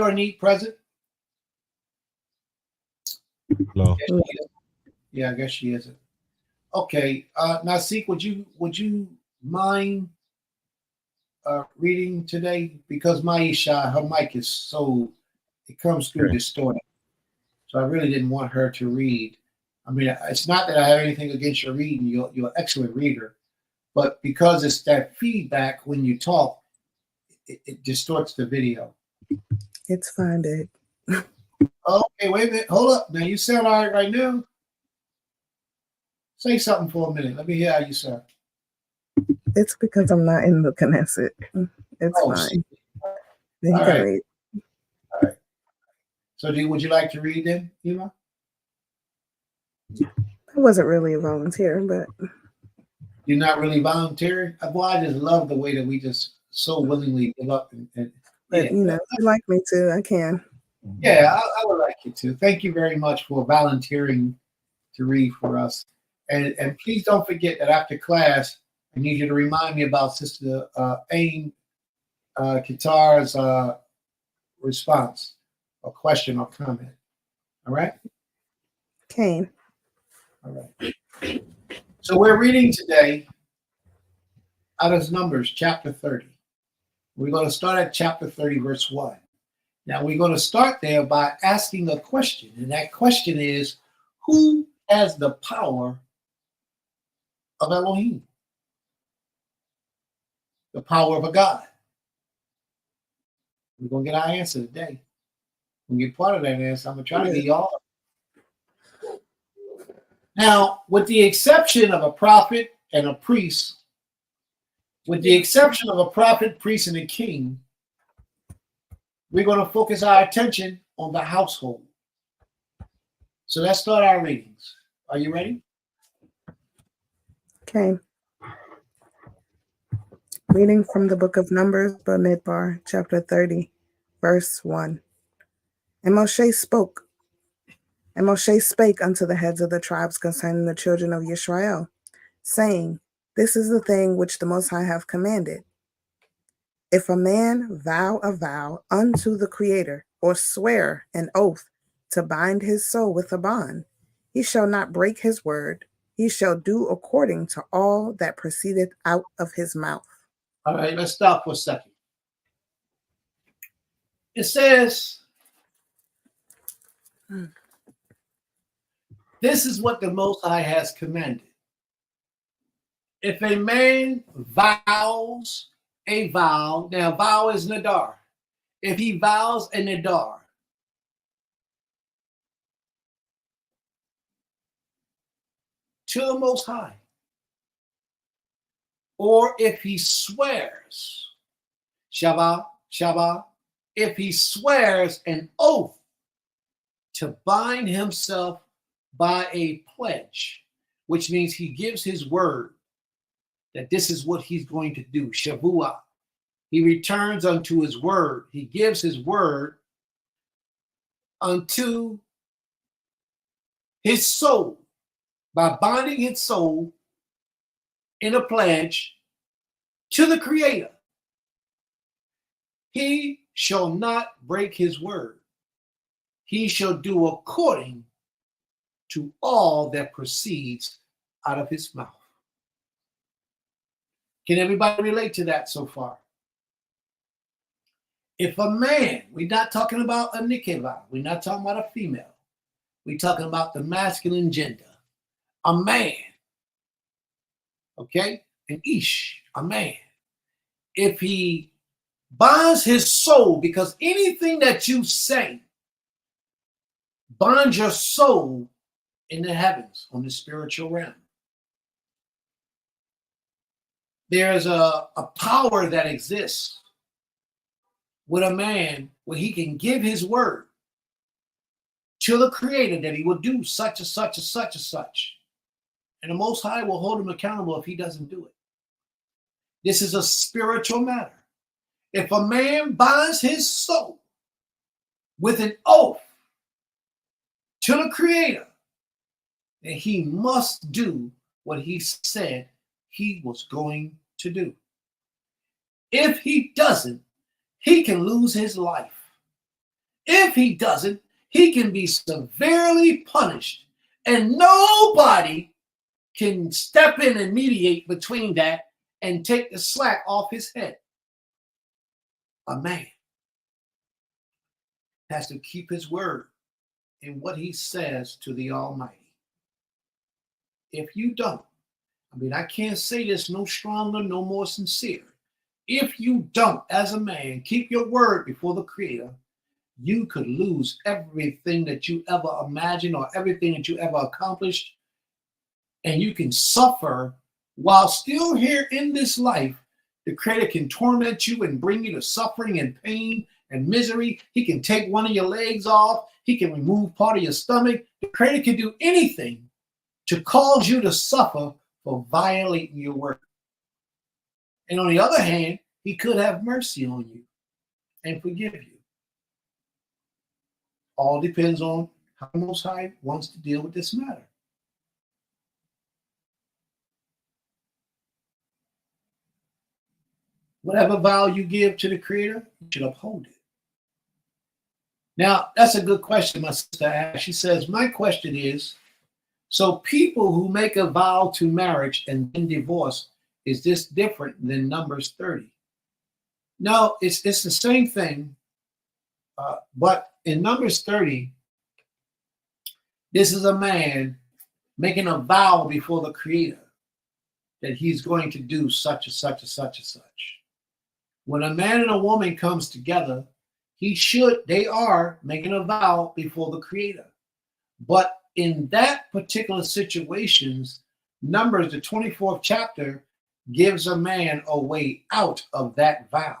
Arnette present? No. Yeah, I guess she isn't. Okay, Nasik, would you mind reading today? Because Maisha, her mic is it comes through distorted. So I really didn't want her to read. I mean, it's not that I have anything against your reading. You're an excellent reader. But because it's that feedback when you talk, it distorts the video. It's fine, Dad. Okay, wait a minute. Hold up. Now, you sound all right now? Say something for a minute. Let me hear how you sound. It's because I'm not in the Knesset. It's fine. All right. Read. All right. So would you like to read then, Ema? I wasn't really a volunteer, but You're not really volunteering? Well, I just love the way that we just so willingly give up. But yeah. you know, if you like me to, I can. Yeah, I would like you to. Thank you very much for volunteering to read for us. And please don't forget that after class, I need you to remind me about Sister Ain Qatar's response or question or comment. All right? Kane. All right. So we're reading today out of Numbers, chapter 30. We're going to start at chapter 30, verse 1. Now, we're going to start there by asking a question. And that question is, who has the power of Elohim? The power of a God. We're going to get our answer today. When we get part of that answer, I'm going to try to get y'all. Now, with the exception of a prophet and a priest, with the exception of a prophet, priest, and a king, we're going to focus our attention on the household. So let's start our readings. Are you ready? Okay. Reading from the book of Numbers, Bamidbar, chapter 30, verse 1. And Moshe spake unto the heads of the tribes concerning the children of Yisrael, saying, This is the thing which the Most High hath commanded. If a man vow a vow unto the Creator, or swear an oath to bind his soul with a bond, he shall not break his word. He shall do according to all that proceedeth out of his mouth. All right, let's stop for a second. It says, this is what the Most High has commanded. If a man vows a vow, now vow is nadar. If he vows a nadar, to the Most High, or if he swears, Shabbat, if he swears an oath to bind himself by a pledge, which means he gives his word that this is what he's going to do. Shavua. He returns unto his word. He gives his word unto his soul by binding his soul in a pledge to the Creator. He shall not break his word. He shall do according to all that proceeds out of his mouth. Can everybody relate to that so far? If a man, we're not talking about a nikeva, we're not talking about a female, we're talking about the masculine gender. A man, okay? An ish, a man. If he binds his soul, because anything that you say binds your soul in the heavens, on the spiritual realm. There's a power that exists with a man where he can give his word to the Creator that he will do such and such and such and such. And the Most High will hold him accountable if he doesn't do it. This is a spiritual matter. If a man binds his soul with an oath to the Creator, then he must do what he said he was going to do. If he doesn't, he can lose his life. If he doesn't, he can be severely punished, and nobody can step in and mediate between that and take the slack off his head. A man has to keep his word in what he says to the Almighty. If you don't, I can't say this no stronger, no more sincere. If you don't, as a man, keep your word before the Creator, you could lose everything that you ever imagined or everything that you ever accomplished. And you can suffer while still here in this life. The Creator can torment you and bring you to suffering and pain and misery. He can take one of your legs off. He can remove part of your stomach. The Creator can do anything to cause you to suffer for violating your word. And on the other hand, he could have mercy on you and forgive you. All depends on how Most High wants to deal with this matter. Whatever vow you give to the Creator, you should uphold it. Now, that's a good question my sister asked. She says, my question is, so people who make a vow to marriage and then divorce, is this different than Numbers 30? No, it's the same thing. But in Numbers 30, this is a man making a vow before the Creator that he's going to do such and such and such and such. When a man and a woman comes together, they are making a vow before the Creator. But in that particular situations, Numbers, the 24th chapter, gives a man a way out of that vow.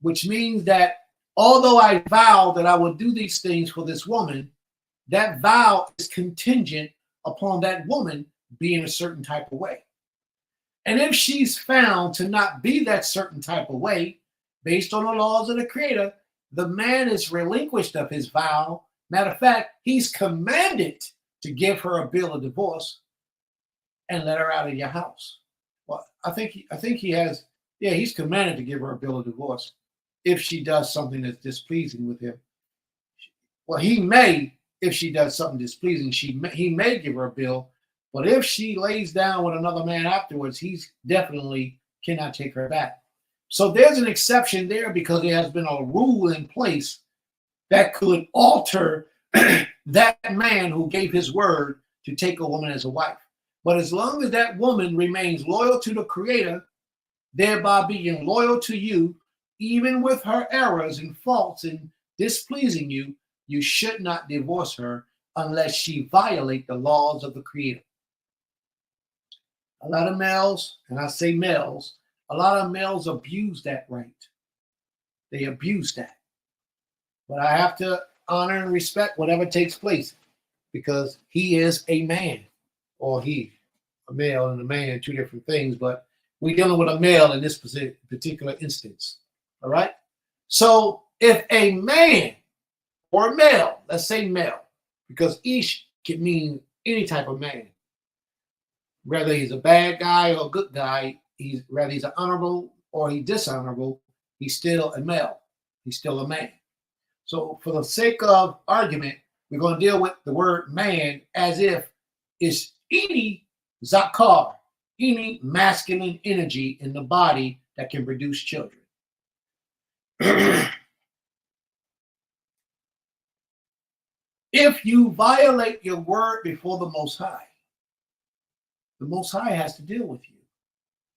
Which means that although I vow that I will do these things for this woman, that vow is contingent upon that woman being a certain type of way. And if she's found to not be that certain type of way, based on the laws of the Creator, the man is relinquished of his vow. Matter of fact, he's commanded to give her a bill of divorce and let her out of your house. Well, I think he has, he's commanded to give her a bill of divorce if she does something that's displeasing with him. Well, he may, if she does something displeasing, he may give her a bill, but if she lays down with another man afterwards, he's definitely cannot take her back. So there's an exception there because there has been a rule in place that could alter that man who gave his word to take a woman as a wife. But as long as that woman remains loyal to the Creator, thereby being loyal to you, even with her errors and faults and displeasing you, you should not divorce her unless she violates the laws of the Creator. A lot of males, and I say males, a lot of males abuse that right. They abuse that. But I have to honor and respect whatever takes place because he is a man, or he, a male and a man, two different things, but we're dealing with a male in this particular instance. All right. So if a man or a male, let's say male, because each can mean any type of man, whether he's a bad guy or a good guy, whether he's an honorable or he's dishonorable, he's still a male. He's still a man. So for the sake of argument, we're going to deal with the word man as if it's any zakar, any masculine energy in the body that can produce children. If you violate your word before the Most High has to deal with you.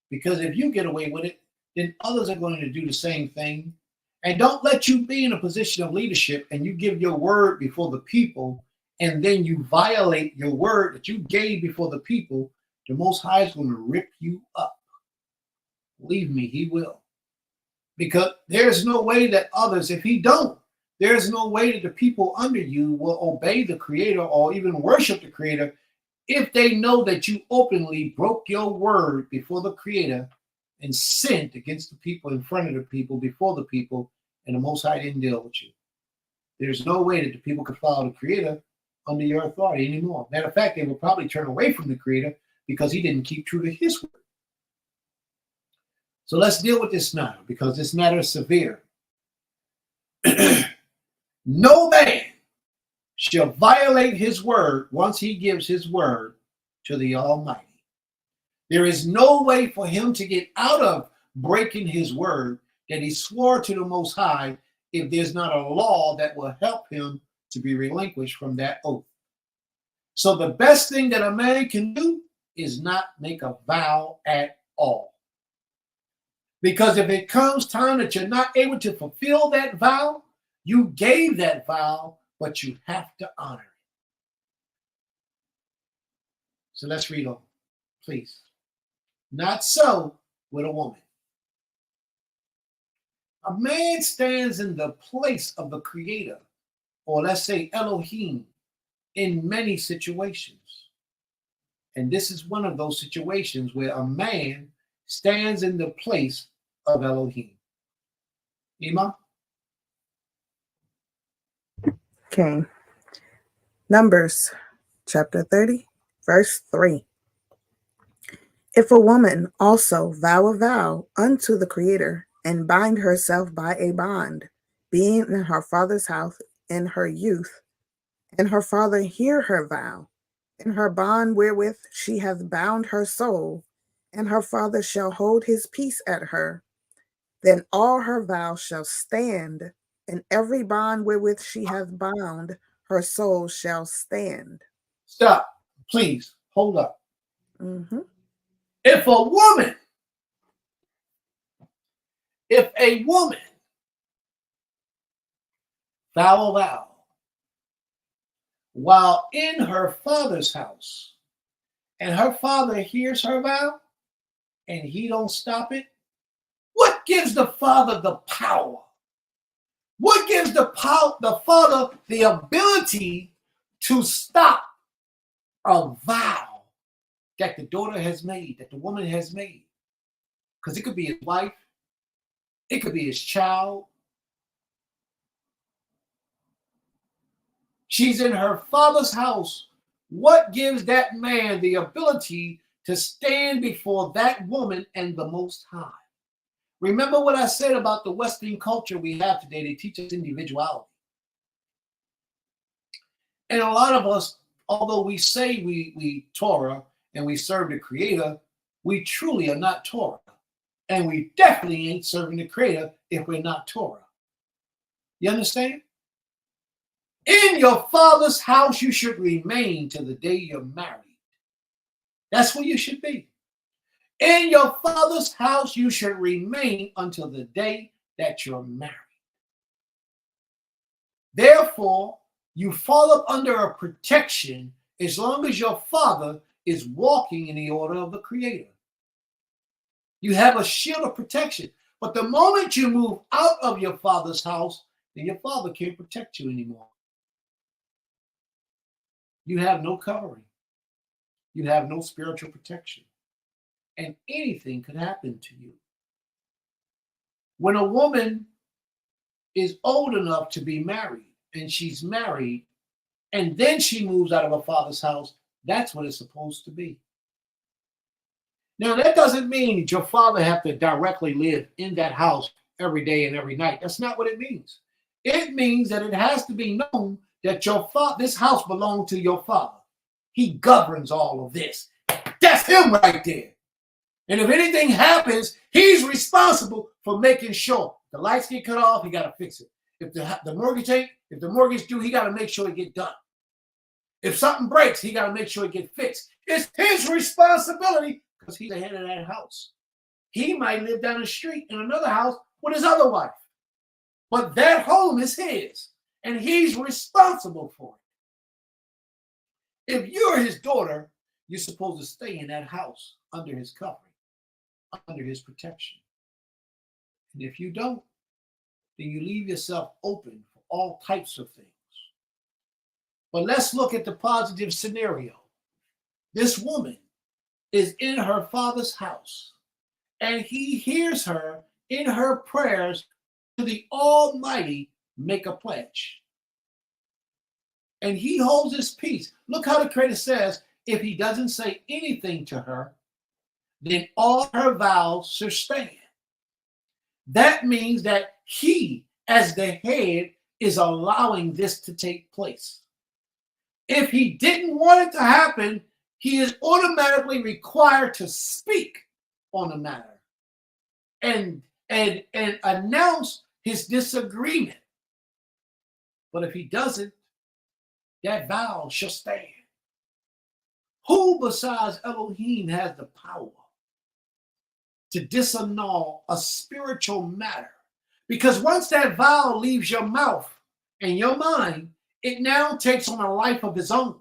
Because if you get away with it, then others are going to do the same thing. And don't let you be in a position of leadership and you give your word before the people, and then you violate your word that you gave before the people. The Most High is going to rip you up. Believe me, he will. Because there's no way that others, if he don't, there's no way that the people under you will obey the Creator or even worship the Creator if they know that you openly broke your word before the Creator and sinned against the people in front of the people, before the people, and the Most High didn't deal with you. There's no way that the people could follow the Creator under your authority anymore. Matter of fact, they will probably turn away from the Creator because he didn't keep true to his word. So let's deal with this matter, because this matter is severe. No man shall violate his word once he gives his word to the Almighty. There is no way for him to get out of breaking his word that he swore to the Most High if there's not a law that will help him to be relinquished from that oath. So the best thing that a man can do is not make a vow at all. Because if it comes time that you're not able to fulfill that vow, you gave that vow, but you have to honor it. So let's read on, please. Not so with a woman. A man stands in the place of the Creator, or let's say Elohim, in many situations. And this is one of those situations where a man stands in the place of Elohim. Ima? Okay. Numbers chapter 30, verse 3. If a woman also vow a vow unto the Creator and bind herself by a bond, being in her father's house in her youth, and her father hear her vow, and her bond wherewith she hath bound her soul, and her father shall hold his peace at her, then all her vows shall stand, and every bond wherewith she hath bound her soul shall stand. Stop. Please, hold up. Mm-hmm. If a woman vow a vow while in her father's house, and her father hears her vow, and he don't stop it, what gives the father the power? What gives the father the ability to stop a vow that the daughter has made, that the woman has made? Because it could be his wife, it could be his child. She's in her father's house. What gives that man the ability to stand before that woman and the Most High? Remember what I said about the Western culture we have today. They teach us individuality. And a lot of us, although we say we Torah and we serve the Creator, we truly are not Torah. And we definitely ain't serving the Creator if we're not Torah. You understand? In your father's house, you should remain till the day you're married. That's where you should be. In your father's house, you should remain until the day that you're married. Therefore, you fall up under a protection as long as your father is walking in the order of the Creator. You have a shield of protection. But the moment you move out of your father's house, then your father can't protect you anymore. you have no covering. You have no spiritual protection. And anything could happen to you. When a woman is old enough to be married, and she's married, and then she moves out of her father's house, that's what it's supposed to be. Now, that doesn't mean that your father have to directly live in that house every day and every night. That's not what it means. It means that it has to be known that this house belongs to your father. He governs all of this. That's him right there. And if anything happens, he's responsible for making sure the lights get cut off. He got to fix it. If the mortgage due, he got to make sure it get done. If something breaks, he got to make sure it get fixed. It's his responsibility because he's the head of that house. He might live down the street in another house with his other wife, but that home is his, and he's responsible for it. If you're his daughter, you're supposed to stay in that house under his covering, under his protection. And if you don't, then you leave yourself open for all types of things. But let's look at the positive scenario. This woman is in her father's house, and he hears her in her prayers to the Almighty make a pledge. And he holds his peace. Look how the Creator says, if he doesn't say anything to her, then all her vows shall stand. That means that he, as the head, is allowing this to take place. If he didn't want it to happen, he is automatically required to speak on the matter and announce his disagreement. But if he doesn't, that vow shall stand. Who besides Elohim has the power to disannul a spiritual matter? Because once that vow leaves your mouth and your mind, it now takes on a life of its own.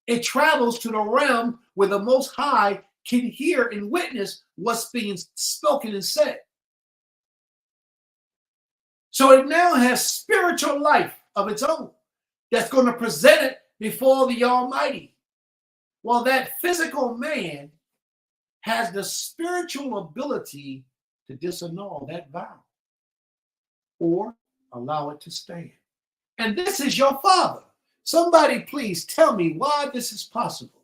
It travels to the realm where the Most High can hear and witness what's being spoken and said. So it now has spiritual life of its own that's going to present it before the Almighty. Well, that physical man has the spiritual ability to disannul that vow or allow it to stand. And this is your father. Somebody please tell me why this is possible.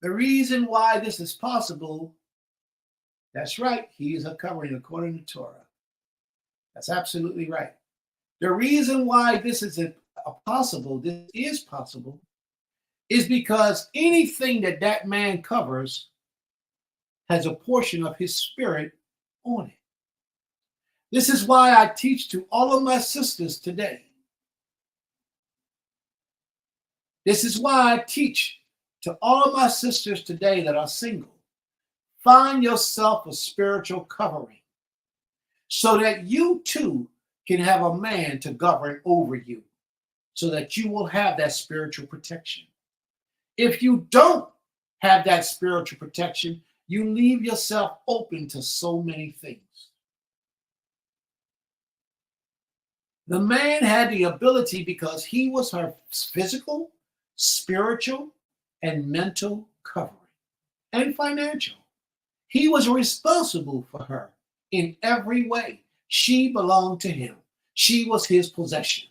The reason why this is possible, that's right, he is a covering according to Torah. That's absolutely right. The reason why this is possible is because anything that man covers has a portion of his spirit on it. This is why I teach to all of my sisters today. This is why I teach to all of my sisters today that are single. Find yourself a spiritual covering so that you too can have a man to govern over you, so that you will have that spiritual protection. If you don't have that spiritual protection, you leave yourself open to so many things. The man had the ability because he was her physical, spiritual, and mental covering, and financial. He was responsible for her in every way. She belonged to him. She was his possession.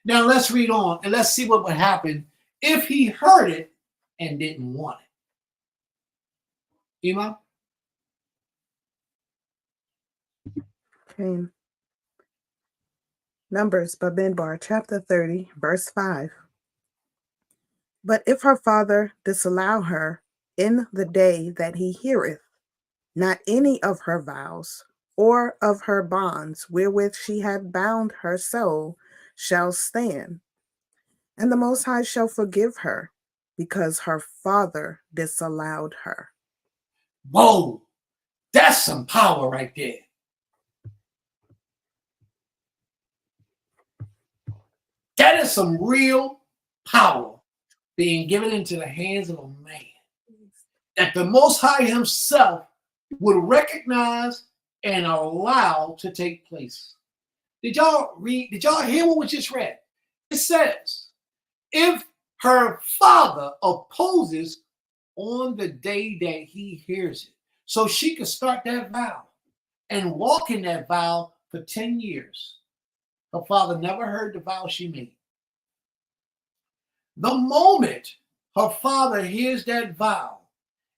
Now let's read on and let's see what would happen if he heard it and didn't want it. Ima? Okay. Numbers, Babinbar, chapter 30, verse 5. But if her father disallow her in the day that he heareth, not any of her vows or of her bonds wherewith she had bound her soul shall stand, and the Most High shall forgive her, because her father disallowed her. Whoa, that's some power right there. That is some real power being given into the hands of a man that the Most High himself would recognize and allow to take place. Did y'all read? Did y'all hear what was just read? It says, if her father opposes on the day that he hears it. So she could start that vow and walk in that vow for 10 years. Her father never heard the vow she made. The moment her father hears that vow,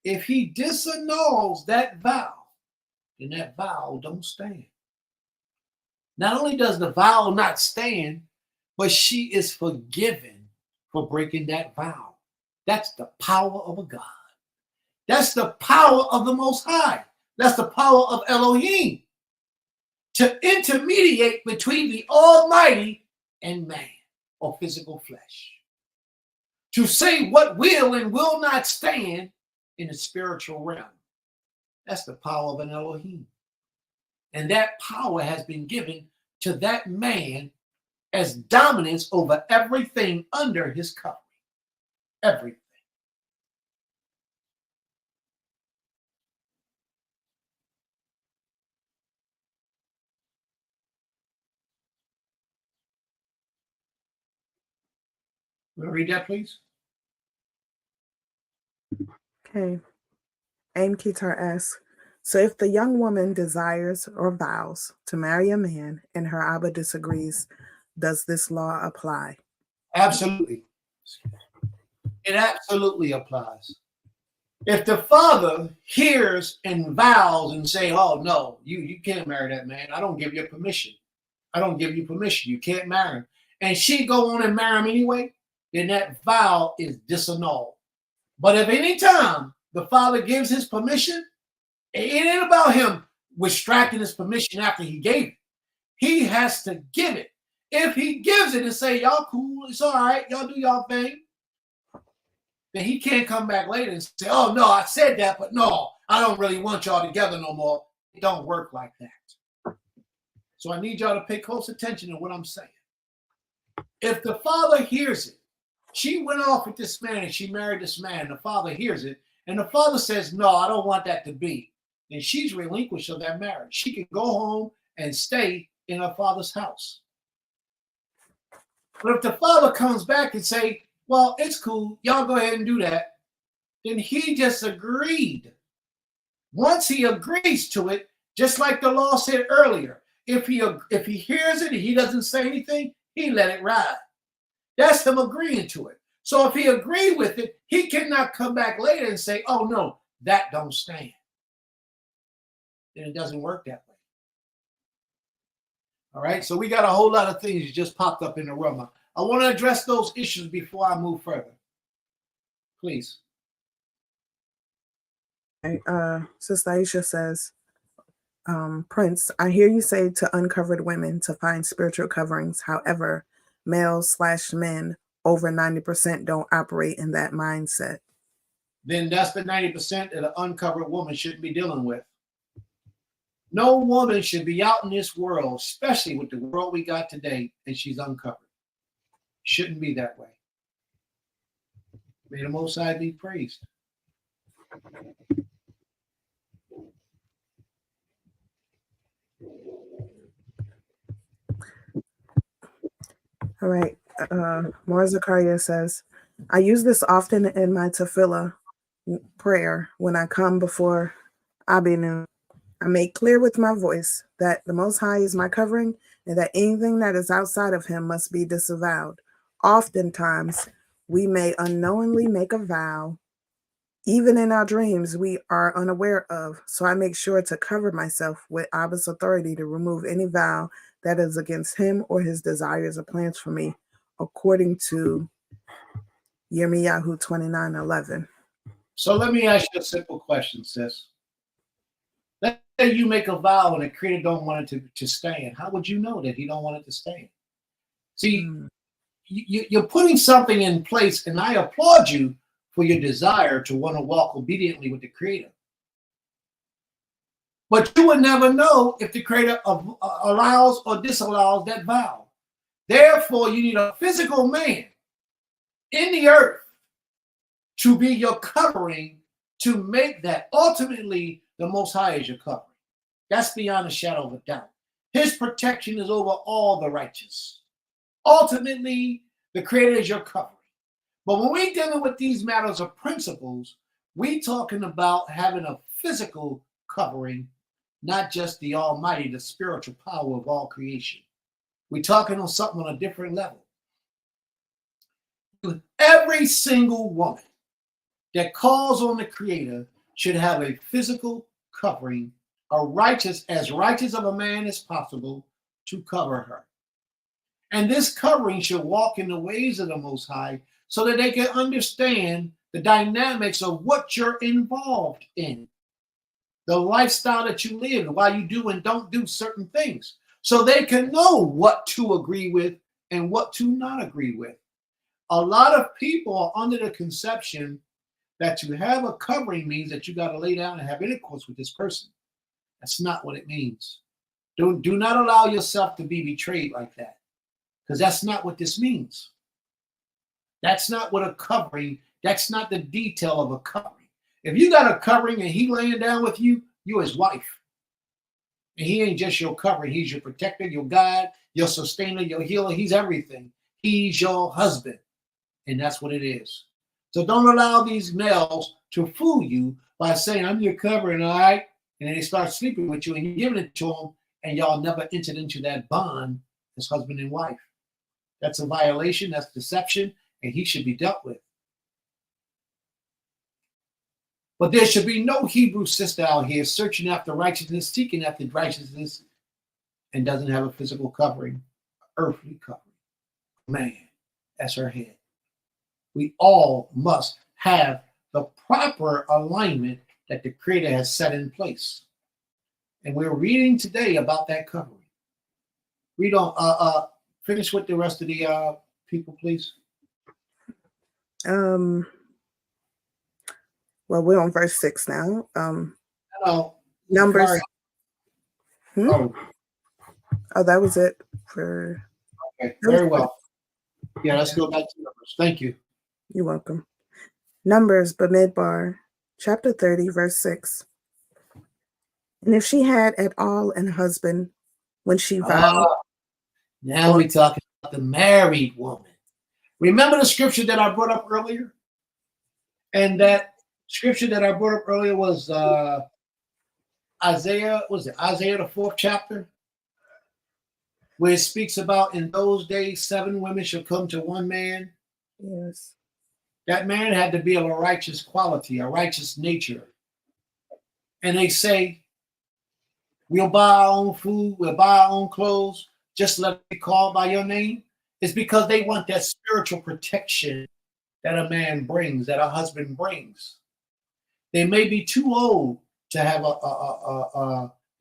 if he disannuls that vow, then that vow don't stand. Not only does the vow not stand, but she is forgiven for breaking that vow. That's the power of a God. That's the power of the Most High. That's the power of Elohim to intermediate between the Almighty and man or physical flesh. To say what will and will not stand in the spiritual realm. That's the power of an Elohim. And that power has been given to that man as dominance over everything under his covering. Everything. Will you read that, please? Okay. Aim Kitar asks, so if the young woman desires or vows to marry a man and her Abba disagrees, does this law apply? Absolutely. It absolutely applies. If the father hears and vows and say, oh, no, you can't marry that man. I don't give you permission. I don't give you permission. You can't marry him. And she go on and marry him anyway, then that vow is disannulled. But if any time the father gives his permission, it ain't about him extracting his permission after he gave it. He has to give it. If he gives it and say, y'all cool, it's all right, y'all do y'all thing, then he can't come back later and say, oh, no, I said that, but no, I don't really want y'all together no more. It don't work like that. So I need y'all to pay close attention to what I'm saying. If the father hears it, she went off with this man and she married this man, the father hears it, and the father says, no, I don't want that to be. Then she's relinquished of that marriage. She can go home and stay in her father's house. But if the father comes back and say, well, it's cool, y'all go ahead and do that, then he just agreed. Once he agrees to it, just like the law said earlier, if he hears it and he doesn't say anything, he let it ride. That's him agreeing to it. So if he agreed with it, he cannot come back later and say, oh, no, that don't stand. Then it doesn't work that way. All right, so we got a whole lot of things that just popped up in the room. I want to address those issues before I move further. Please. Sister Aisha says, Prince, I hear you say to uncovered women to find spiritual coverings. However, males/men over 90% don't operate in that mindset. Then that's the 90% that an uncovered woman shouldn't be dealing with. No woman should be out in this world, especially with the world we got today, and she's uncovered. Shouldn't be that way. May the Most High be praised. All right. Mora Zakaria says, I use this often in my tefillah prayer when I come before Abinu. I make clear with my voice that the Most High is my covering and that anything that is outside of him must be disavowed. Oftentimes, we may unknowingly make a vow, even in our dreams we are unaware of. So I make sure to cover myself with Abba's authority to remove any vow that is against him or his desires or plans for me, according to Yirmiyahu 29:11. So let me ask you a simple question, sis. Let's say you make a vow and the Creator don't want it to stand. How would you know that he don't want it to stand? See, you're putting something in place, and I applaud you for your desire to want to walk obediently with the Creator. But you would never know if the Creator allows or disallows that vow. Therefore, you need a physical man in the earth to be your covering to make that. Ultimately, the Most High is your covering. That's beyond a shadow of a doubt. His protection is over all the righteous. Ultimately, the Creator is your covering. But when we're dealing with these matters of principles, we're talking about having a physical covering, not just the Almighty, the spiritual power of all creation. We're talking on something on a different level. Every single woman that calls on the Creator should have a physical covering, as righteous of a man as possible to cover her. And this covering should walk in the ways of the Most High so that they can understand the dynamics of what you're involved in, the lifestyle that you live, why you do and don't do certain things, so they can know what to agree with and what to not agree with. A lot of people are under the conception that to have a covering means that you got to lay down and have intercourse with this person. That's not what it means. Do not allow yourself to be betrayed like that, because that's not what this means. That's not what a covering, that's not the detail of a covering. If you got a covering and he laying down with you, you his wife. And he ain't just your covering, he's your protector, your guide, your sustainer, your healer, he's everything. He's your husband. And that's what it is. So don't allow these males to fool you by saying, I'm your covering, all right? And then they start sleeping with you and you're giving it to them, and y'all never entered into that bond as husband and wife. That's a violation, that's deception, and he should be dealt with. But there should be no Hebrew sister out here searching after righteousness, seeking after righteousness, and doesn't have a physical covering, earthly covering. Man, that's her head. We all must have the proper alignment that the Creator has set in place. And we're reading today about that covering. Read on, finish with the rest of the people, please. Well, we're on verse 6 now. Hello. Numbers. Oh, Oh, that was it for. okay. Very well. Yeah, let's go back to Numbers. Thank you. You're welcome. Numbers, Bamidbar, chapter 30, verse 6. And if she had at all an husband when she vowed. Now we're talking about the married woman. Remember the scripture that I brought up earlier? And that scripture that I brought up earlier was Isaiah, Isaiah, the 4th chapter, where it speaks about in those days 7 women shall come to one man. Yes. That man had to be of a righteous quality, a righteous nature. And they say, we'll buy our own food, we'll buy our own clothes, just let it be called by your name. It's because they want that spiritual protection that a man brings, that a husband brings. They may be too old to have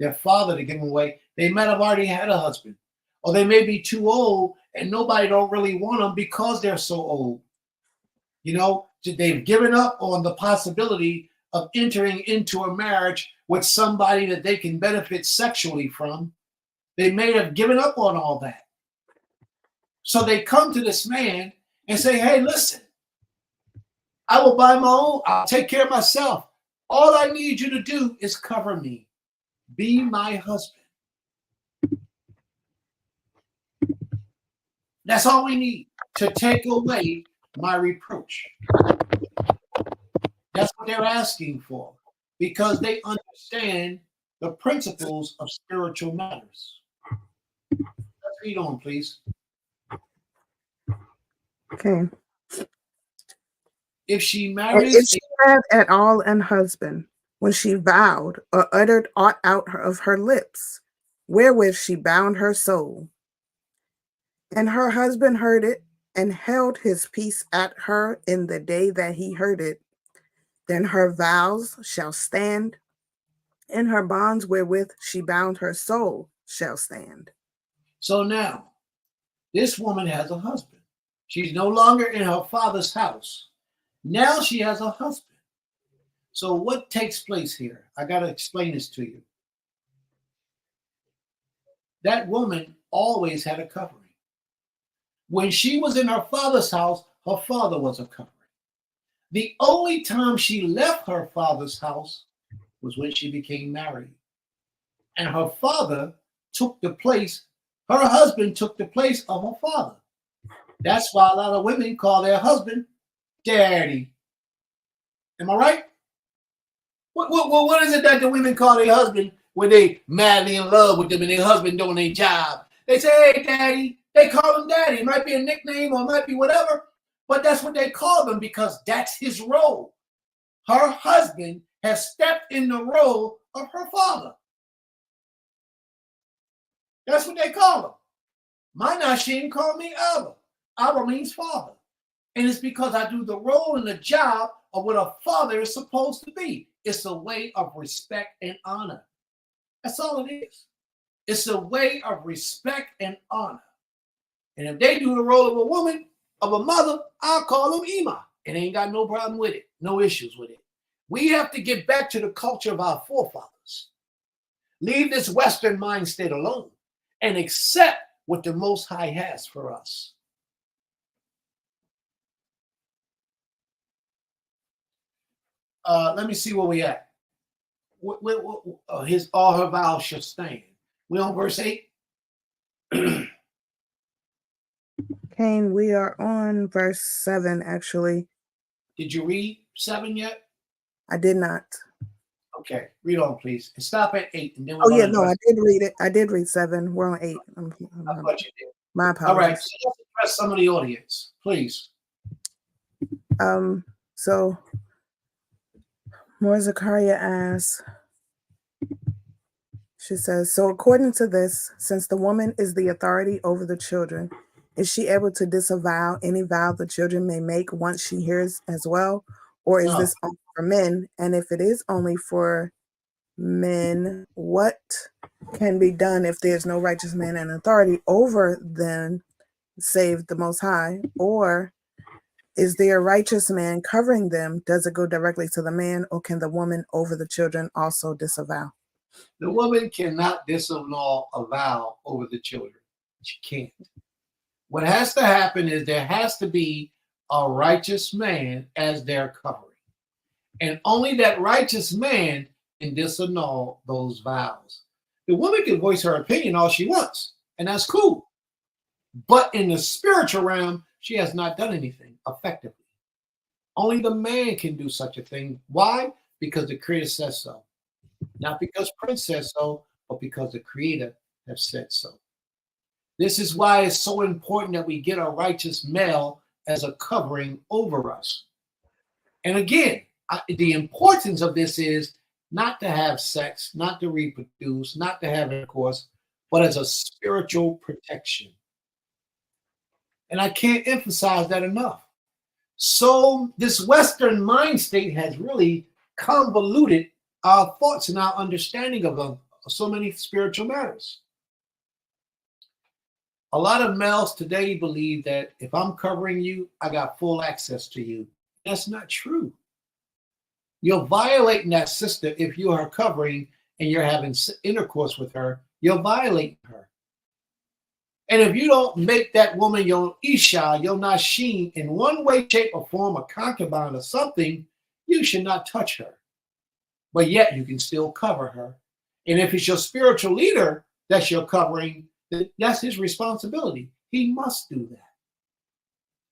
their father to give them away. They might have already had a husband. Or they may be too old and nobody don't really want them because they're so old. You know, they've given up on the possibility of entering into a marriage with somebody that they can benefit sexually from. They may have given up on all that. So they come to this man and say, hey, listen, I will buy my own. I'll take care of myself. All I need you to do is cover me. Be my husband. That's all we need to take away my reproach. That's what they're asking for, because they understand the principles of spiritual matters. Let's read on, please. Okay. If she And marries, if she had at all an husband when she vowed or uttered aught out of her lips, wherewith she bound her soul, and her husband heard it and held his peace at her in the day that he heard it, then her vows shall stand, and her bonds wherewith she bound her soul shall stand. so now this woman has a husband. She's no longer in her father's house. Now she has a husband. So what takes place here? I got to explain this to you. That woman always had a covering. When she was in her father's house, her father was a covering. The only time she left her father's house was when she became married. And her father took the place, her husband took the place of her father. That's why a lot of women call their husband daddy. Am I right? What is it that the women call their husband when they madly in love with them and their husband doing their job? They say, hey, daddy. They call him daddy. It might be a nickname or it might be whatever, but that's what they call him because that's his role. Her husband has stepped in the role of her father. That's what they call him. My Nashim called me Abba. Abba means father. And it's because I do the role and the job of what a father is supposed to be. It's a way of respect and honor. That's all it is. It's a way of respect and honor. And if they do the role of a woman, of a mother, I'll call them Ima. And ain't got no problem with it. No issues with it. We have to get back to the culture of our forefathers. Leave this Western mind state alone and accept what the Most High has for us. Let me see where we at. All her vows shall stand. We on verse 8? Cain, we are on verse 7, actually. Did you read 7 yet? I did not. Okay, read on, please. And stop at 8. And then Oh, yeah, no, I did read it. I did read 7. We're on 8. I thought you did. My apologies. All right, so let's address some of the audience, please. So Mordecai asks, she says, so according to this, since the woman is the authority over the children, is she able to disavow any vow the children may make once she hears as well? Or is this only for men? And if it is only for men, what can be done if there's no righteous man and authority over them, save the Most High? Or is there a righteous man covering them? Does it go directly to the man, or can the woman over the children also disavow? The woman cannot disavow a vow over the children. She can't. What has to happen is there has to be a righteous man as their covering. And only that righteous man can disannul those vows. The woman can voice her opinion all she wants, and that's cool. But in the spiritual realm, she has not done anything effectively. Only the man can do such a thing. Why? Because the Creator says so. Not because Prince says so, but because the Creator has said so. This is why it's so important that we get a righteous male as a covering over us. And again, the importance of this is not to have sex, not to reproduce, not to have intercourse, but as a spiritual protection. And I can't emphasize that enough. So this Western mind state has really convoluted our thoughts and our understanding of so many spiritual matters. A lot of males today believe that if I'm covering you, I got full access to you. That's not true. You're violating that sister if you are covering and you're having intercourse with her. You're violating her. And if you don't make that woman your Isha, your Nashim, in one way, shape, or form, a concubine or something, you should not touch her. But yet you can still cover her. And if it's your spiritual leader that's your covering, that's his responsibility. He must do that.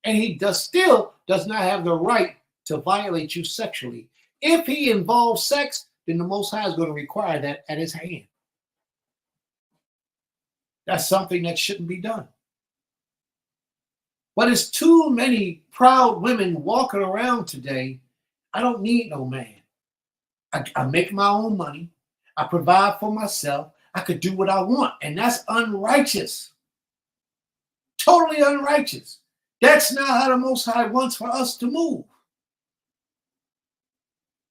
And he still does not have the right to violate you sexually. If he involves sex, then the Most High is going to require that at his hand. That's something that shouldn't be done. But it's too many proud women walking around today. I don't need no man. I make my own money. I provide for myself. I could do what I want. And that's unrighteous. Totally unrighteous. That's not how the Most High wants for us to move.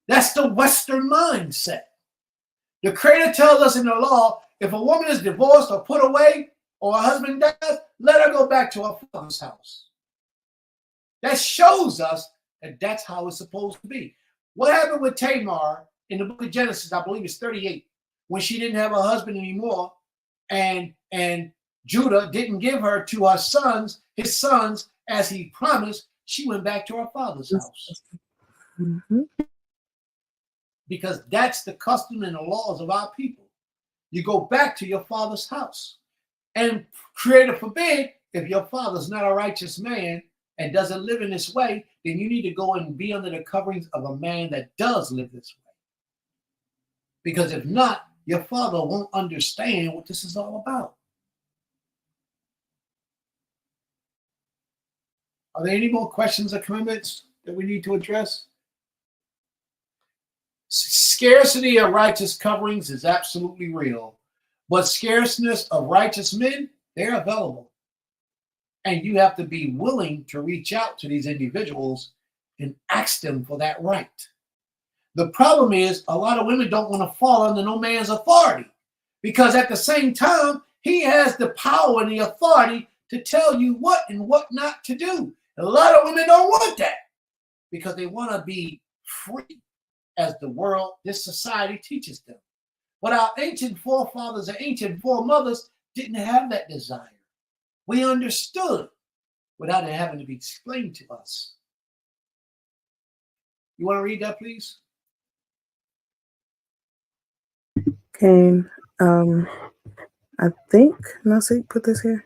That's the Western mindset. The Creator tells us in the law, if a woman is divorced or put away, or her husband dies, let her go back to her father's house. That shows us that that's how it's supposed to be. What happened with Tamar in the book of Genesis, I believe it's 38, when she didn't have a husband anymore, and Judah didn't give her to her sons, his sons, as he promised, she went back to her father's house. Mm-hmm. Because that's the custom and the laws of our people. you go back to your father's house. And creator forbid, if your father's not a righteous man and doesn't live in this way, then you need to go and be under the coverings of a man that does live this way. Because if not, your father won't understand what this is all about. Are there any more questions or comments that we need to address? Scarcity of righteous coverings is absolutely real, but scarceness of righteous men, they're available. And you have to be willing to reach out to these individuals and ask them for that right. The problem is a lot of women don't want to fall under no man's authority, because at the same time, he has the power and the authority to tell you what and what not to do. And a lot of women don't want that because they want to be free as the world, this society teaches them. But our ancient forefathers and ancient foremothers didn't have that desire. We understood without it having to be explained to us. You want to read that, please? Kane, I think Nasi put this here.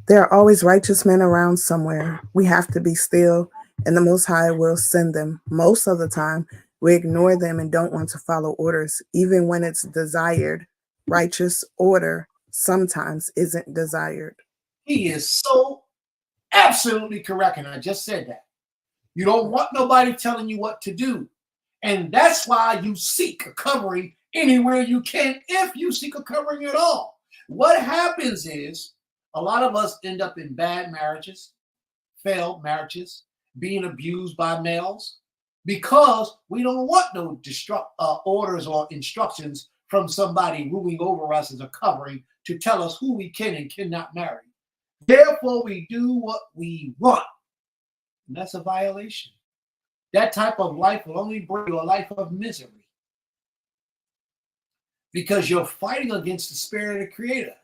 There are always righteous men around somewhere. We have to be still, and the Most High will send them. Most of the time, we ignore them and don't want to follow orders, even when it's desired. Righteous order sometimes isn't desired. He is so absolutely correct, and I just said that. You don't want nobody telling you what to do. And that's why you seek a covering anywhere you can, if you seek a covering at all. What happens is a lot of us end up in bad marriages, failed marriages, being abused by males, because we don't want no orders or instructions from somebody ruling over us as a covering to tell us who we can and cannot marry. Therefore, we do what we want. And that's a violation. That type of life will only bring you a life of misery, because you're fighting against the spirit of the Creator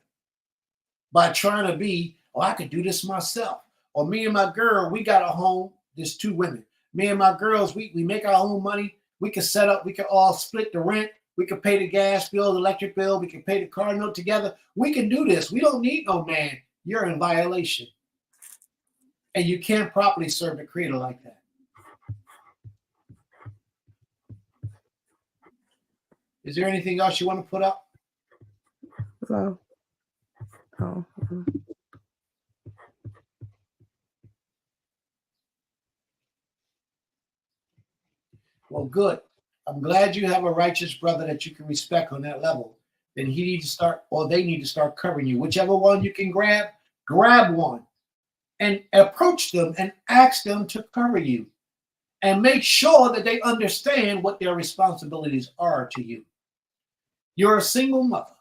by trying to be, oh, I could do this myself. Or me and my girl, we got a home. There's two women. Me and my girls, we make our own money. We can set up, we can all split the rent. We can pay the gas bill, the electric bill. We can pay the car note together. We can do this. We don't need no man. You're in violation. And you can't properly serve the Creator like that. Is there anything else you want to put up? Hello. Oh. Well, good. I'm glad you have a righteous brother that you can respect on that level. Then he needs to start, or they need to start covering you. Whichever one you can grab one and approach them and ask them to cover you. And make sure that they understand what their responsibilities are to you. You're a single mother,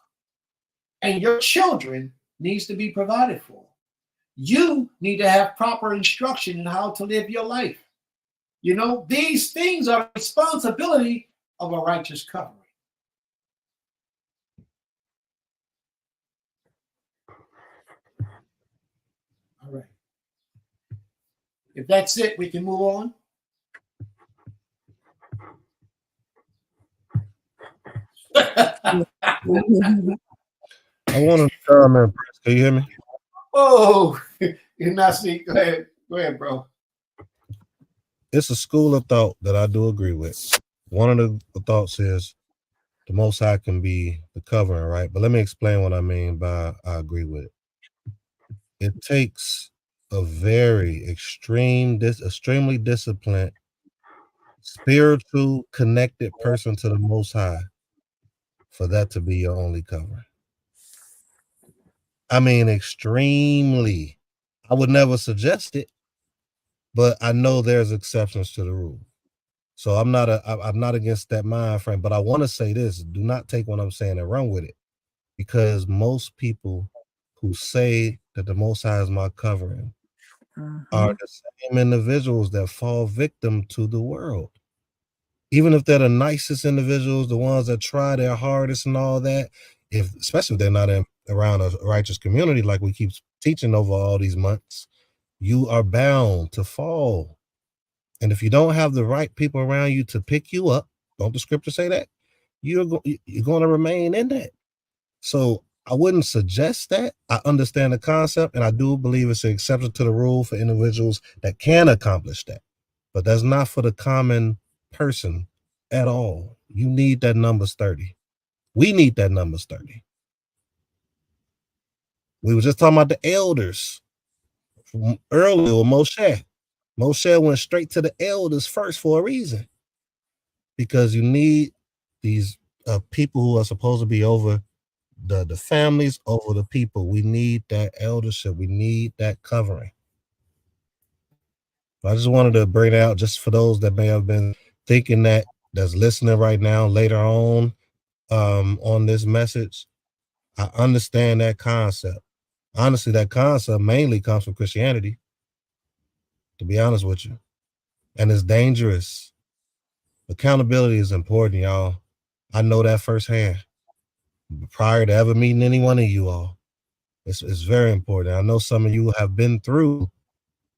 and your children needs to be provided for. You need to have proper instruction in how to live your life. You know, these things are responsibility of a righteous covering. All right. If that's it, we can move on. I want to comment. Can you hear me? Oh, you're not speaking. Go ahead, bro. It's a school of thought that I do agree with. One of the thoughts is the Most High can be the covering, right? But let me explain what I mean by I agree with it. It takes a very extremely disciplined, spiritual, connected person to the Most High for that to be your only covering. I mean, extremely. I would never suggest it, but I know there's exceptions to the rule. So I'm not against that mind frame, but I want to say this: do not take what I'm saying and run with it, because most people who say that the Most High is my covering are the same individuals that fall victim to the world. Even if they're the nicest individuals, the ones that try their hardest and all that, especially if they're not around a righteous community like we keep teaching over all these months, you are bound to fall. And if you don't have the right people around you to pick you up, don't the scripture say that? You're going to remain in that. So I wouldn't suggest that. I understand the concept, and I do believe it's an exception to the rule for individuals that can accomplish that. But that's not for the common person at all. You need that numbers 30. We need that numbers 30. We were just talking about the elders from earlier with Moshe. Moshe went straight to the elders first for a reason. Because you need these people who are supposed to be over the families, over the people. We need that eldership. We need that covering. I just wanted to bring it out just for those that may have been thinking that's listening right now later on this message. I understand that concept. Honestly, that concept mainly comes from Christianity, to be honest with you. And it's dangerous. Accountability is important, y'all. I know that firsthand. Prior to ever meeting any one of you all, it's very important. I know some of you have been through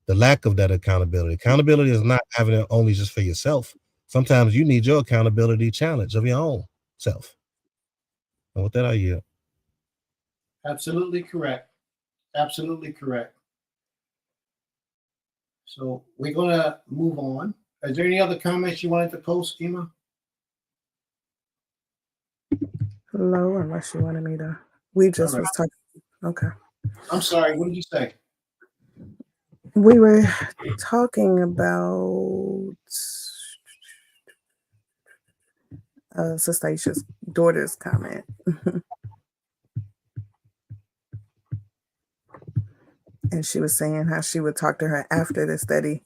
the lack of that accountability. Accountability is not having it only just for yourself. Sometimes you need your accountability challenge of your own self. And with that, I yield. Absolutely correct. Absolutely correct. So we're going to move on. Is there any other comments you wanted to post, Emma? Hello, unless you wanted me to. We just All right. was talking. Okay. I'm sorry. What did you say? We were talking about Sister Aisha's daughter's comment. And she was saying how she would talk to her after the study.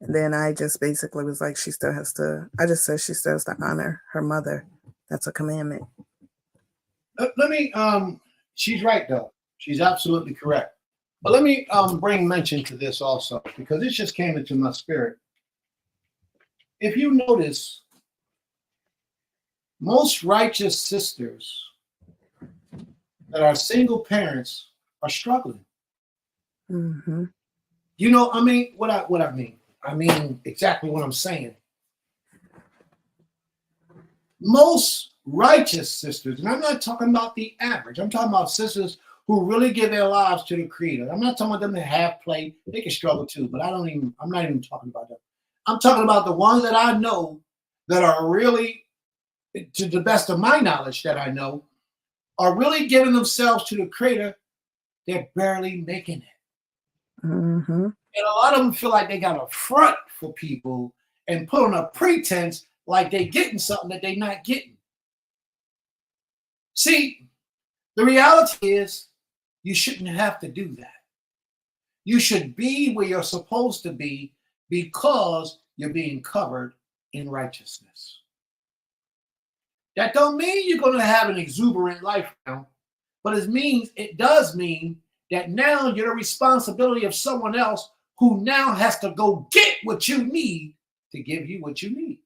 And then I just basically was like, I just said she still has to honor her mother. That's a commandment. Let me, she's right though. She's absolutely correct. But let me bring mention to this also, because this just came into my spirit. If you notice, most righteous sisters that are single parents are struggling. Mm-hmm. You know, I mean, what I mean. I mean exactly what I'm saying. Most righteous sisters, and I'm not talking about the average, I'm talking about sisters who really give their lives to the Creator. I'm not talking about them that half play. They can struggle too, but I'm not even talking about them. I'm talking about the ones that I know that are really, to the best of my knowledge that I know, are really giving themselves to the Creator. They're barely making it. Mm-hmm. And a lot of them feel like they got a front for people and put on a pretense like they're getting something that they're not getting. See, the reality is you shouldn't have to do that. You should be where you're supposed to be because you're being covered in righteousness. That don't mean you're going to have an exuberant life now, but it does mean that now you're the responsibility of someone else who now has to go get what you need to give you what you need.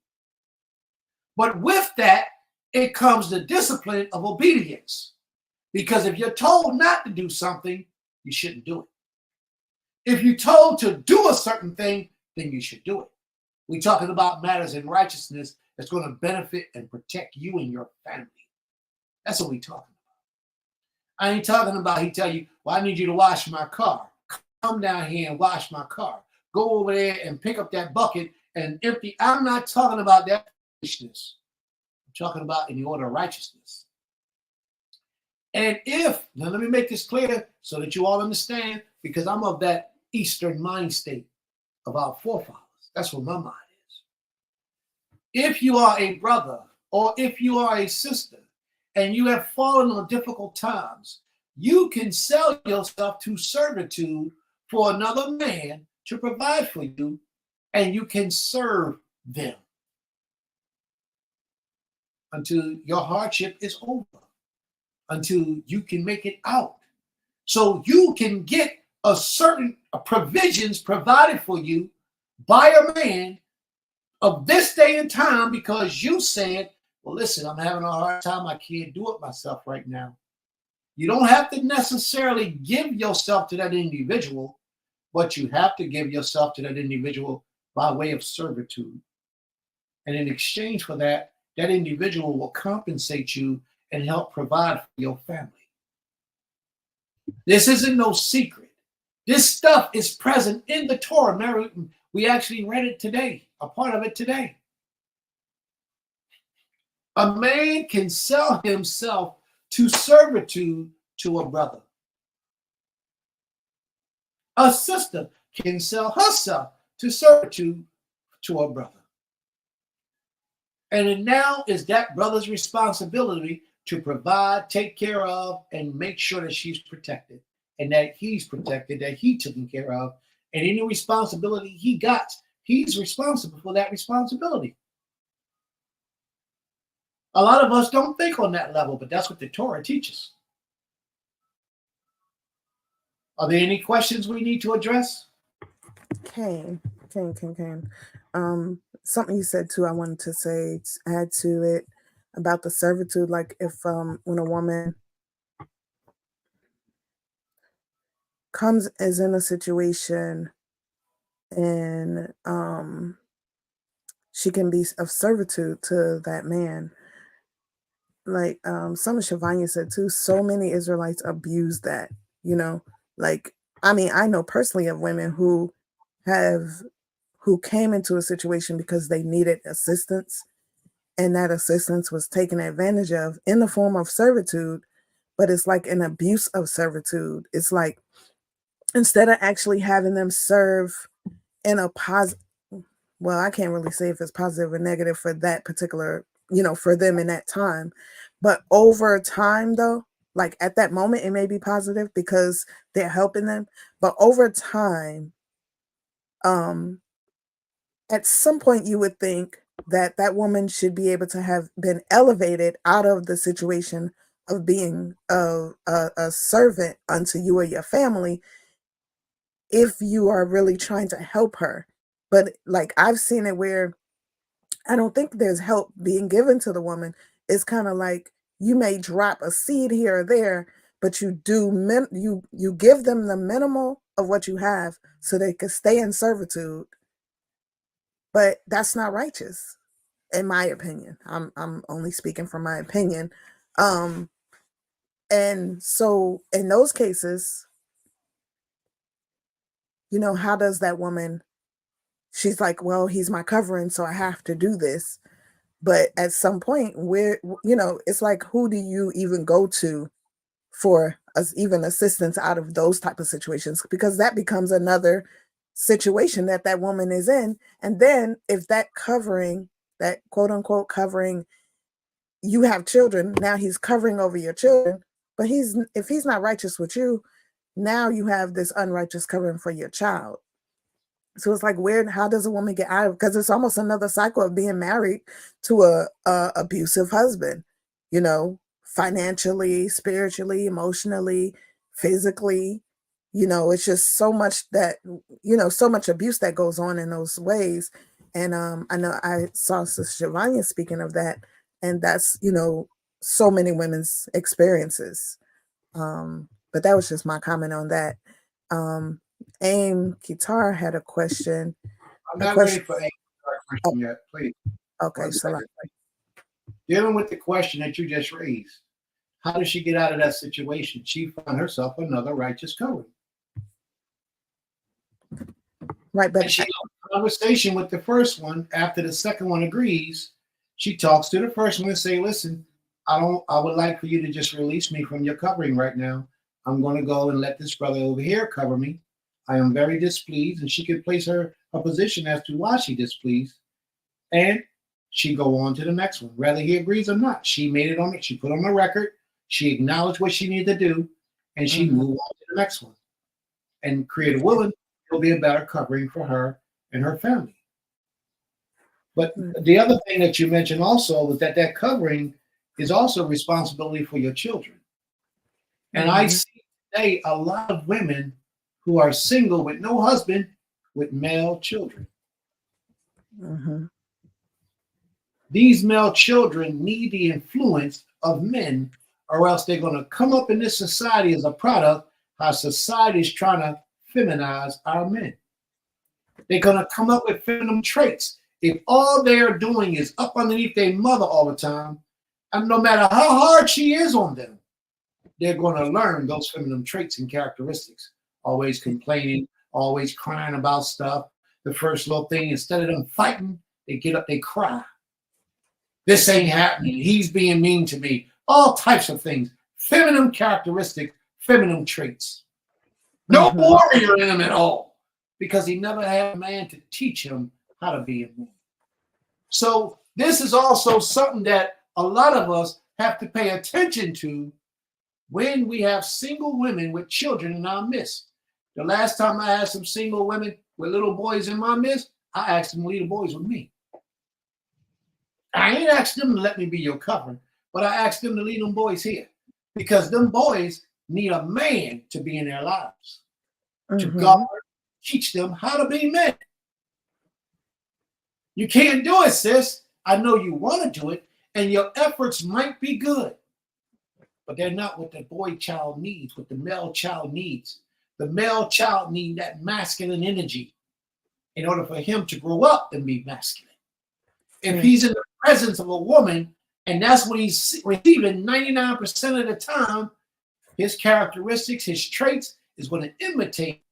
But with that, it comes the discipline of obedience. Because if you're told not to do something, you shouldn't do it. If you're told to do a certain thing, then you should do it. We're talking about matters in righteousness that's going to benefit and protect you and your family. That's what we're talking about. I ain't talking about he tell you, well, I need you to wash my car. Come down here and wash my car. Go over there and pick up that bucket and empty. I'm not talking about that foolishness. I'm talking about in the order of righteousness. And now let me make this clear so that you all understand, because I'm of that Eastern mind state of our forefathers. That's what my mind is. If you are a brother or if you are a sister and you have fallen on difficult times, you can sell yourself to servitude for another man to provide for you, and you can serve them until your hardship is over, until you can make it out. So you can get certain provisions provided for you by a man of this day and time because you said, well, listen, I'm having a hard time. I can't do it myself right now. You don't have to necessarily give yourself to that individual, but you have to give yourself to that individual by way of servitude. And in exchange for that, that individual will compensate you and help provide for your family. This isn't no secret. This stuff is present in the Torah. Mary, we actually read it today, a part of it today. A man can sell himself to servitude to a brother. A sister can sell herself to servitude to a brother. And it now is that brother's responsibility to provide, take care of, and make sure that she's protected, and that he's protected, that he's taken care of, and any responsibility he got, he's responsible for that responsibility. A lot of us don't think on that level, but that's what the Torah teaches. Are there any questions we need to address? Kane. Something you said too, I wanted to say, add to it about the servitude. Like if when a woman is in a situation and she can be of servitude to that man. Like some of Shavanya said too, so many Israelites abuse that, like, I mean, I know personally of women who came into a situation because they needed assistance, and that assistance was taken advantage of in the form of servitude, but it's like an abuse of servitude. It's like, instead of actually having them serve in a positive, well, I can't really say if it's positive or negative for that particular, for them in that time, but over time though, like at that moment, it may be positive because they're helping them, but over time, at some point you would think that that woman should be able to have been elevated out of the situation of being a servant unto you or your family if you are really trying to help her. But like I've seen it where I don't think there's help being given to the woman. It's kind of like you may drop a seed here or there, but you give them the minimal of what you have so they can stay in servitude. But that's not righteous, in my opinion. I'm only speaking from my opinion. And so in those cases, how does that woman, she's like, well, he's my covering, so I have to do this. But at some point it's like, who do you even go to for even assistance out of those type of situations? Because that becomes another situation that woman is in. And then if that covering, that quote unquote covering, you have children, now he's covering over your children, but if he's not righteous with you, now you have this unrighteous covering for your child. So it's like, how does a woman get out of it? Because it's almost another cycle of being married to a abusive husband, financially, spiritually, emotionally, physically. It's just so much that, so much abuse that goes on in those ways. And I know I saw Sister Shavanya speaking of that, and that's, so many women's experiences. But that was just my comment on that. Aim Kitar had a question. I'm not ready for a question yet, please. Okay, so dealing with the question that you just raised, how does she get out of that situation? She found herself another righteous covering. Right, but and she had a conversation with the first one. After the second one agrees, she talks to the first one and say, listen, I would like for you to just release me from your covering right now. I'm going to go and let this brother over here cover me. I am very displeased. And she could place her position as to why she displeased. And she go on to the next one, whether he agrees or not. She made it on it. She put on the record. She acknowledged what she needed to do. And she moved on to the next one. And create a willing, it'll be a better covering for her and her family. But the other thing that you mentioned also was that covering is also responsibility for your children. And I see today a lot of women who are single with no husband with male children. These male children need the influence of men, or else they're going to come up in this society as a product how society is trying to feminize our men. They're going to come up with feminine traits. If all they're doing is up underneath their mother all the time, And no matter how hard she is on them, they're going to learn those feminine traits and characteristics. Always complaining, always crying about stuff. The first little thing, instead of them fighting, they get up, they cry. This ain't happening. He's being mean to me. All types of things. Feminine characteristics, feminine traits. No warrior in him at all, because he never had a man to teach him how to be a man. So this is also something that a lot of us have to pay attention to when we have single women with children in our midst. The last time I had some single women with little boys in my midst, I asked them to leave the boys with me. I ain't asked them to let me be your covering, but I asked them to leave them boys here, because them boys need a man to be in their lives, to guard, teach them how to be men. You can't do it, sis. I know you want to do it, and your efforts might be good, but they're not what the boy child needs, what the male child needs. The male child needs that masculine energy in order for him to grow up and be masculine. If he's in the presence of a woman, and that's what he's receiving 99% of the time, his characteristics, his traits is going to imitate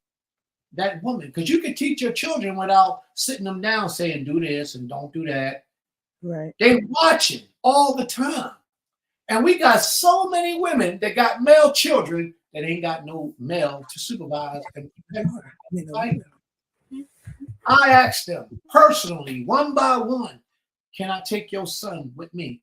that woman. Because you can teach your children without sitting them down saying, do this and don't do that. Right. They're watching all the time. And we got so many women that got male children that ain't got no male to supervise and protect. I asked them personally, one by one, can I take your son with me?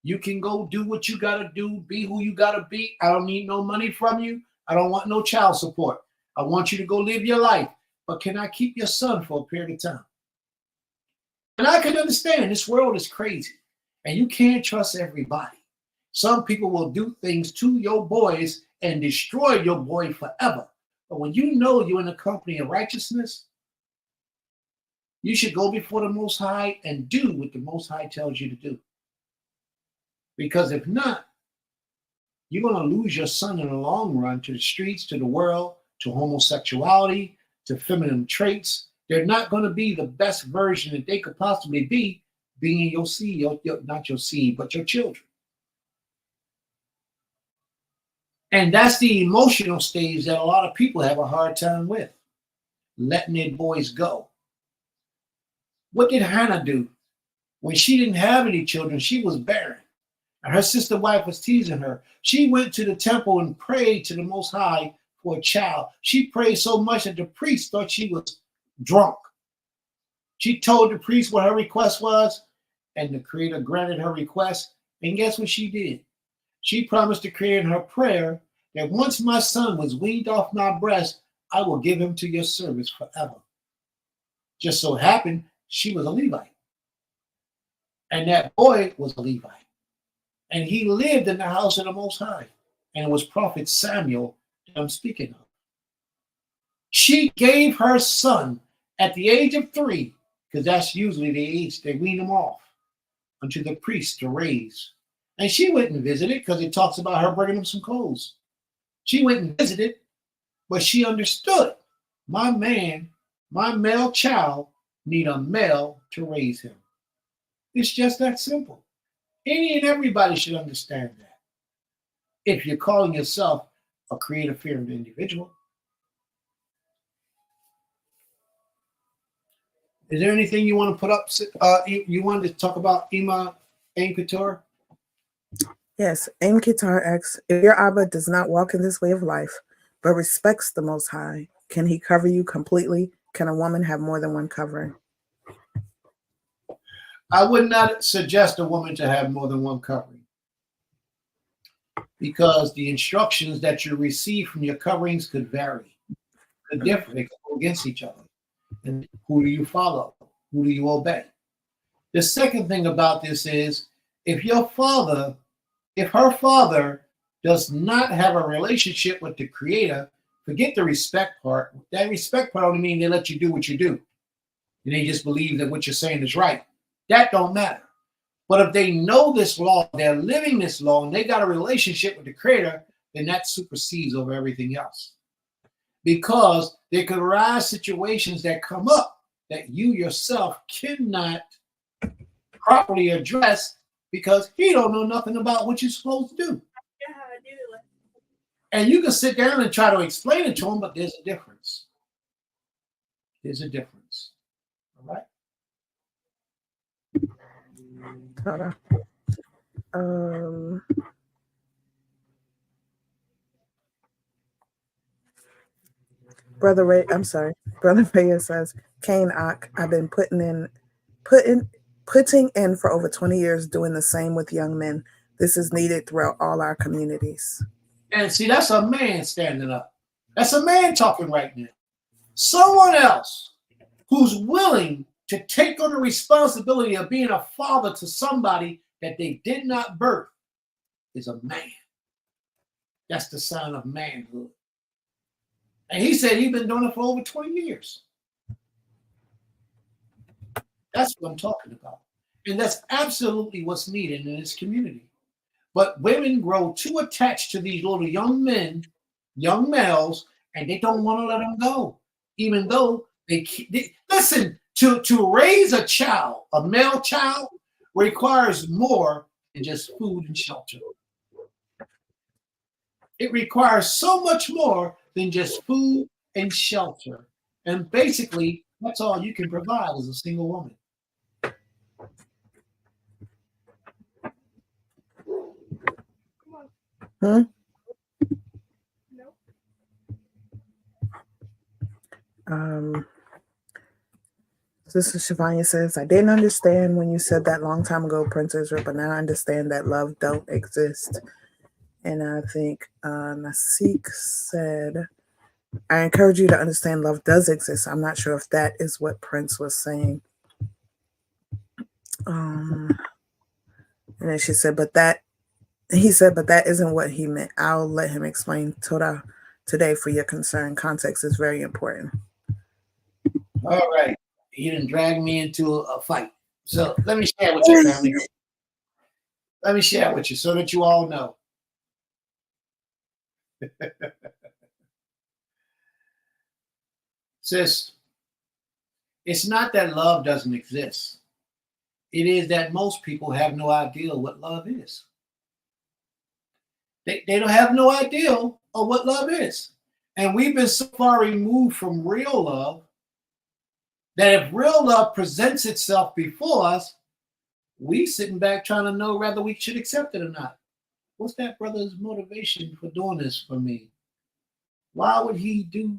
You can go do what you got to do, be who you got to be. I don't need no money from you. I don't want no child support. I want you to go live your life. But can I keep your son for a period of time? And I can understand this world is crazy. And you can't trust everybody. Some people will do things to your boys and destroy your boy forever. But when you know you're in the company of righteousness, you should go before the Most High and do what the Most High tells you to do. Because if not, you're going to lose your son in the long run to the streets, to the world, to homosexuality, to feminine traits. They're not going to be the best version that they could possibly be, being your seed, not your seed, but your children. And that's the emotional stage that a lot of people have a hard time with, letting their boys go. What did Hannah do? When she didn't have any children, she was barren. And her sister wife was teasing her. She went to the temple and prayed to the Most High for a child. She prayed so much that the priest thought she was drunk. She told the priest what her request was, and the Creator granted her request. And guess what she did? She promised the Creator in her prayer that once my son was weaned off my breast, I will give him to your service forever. Just so happened, she was a Levite. And that boy was a Levite. And he lived in the house of the Most High. And it was Prophet Samuel that I'm speaking of. She gave her son at the age of 3, because that's usually the age they wean him off, unto the priest to raise. And she went and visited, because it talks about her bringing him some clothes. She went and visited, but she understood my man, my male child, need a male to raise him. It's just that simple. Any and everybody should understand that. If you're calling yourself a creator-fearing individual. Is there anything you want to put up? You wanted to talk about Ima Aim Couture? Yes, Aim Kitar asks, if your Abba does not walk in this way of life, but respects the Most High, can he cover you completely? Can a woman have more than one covering? I would not suggest a woman to have more than one covering, because the instructions that you receive from your coverings could vary, could differ, they could go against each other. And who do you follow? Who do you obey? The second thing about this is, if her father does not have a relationship with the Creator, forget the respect part. That respect part only means they let you do what you do. And they just believe that what you're saying is right. That don't matter. But if they know this law, they're living this law, and they got a relationship with the Creator, then that supersedes over everything else. Because there could arise situations that come up that you yourself cannot properly address because he don't know nothing about what you're supposed to do. Yeah, I did it like And you can sit down and try to explain it to him, but there's a difference. There's a difference. All right? Hold on. Brother Ray, I'm sorry. Brother Reyes says, Kane Ak, I've been putting in for over 20 years doing the same with young men. This is needed throughout all our communities. And see, that's a man standing up. That's a man talking right now. Someone else who's willing to take on the responsibility of being a father to somebody that they did not birth is a man. That's the sign of manhood. And he said he's been doing it for over 20 years. That's what I'm talking about. And that's absolutely what's needed in this community. But women grow too attached to these little young men, young males, and they don't want to let them go. Even though they listen, to raise a child, a male child, requires more than just food and shelter. It requires so much more than just food and shelter. And basically, that's all you can provide as a single woman. Sister Shivanya says, I didn't understand when you said that long time ago, Prince Israel, but now I understand that love don't exist. And I think Nasik said, I encourage you to understand love does exist. I'm not sure if that is what Prince was saying. And then she said, but that isn't what he meant. I'll let him explain Torah today for your concern. Context is very important. All right. He didn't drag me into a fight. So let me share with you, family. Let me share with you so that you all know. Sis, it's not that love doesn't exist. It is that most people have no idea what love is. They don't have no idea of what love is. And we've been so far removed from real love that if real love presents itself before us, we sitting back trying to know whether we should accept it or not. What's that brother's motivation for doing this for me? Why would he do?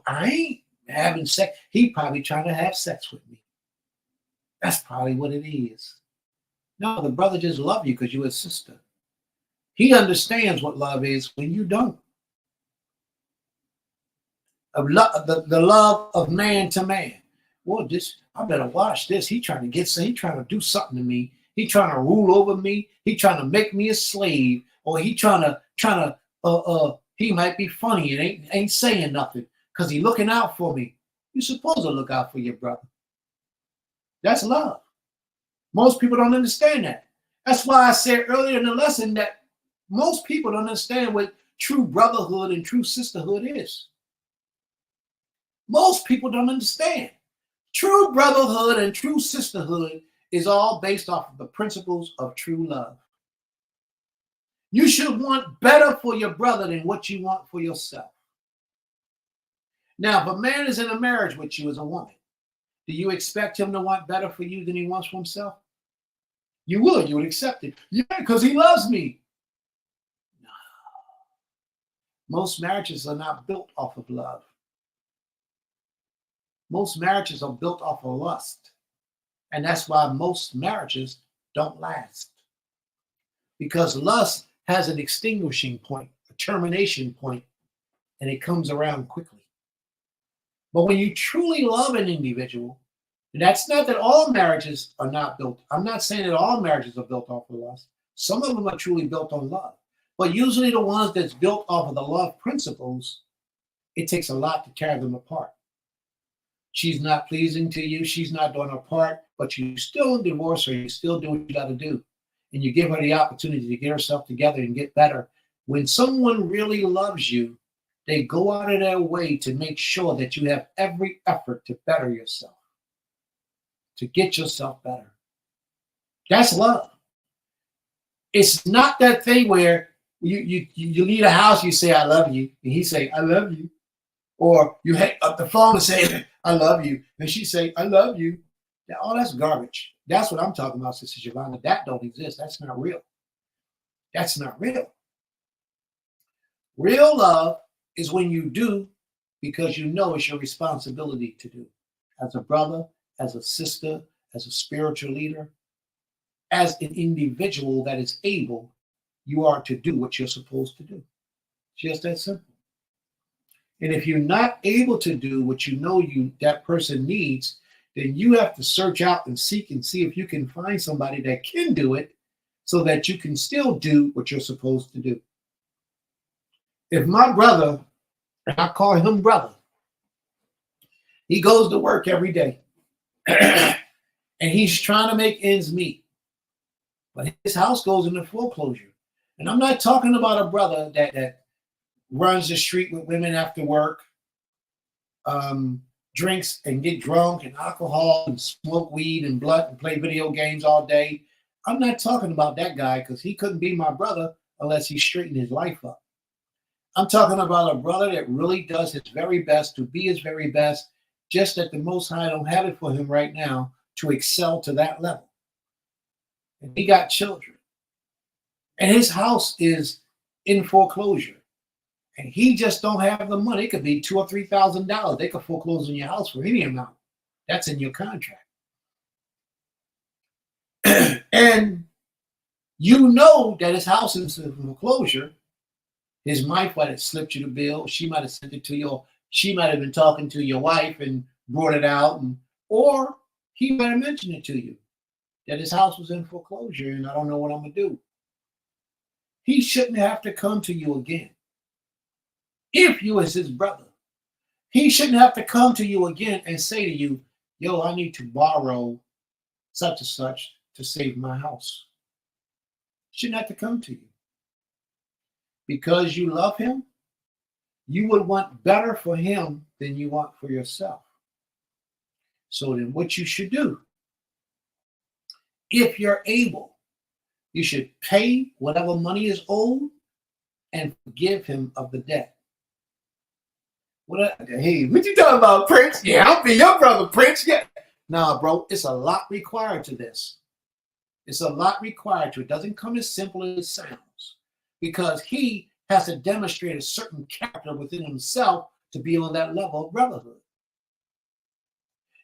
I ain't having sex. He probably trying to have sex with me. That's probably what it is. No, the brother just love you because you're his sister. He understands what love is when you don't. The love of man to man. Well, I better watch this. He trying to do something to me. He trying to rule over me. He trying to make me a slave, or he he might be funny and ain't saying nothing because he looking out for me. You're supposed to look out for your brother. That's love. Most people don't understand that. That's why I said earlier in the lesson that most people don't understand what true brotherhood and true sisterhood is. Most people don't understand. True brotherhood and true sisterhood is all based off of the principles of true love. You should want better for your brother than what you want for yourself. Now, if a man is in a marriage with you as a woman, do you expect him to want better for you than he wants for himself? You would accept it. Yeah, because he loves me. No. Most marriages are not built off of love. Most marriages are built off of lust. And that's why most marriages don't last. Because lust has an extinguishing point, a termination point, and it comes around quickly. But when you truly love an individual, and that's not that all marriages are not built. I'm not saying that all marriages are built off of lust. Some of them are truly built on love. But usually the ones that's built off of the love principles, it takes a lot to tear them apart. She's not pleasing to you. She's not doing her part, but you still divorce her. You still do what you got to do. And you give her the opportunity to get herself together and get better. When someone really loves you, they go out of their way to make sure that you have every effort to better yourself, to get yourself better. That's love. It's not that thing where you leave a house, you say, I love you, and he say, I love you. Or you hang up the phone and say, I love you, and she say, I love you. Now, all that's garbage. That's what I'm talking about, Sister Giovanna. That don't exist. That's not real. That's not real. Real love is when you do because you know it's your responsibility to do. As a brother, as a sister, as a spiritual leader, as an individual that is able, you are to do what you're supposed to do. Just that simple. And if you're not able to do what you know that person needs, then you have to search out and seek and see if you can find somebody that can do it so that you can still do what you're supposed to do. If my brother, and I call him brother, he goes to work every day and he's trying to make ends meet, but his house goes into foreclosure. And I'm not talking about a brother that runs the street with women after work, drinks and get drunk and alcohol and smoke weed and blunt and play video games all day. I'm not talking about that guy because he couldn't be my brother unless he straightened his life up. I'm talking about a brother that really does his very best to be his very best, just that the Most High don't have it for him right now to excel to that level. And he got children. And his house is in foreclosure. And he just don't have the money. It could be $2,000 or $3,000. They could foreclose on your house for any amount. That's in your contract. And you know that his house is in foreclosure. His wife might have slipped you the bill. She might have sent it to you. She might have been talking to your wife and brought it out. Or he might have mentioned it to you that his house was in foreclosure and I don't know what I'm going to do. He shouldn't have to come to you again. If you as his brother, he shouldn't have to come to you again and say to you, yo, I need to borrow such and such to save my house. Shouldn't have to come to you. Because you love him, you would want better for him than you want for yourself. So then what you should do, if you're able, you should pay whatever money is owed and forgive him of the debt. Hey, what you talking about, Prince? Yeah, I'll be your brother, Prince. Yeah. Nah, bro, it's a lot required to this. It's a lot required to it. It doesn't come as simple as it sounds. Because he has to demonstrate a certain character within himself to be on that level of brotherhood.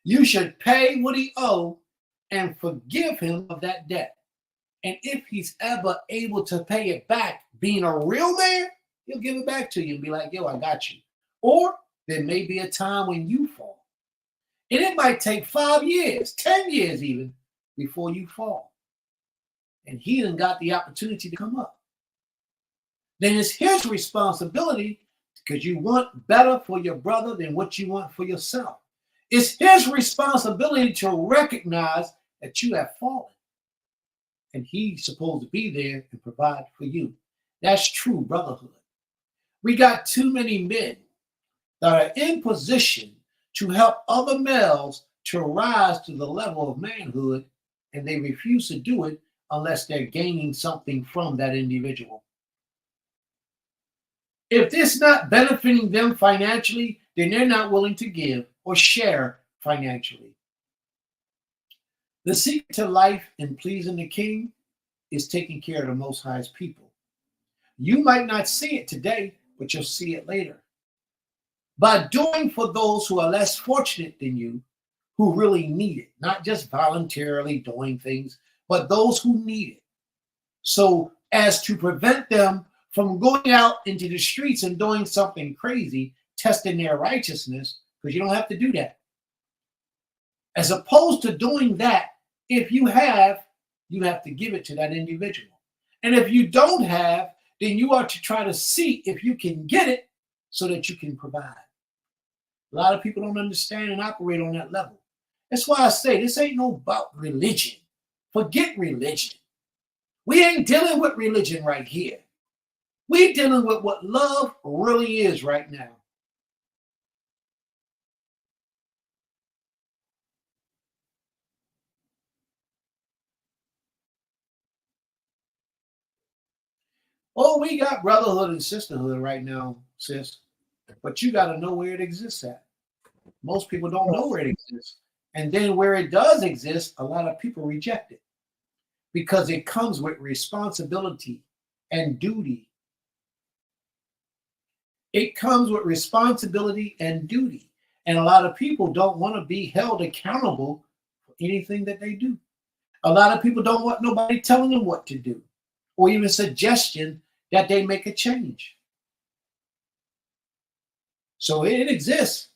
You should pay what he owes and forgive him of that debt. And if he's ever able to pay it back, being a real man, he'll give it back to you and be like, yo, I got you. Or there may be a time when you fall. And it might take 5 years, 10 years even, before you fall. And he done got the opportunity to come up. Then it's his responsibility, because you want better for your brother than what you want for yourself. It's his responsibility to recognize that you have fallen. And he's supposed to be there and provide for you. That's true brotherhood. We got too many men that are in position to help other males to rise to the level of manhood, and they refuse to do it unless they're gaining something from that individual. If it's not benefiting them financially, then they're not willing to give or share financially. The secret to life and pleasing the King is taking care of the Most High's people. You might not see it today, but you'll see it later. By doing for those who are less fortunate than you, who really need it, not just voluntarily doing things, but those who need it. So as to prevent them from going out into the streets and doing something crazy, testing their righteousness, because you don't have to do that. As opposed to doing that, if you have to give it to that individual. And if you don't have, then you are to try to see if you can get it so that you can provide. A lot of people don't understand and operate on that level. That's why I say this ain't no about religion. Forget religion. We ain't dealing with religion right here. We're dealing with what love really is right now. Oh, we got brotherhood and sisterhood right now, sis. But you got to know where it exists at. Most people don't know where it exists. And then where it does exist, a lot of people reject it because it comes with responsibility and duty. It comes with responsibility and duty. And a lot of people don't want to be held accountable for anything that they do. A lot of people don't want nobody telling them what to do or even suggestion that they make a change. So it exists.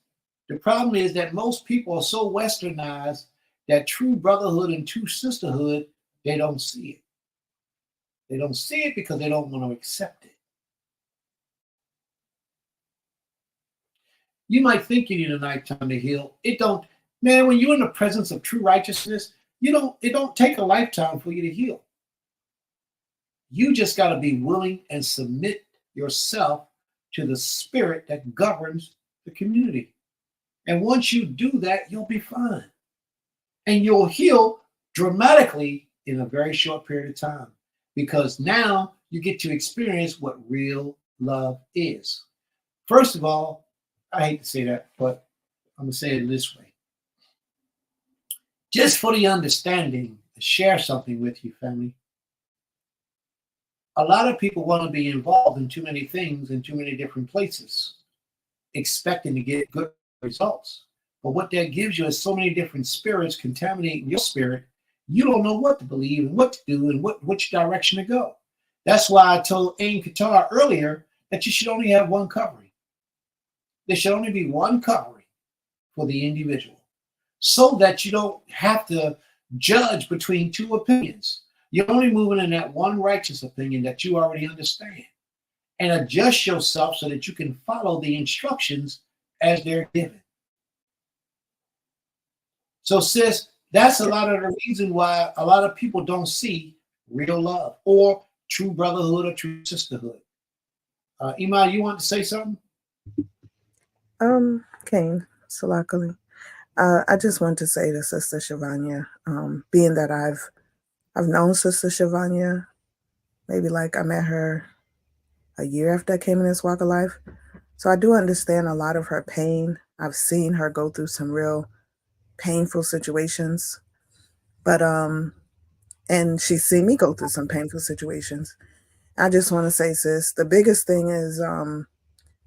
The problem is that most people are so westernized that true brotherhood and true sisterhood, they don't see it. They don't see it because they don't want to accept it. You might think you need a nighttime to heal. It don't, man, when you're in the presence of true righteousness, it don't take a lifetime for you to heal. You just got to be willing and submit yourself to the spirit that governs the community. And once you do that, you'll be fine. And you'll heal dramatically in a very short period of time because now you get to experience what real love is. First of all, I hate to say that, but I'm going to say it this way. Just for the understanding, to share something with you, family. A lot of people want to be involved in too many things in too many different places, expecting to get good results. But what that gives you is so many different spirits contaminating your spirit, you don't know what to believe and what to do and which direction to go. That's why I told Ain Qatar earlier that you should only have one covering. There should only be one covering for the individual so that you don't have to judge between two opinions. You're only moving in that one righteous opinion that you already understand and adjust yourself so that you can follow the instructions as they're given. So, sis, that's a lot of the reason why a lot of people don't see real love or true brotherhood or true sisterhood. Iman, you want to say something? Kane, Salakali. I just want to say to Sister Shavanya, being that I've known Sister Shavanya, maybe like I met her a year after I came in this walk of life. So I do understand a lot of her pain. I've seen her go through some real painful situations, but and she's seen me go through some painful situations. I just want to say, sis, the biggest thing is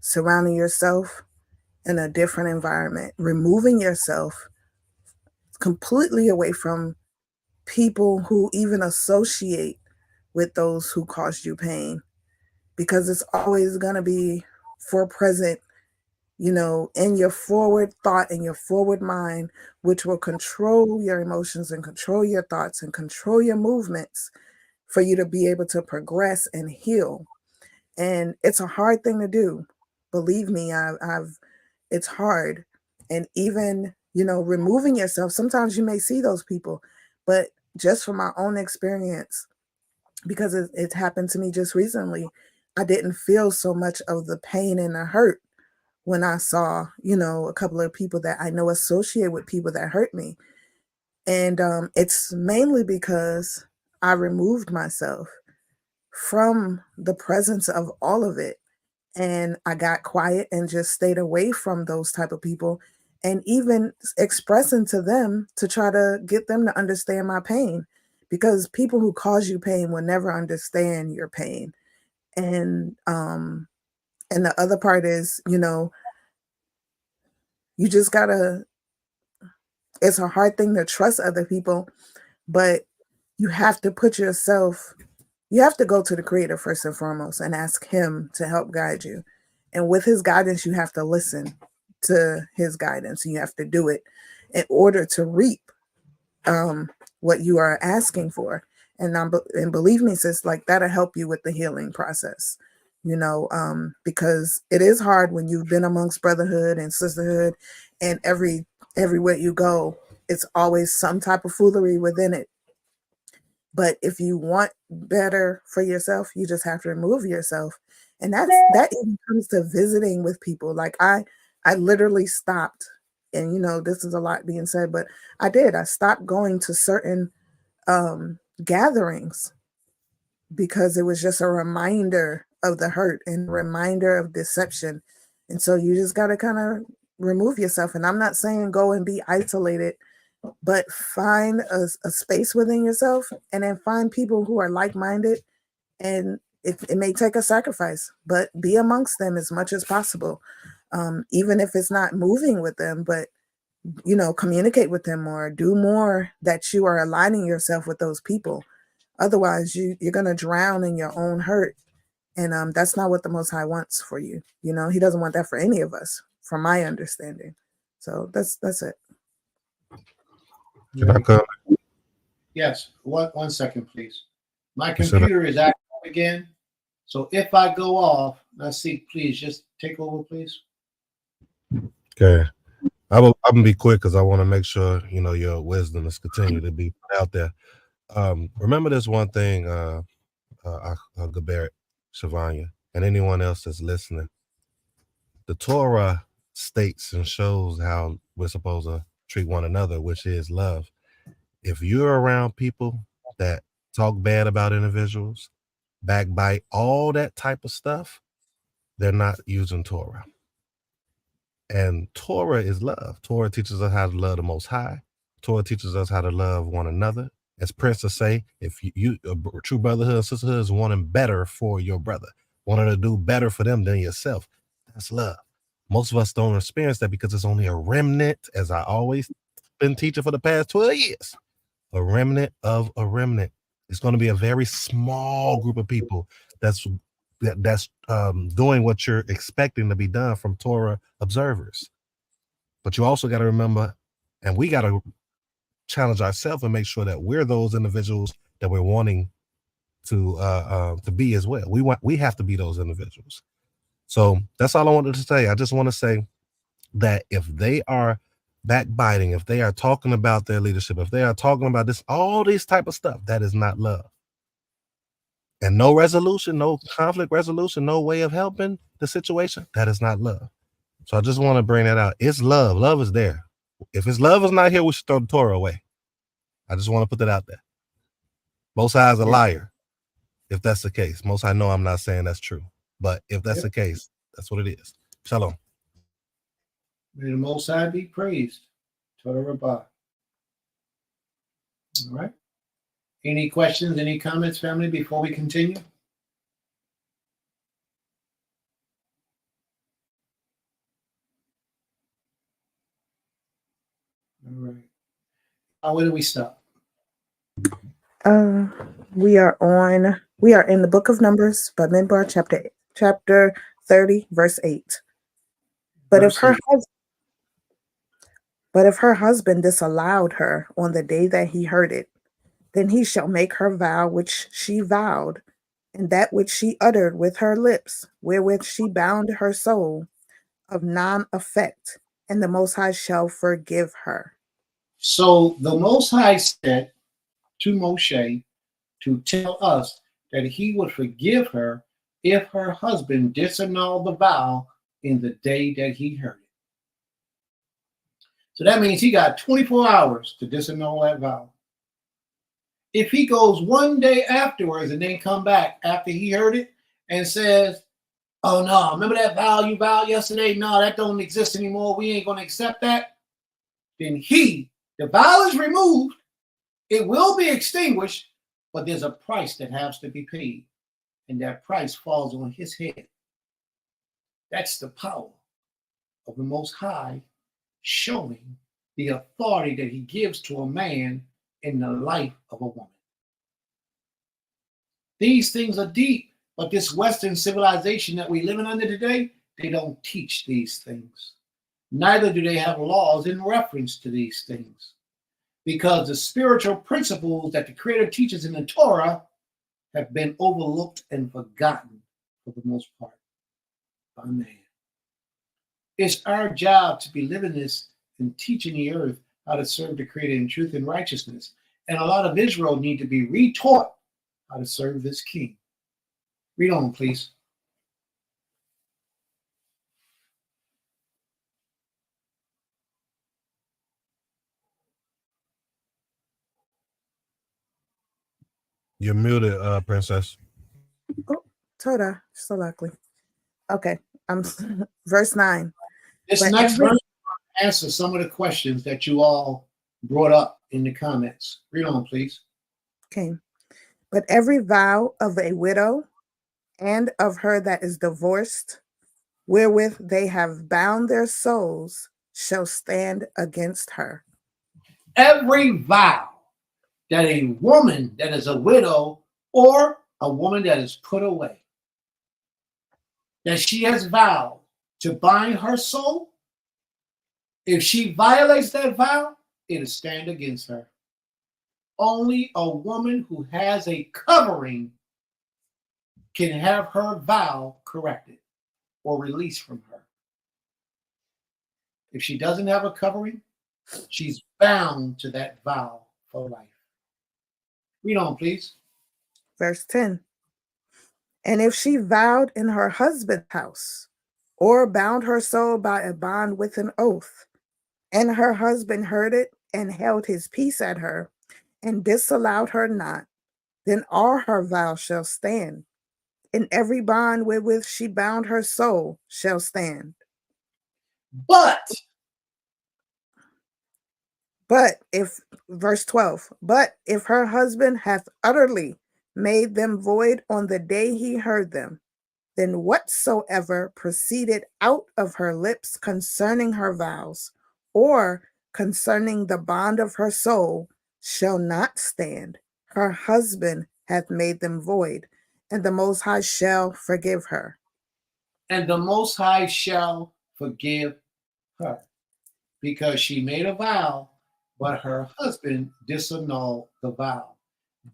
surrounding yourself in a different environment, removing yourself completely away from people who even associate with those who caused you pain, because it's always going to be for present, in your forward thought and your forward mind, which will control your emotions and control your thoughts and control your movements for you to be able to progress and heal. And it's a hard thing to do. Believe me, it's hard. And even, removing yourself, sometimes you may see those people, but just from my own experience, because it happened to me just recently, I didn't feel so much of the pain and the hurt when I saw, a couple of people that I know associate with people that hurt me. And it's mainly because I removed myself from the presence of all of it. And I got quiet and just stayed away from those type of people, and even expressing to them to try to get them to understand my pain, because people who cause you pain will never understand your pain. And the other part is, you just gotta, it's a hard thing to trust other people, but you have to you have to go to the creator first and foremost and ask him to help guide you. And with his guidance, you have to listen to his guidance. You have to do it in order to reap what you are asking for. And believe me, sis, like that'll help you with the healing process, because it is hard when you've been amongst brotherhood and sisterhood, and everywhere you go, it's always some type of foolery within it. But if you want better for yourself, you just have to remove yourself. And that even comes to visiting with people. Like I literally stopped, and this is a lot being said, but I stopped going to certain gatherings because it was just a reminder of the hurt and a reminder of deception. And so you just got to kind of remove yourself. And I'm not saying go and be isolated, but find a space within yourself and then find people who are like-minded. And it may take a sacrifice, but be amongst them as much as possible. Even if it's not moving with them, but communicate with them more, do more, that you are aligning yourself with those people. Otherwise, you're going to drown in your own hurt. And that's not what the Most High wants for you. He doesn't want that for any of us, from my understanding. So that's it. Can I come? Yes. One second, please. My You said computer is active again. So if I go off, let's see, please just take over, please. Okay. I'm gonna be quick because I want to make sure your wisdom is continued to be put out there. Remember this one thing, Gabaret, Shavanya, and anyone else that's listening. The Torah states and shows how we're supposed to treat one another, which is love. If you're around people that talk bad about individuals, backbite, all that type of stuff, they're not using Torah. And Torah is love. Torah teaches us how to love the Most High. Torah teaches us how to love one another. As Prince say, if you a true brotherhood and sisterhood is wanting better for your brother, wanting to do better for them than yourself, that's love. Most of us don't experience that because it's only a remnant, as I always been teaching for the past 12 years. A remnant of a remnant. It's going to be a very small group of people that's doing what you're expecting to be done from Torah observers. But you also got to remember, and we got to challenge ourselves and make sure that we're those individuals that we're wanting to be as well. We have to be those individuals. So that's all I wanted to say. I just want to say that if they are backbiting, if they are talking about their leadership, if they are talking about this, all this type of stuff, that is not love. And no resolution, no conflict resolution, no way of helping the situation, that is not love. So I just want to bring that out. It's love. Love is there. If his love is not here, we should throw the Torah away. I just want to put that out there. Most High is a liar, if that's the case. Most High know I'm not saying that's true. But if that's the case, that's what it is. Shalom. May the Most High be praised. Torah Rabbah. All right. Any questions, any comments, family, before we continue? All right. Where do we stop? We are in the book of Numbers, Bamidbar, chapter 30, verse 8. But if her husband disallowed her on the day that he heard it, then he shall make her vow which she vowed, and that which she uttered with her lips, wherewith she bound her soul, of non-effect, and the Most High shall forgive her. So the Most High said to Moshe to tell us that he would forgive her if her husband disannulled the vow in the day that he heard it. So that means he got 24 hours to disannul that vow. If he goes one day afterwards and then come back after he heard it and says, oh no, remember that vow you vowed yesterday? No, that don't exist anymore. We ain't going to accept that. Then the vow is removed. It will be extinguished, but there's a price that has to be paid. And that price falls on his head. That's the power of the Most High showing the authority that he gives to a man in the life of a woman. These things are deep, but this Western civilization that we're living under today, they don't teach these things. Neither do they have laws in reference to these things. Because the spiritual principles that the Creator teaches in the Torah have been overlooked and forgotten for the most part by man. It's our job to be living this and teaching the earth how to serve the Creator in truth and righteousness. And a lot of Israel need to be retaught how to serve this King. Read on, please. You're muted, Princess. Oh, Toda, so lucky. Okay, verse 9. This But next every- verse answers some of the questions that you all brought up in the comments. Read on, please. Okay. But every vow of a widow and of her that is divorced, wherewith they have bound their souls, shall stand against her. Every vow that a woman that is a widow or a woman that is put away, that she has vowed to bind her soul, if she violates that vow, it'll stand against her. Only a woman who has a covering can have her vow corrected or released from her. If she doesn't have a covering, she's bound to that vow for life. Read on, please. Verse 10. And if she vowed in her husband's house, or bound her soul by a bond with an oath, and her husband heard it and held his peace at her, and disallowed her not, then all her vows shall stand, and every bond wherewith she bound her soul shall stand. But if, verse 12, but if her husband hath utterly made them void on the day he heard them, then whatsoever proceeded out of her lips concerning her vows, or concerning the bond of her soul, shall not stand. Her husband hath made them void, and the Most High shall forgive her. And the Most High shall forgive her, because she made a vow, but her husband disannulled the vow.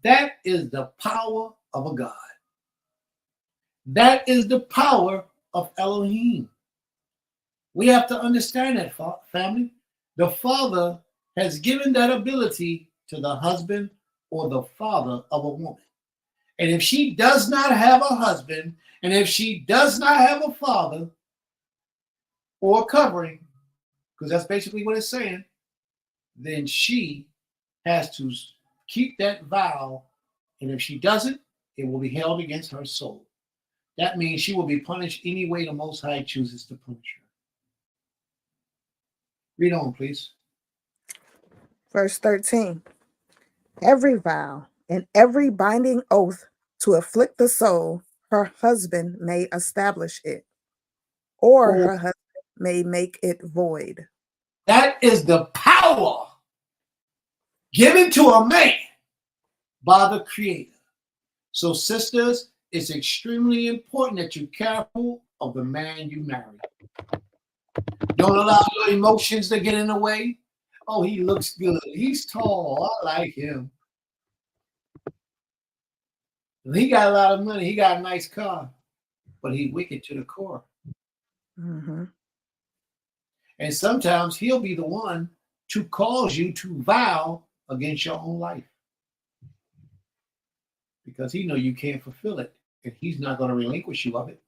That is the power of a God. That is the power of Elohim. We have to understand that, family. The Father has given that ability to the husband or the father of a woman. And if she does not have a husband, and if she does not have a father or covering, because that's basically what it's saying, then she has to keep that vow. And if she doesn't, it will be held against her soul. That means she will be punished any way the Most High chooses to punish her. Read on, please. Verse 13. Every vow and every binding oath to afflict the soul, her husband may establish it, or her husband may make it void. That is the power given to a man by the Creator. So, sisters, it's extremely important that you're careful of the man you marry. Don't allow your emotions to get in the way. Oh, he looks good. He's tall. I like him. He got a lot of money. He got a nice car, but he's wicked to the core. Mm-hmm. And sometimes he'll be the one to cause you to vow against your own life, because he know you can't fulfill it, and he's not going to relinquish you of it,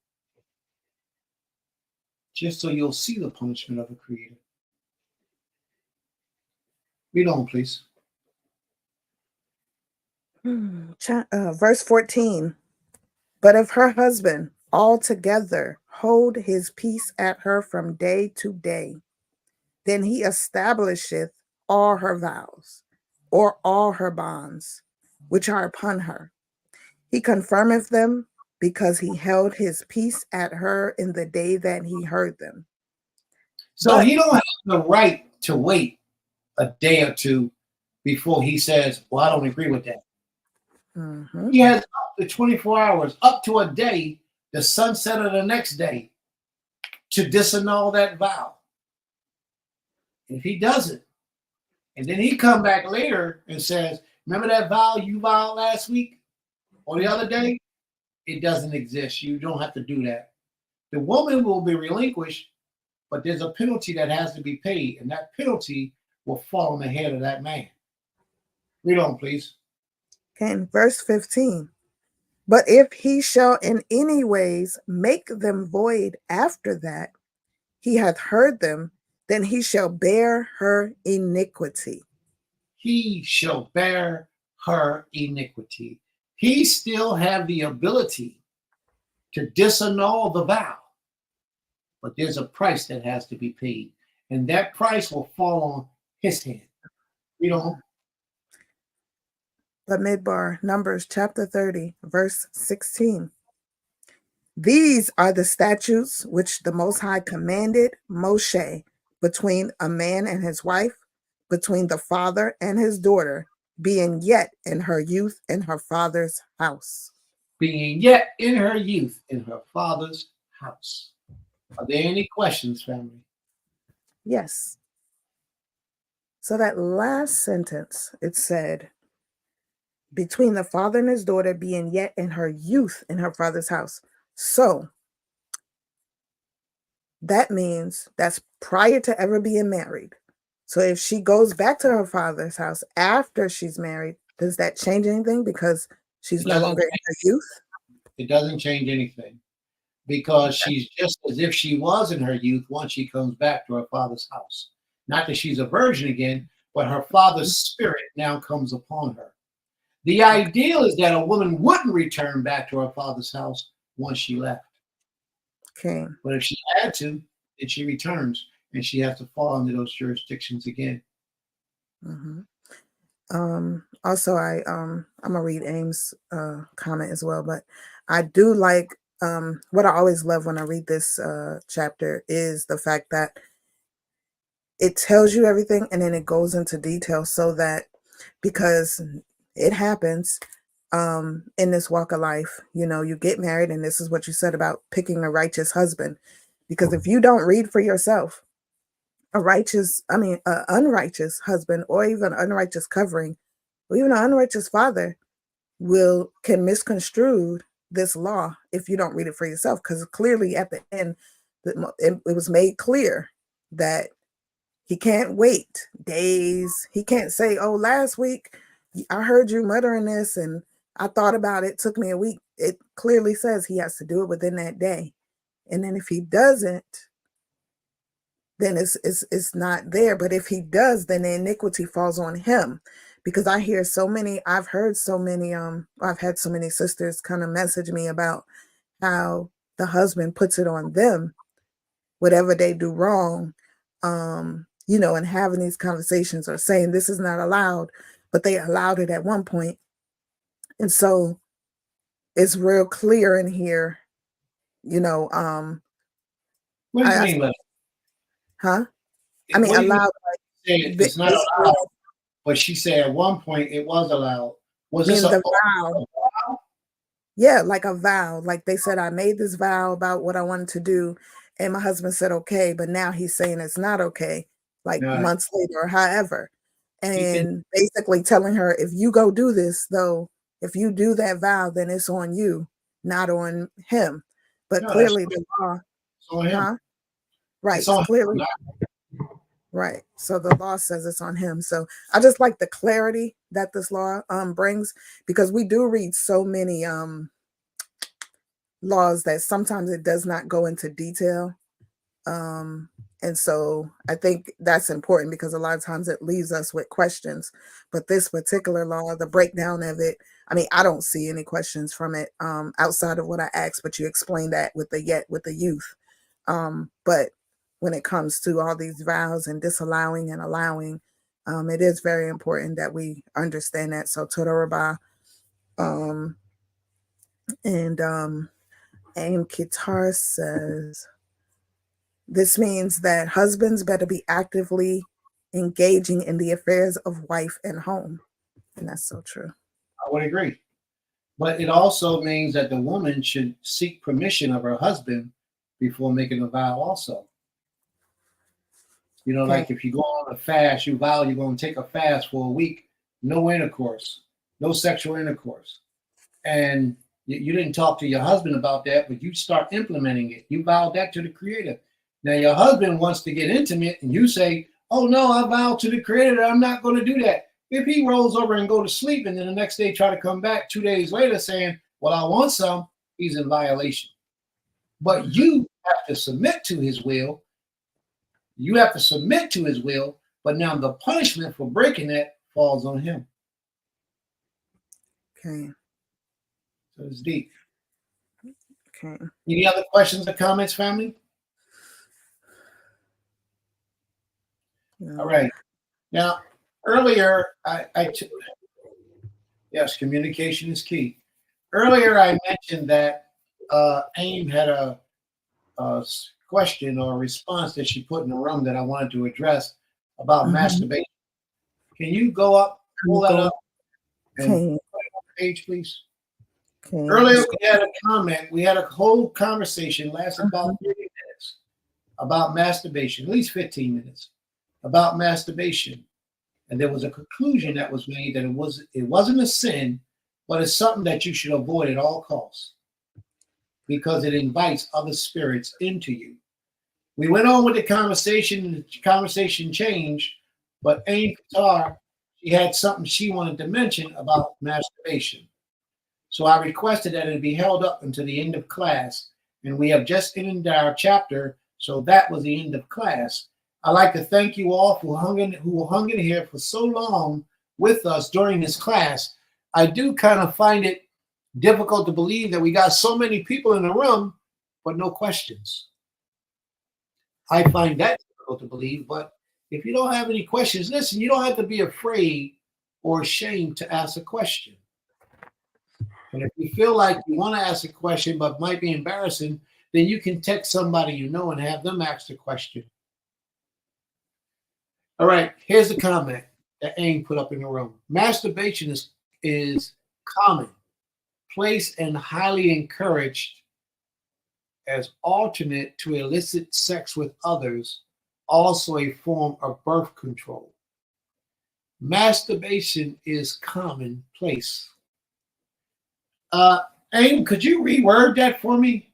just so you'll see the punishment of the Creator. Read on, please. Verse 14. But if her husband altogether hold his peace at her from day to day, then he establisheth all her vows, or all her bonds, which are upon her. He confirmeth them, because he held his peace at her in the day that he heard them. So he don't have the right to wait a day or two before he says, well, I don't agree with that. Mm-hmm. He has up to 24 hours, up to a day, the sunset of the next day, to disannul that vow. If he doesn't, and then he come back later and says, remember that vow you vowed last week or the other day? It doesn't exist. You don't have to do that. The woman will be relinquished, but there's a penalty that has to be paid, and that penalty will fall on the head of that man. Read on, please. Okay, verse 15. But if he shall in any ways make them void after that he hath heard them, then he shall bear her iniquity. He shall bear her iniquity. he still have the ability to disannul the vow. But there's a price that has to be paid. And that price will fall on his hand. You know, But Midbar, Numbers chapter 30, verse 16. These are the statutes which the Most High commanded Moshe between a man and his wife, between the father and his daughter, being yet in her youth in her father's house. being yet in her youth in her father's house. Are there any questions, family? Yes. So that last sentence, it said, between the father and his daughter being yet in her youth in her father's house. So that means that's prior to ever being married. So if she goes back to her father's house after she's married, does that change anything because she's It no doesn't longer in her youth? It doesn't change anything because she's just as if she was in her youth once she comes back to her father's house. Not that she's a virgin again, but her father's spirit now comes upon her. The ideal is that a woman wouldn't return back to her father's house once she left. Okay. But if she had to, then she returns and she has to fall under those jurisdictions again. Mm-hmm. Also, I'm gonna read Ames' comment as well, but I do like what I always love when I read this chapter is the fact that it tells you everything and then it goes into detail so that because it happens in this walk of life, you know, you get married and this is what you said about picking a righteous husband, because if you don't read for yourself, an unrighteous husband or even unrighteous covering or even an unrighteous father can misconstrue this law if you don't read it for yourself, because clearly at the end it was made clear that he can't wait days. He can't say, oh, last week I heard you muttering this and I thought about it, took me a week. It clearly says he has to do it within that day. And then if he doesn't, then it's not there. But if he does, then the iniquity falls on him. Because I've had so many sisters kind of message me about how the husband puts it on them, whatever they do wrong, and having these conversations or saying this is not allowed, but they allowed it at one point. And so it's real clear in here, What do you mean, huh? I mean, what do you mean allowed. it's not allowed, but she said at one point it was allowed. Was this a vow? Yeah, like a vow. Like they said, I made this vow about what I wanted to do, and my husband said okay, but now he's saying it's not okay, like months later or however. And basically telling her, if you go do this, though, if you do that vow, then it's on you, not on him. But clearly the law, it's on him. huh? Right. It's on clearly. him. Right. So the law says it's on him. So I just like the clarity that this law brings, because we do read so many laws that sometimes it does not go into detail. And so I think that's important because a lot of times it leaves us with questions. But this particular law, the breakdown of it, I mean, I don't see any questions from it outside of what I asked, but you explained that with the youth. But when it comes to all these vows and disallowing and allowing, it is very important that we understand that. So Toda Rabah, and Aim Kitar says, this means that husbands better be actively engaging in the affairs of wife and home. And that's so true. I would agree. But it also means that the woman should seek permission of her husband before making a vow also. You know, like if you go on a fast, you vow you're going to take a fast for a week, no intercourse, no sexual intercourse. And you didn't talk to your husband about that, but you start implementing it. You vowed that to the Creator. Now your husband wants to get intimate and you say, oh no, I vowed to the Creator that I'm not going to do that. If he rolls over and go to sleep and then the next day try to come back 2 days later saying, well, I want some, he's in violation. But you have to submit to his will. You have to submit to his will, but now the punishment for breaking that falls on him. Okay. So it's deep. Okay. Any other questions or comments, family? No. All right. Now, earlier, yes, communication is key. Earlier, I mentioned that AIM had a question or a response that she put in the room that I wanted to address about Mhm. masturbation. Can you go up, pull that up, and Okay. put it on the page, please? Okay. Earlier, we had a comment. We had a whole conversation, lasted about Mhm. 30 minutes, about masturbation, at least 15 minutes, about masturbation. And there was a conclusion that was made that it wasn't a sin, but it's something that you should avoid at all costs because it invites other spirits into you. We went on with the conversation, and the conversation changed, but Aim Qatar, she had something she wanted to mention about masturbation. So I requested that it be held up until the end of class, and we have just ended our chapter, so that was the end of class. I'd like to thank you all who hung in here for so long with us during this class. I do kind of find it difficult to believe that we got so many people in the room, but no questions. I find that difficult to believe, but if you don't have any questions, listen, you don't have to be afraid or ashamed to ask a question. And if you feel like you want to ask a question but might be embarrassing, then you can text somebody you know and have them ask the question. All right, here's a comment that Aang put up in the room. Masturbation is common, placed, and highly encouraged as alternate to illicit sex with others, also a form of birth control. Masturbation is commonplace. Aim, could you reword that for me?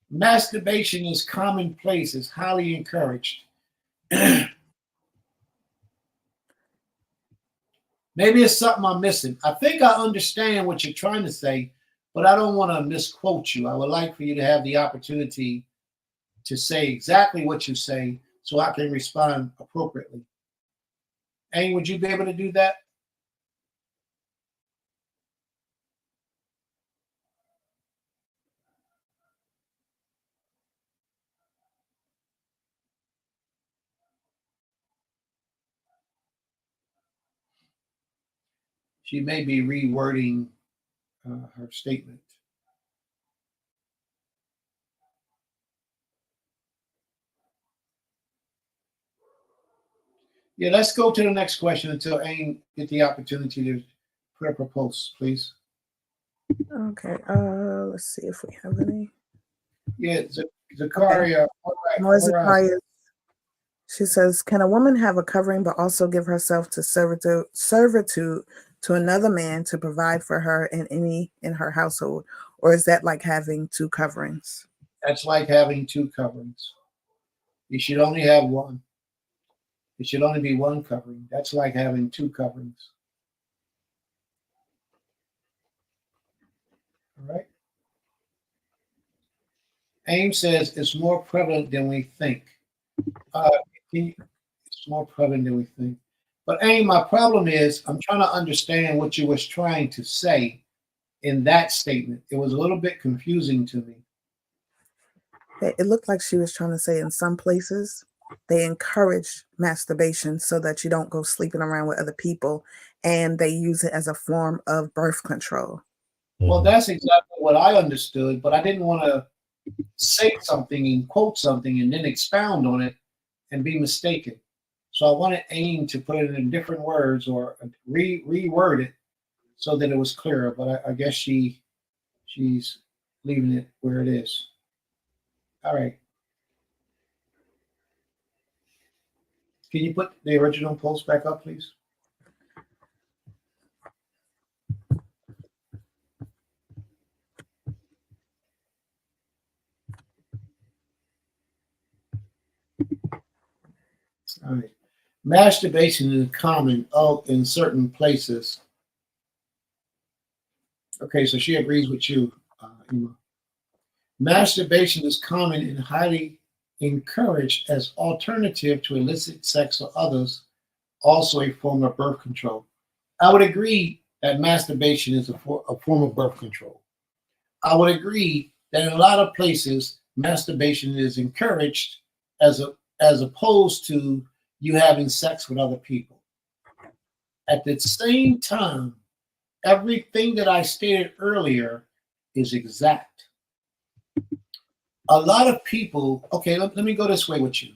Masturbation is commonplace, is highly encouraged. Maybe it's something I'm missing. I think I understand what you're trying to say, but I don't want to misquote you. I would like for you to have the opportunity to say exactly what you say so I can respond appropriately. Aim, would you be able to do that? She may be rewording her statement. Yeah, let's go to the next question until Aim get the opportunity to put up a post, please. Okay. Let's see if we have any. Yeah, Zakaria. More Zacharias. She says, "Can a woman have a covering but also give herself to servitude to another man to provide for her and any in her household, or is that like having two coverings?" That's like having two coverings. You should only have one. It should only be one covering. That's like having two coverings. All right. Aim says it's more prevalent than we think. It's more prevalent than we think. But Aim, my problem is I'm trying to understand what you was trying to say in that statement. It was a little bit confusing to me. It looked like she was trying to say in some places they encourage masturbation so that you don't go sleeping around with other people, and they use it as a form of birth control. Well, that's exactly what I understood, but I didn't want to say something and quote something and then expound on it and be mistaken. So I wanted Aim to put it in different words or reword it so that it was clearer. But I guess she's leaving it where it is. All right. Can you put the original post back up, please? All right. Masturbation is common in certain places. Okay, so she agrees with you, Emma. Masturbation is common and highly encouraged as alternative to illicit sex or others, also a form of birth control. I would agree that masturbation is a form of birth control. I would agree that in a lot of places, masturbation is encouraged as opposed to you having sex with other people. At the same time, everything that I stated earlier is exact. A lot of people, okay, let me go this way with you.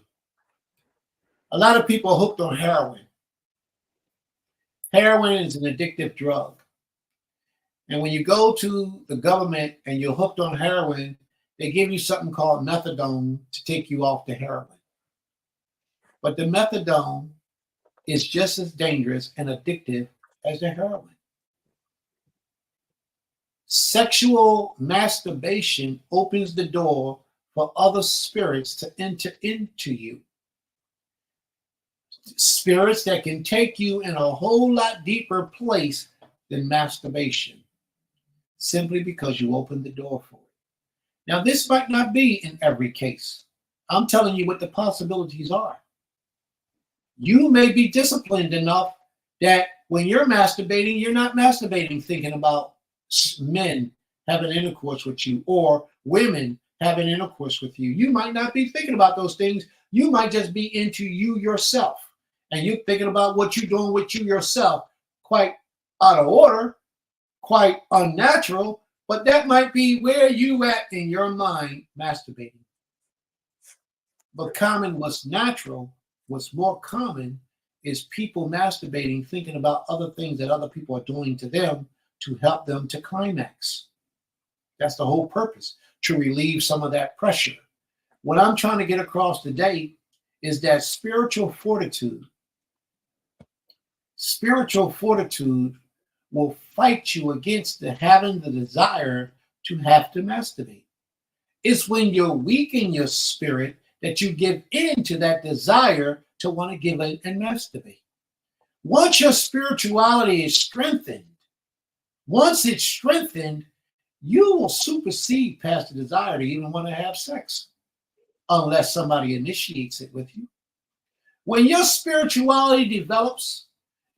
A lot of people are hooked on heroin. Heroin is an addictive drug. And when you go to the government and you're hooked on heroin, they give you something called methadone to take you off the heroin. But the methadone is just as dangerous and addictive as the heroin. Sexual masturbation opens the door for other spirits to enter into you. Spirits that can take you in a whole lot deeper place than masturbation, simply because you opened the door for it. Now, this might not be in every case. I'm telling you what the possibilities are. You may be disciplined enough that when you're masturbating, you're not masturbating thinking about men having intercourse with you or women having intercourse with you. You might not be thinking about those things. You might just be into you yourself. And you're thinking about what you're doing with you yourself, quite out of order, quite unnatural, but that might be where you at in your mind masturbating. But common, what's natural, what's more common is people masturbating, thinking about other things that other people are doing to them to help them to climax. That's the whole purpose, to relieve some of that pressure. What I'm trying to get across today is that spiritual fortitude will fight you against having the desire to have to masturbate. It's when you're weak in your spirit that you give in to that desire to want to give in and masturbate. Once your spirituality is strengthened, once it's strengthened, you will supersede past the desire to even want to have sex, unless somebody initiates it with you. When your spirituality develops,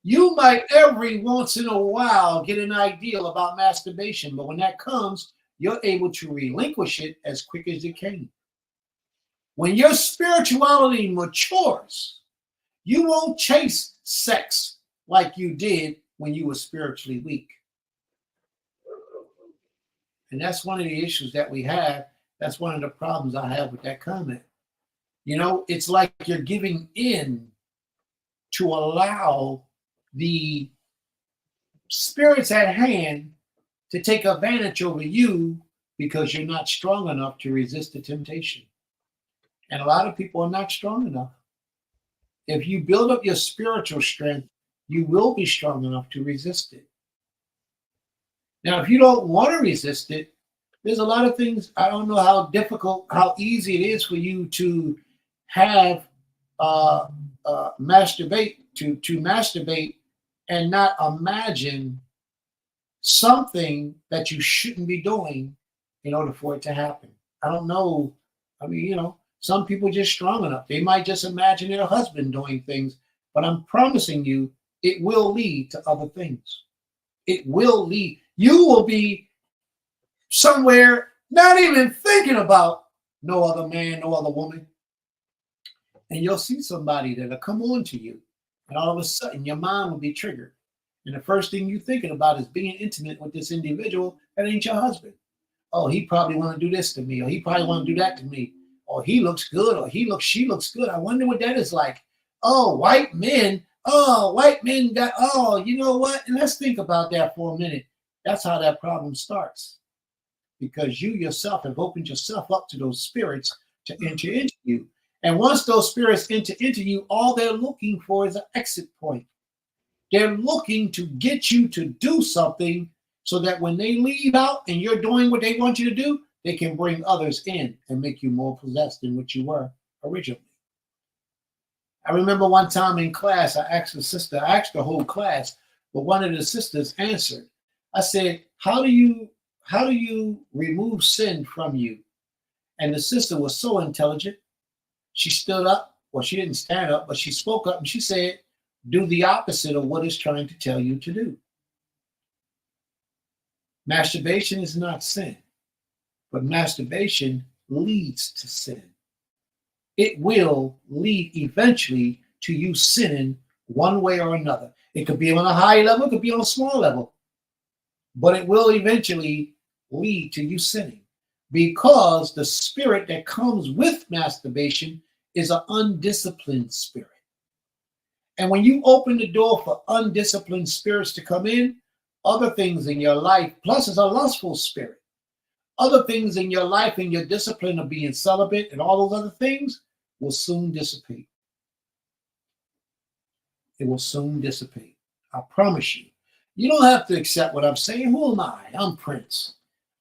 you might every once in a while get an ideal about masturbation, but when that comes, you're able to relinquish it as quick as you can. When your spirituality matures, you won't chase sex like you did when you were spiritually weak. And that's one of the issues that we have. That's one of the problems I have with that comment. You know, it's like you're giving in to allow the spirits at hand to take advantage over you because you're not strong enough to resist the temptation. And a lot of people are not strong enough. If you build up your spiritual strength, you will be strong enough to resist it. Now, if you don't want to resist it, there's a lot of things. I don't know how easy it is for you to have masturbate and not imagine something that you shouldn't be doing in order for it to happen. I don't know. I mean, you know, some people are just strong enough. They might just imagine their husband doing things, but I'm promising you, it will lead to other things. It will lead. You will be somewhere not even thinking about no other man, no other woman. And you'll see somebody that'll come on to you. And all of a sudden, your mind will be triggered. And the first thing you're thinking about is being intimate with this individual that ain't your husband. Oh, he probably want to do this to me, or he probably want to do that to me, or he looks good, or she looks good. I wonder what that is like. Oh, white men got, you know what? And let's think about that for a minute. That's how that problem starts. Because you yourself have opened yourself up to those spirits to enter into you. And once those spirits enter into you, all they're looking for is an exit point. They're looking to get you to do something so that when they leave out and you're doing what they want you to do, they can bring others in and make you more possessed than what you were originally. I remember one time in class, I asked the whole class, but one of the sisters answered. I said, how do you remove sin from you? And the sister was so intelligent. She stood up. Well, she didn't stand up, but she spoke up and she said, do the opposite of what it's trying to tell you to do. Masturbation is not sin. But masturbation leads to sin. It will lead eventually to you sinning one way or another. It could be on a high level, it could be on a small level, but it will eventually lead to you sinning, because the spirit that comes with masturbation is an undisciplined spirit. And when you open the door for undisciplined spirits to come in, other things in your life, plus it's a lustful spirit, other things in your life and your discipline of being celibate and all those other things will soon dissipate. It will soon dissipate. I promise you. You don't have to accept what I'm saying. Who am I? I'm Prince.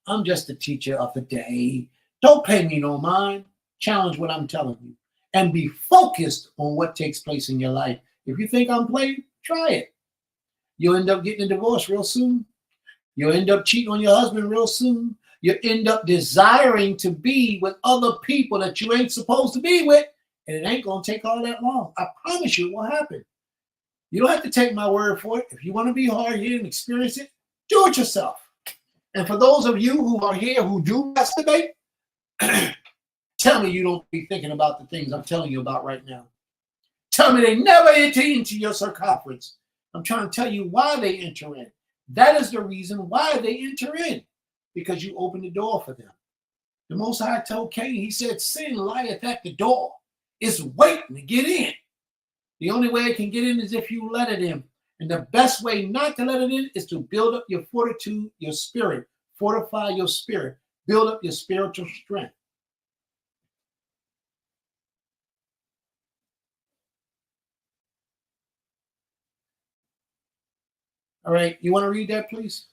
I'm just a teacher of the day. Don't pay me no mind. Challenge what I'm telling you. And be focused on what takes place in your life. If you think I'm playing, try it. You'll end up getting a divorce real soon. You'll end up cheating on your husband real soon. You end up desiring to be with other people that you ain't supposed to be with. And it ain't going to take all that long. I promise you it will happen. You don't have to take my word for it. If you want to be hard here and experience it, do it yourself. And for those of you who are here who do masturbate, tell me you don't be thinking about the things I'm telling you about right now. Tell me they never enter into your circumference. I'm trying to tell you why they enter in. That is the reason why they enter in, because you open the door for them. The Most High told Cain, he said, sin lieth at the door. It's waiting to get in. The only way it can get in is if you let it in. And the best way not to let it in is to build up your fortitude, your spirit, fortify your spirit, build up your spiritual strength. All right, you want to read that, please?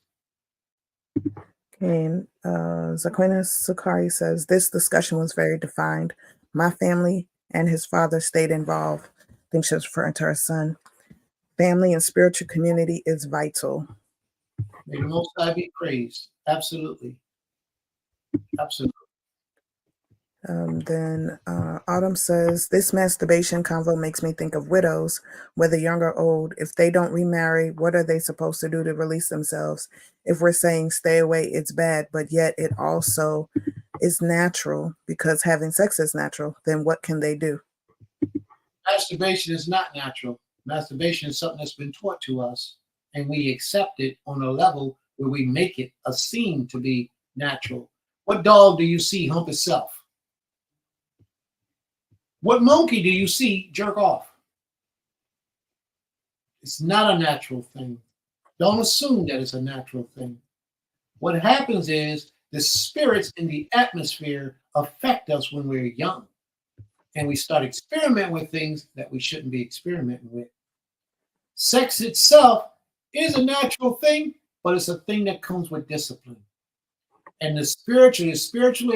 Okay, Zaquina Sakari says, this discussion was very defined. My family and his father stayed involved. I think she was referring to her son. Family and spiritual community is vital. May the Most High be praised. Absolutely. Absolutely. Then Autumn says, this masturbation convo makes me think of widows, whether young or old. If they don't remarry, what are they supposed to do to release themselves? If we're saying stay away, it's bad, but yet it also is natural because having sex is natural, then what can they do? Masturbation is not natural. Masturbation is something that's been taught to us, and we accept it on a level where we make it a seem to be natural. What dog do you see hump itself? What monkey do you see jerk off? It's not a natural thing. Don't assume that it's a natural thing. What happens is the spirits in the atmosphere affect us when we're young, and we start experimenting with things that we shouldn't be experimenting with. Sex itself is a natural thing, but it's a thing that comes with discipline. And spiritually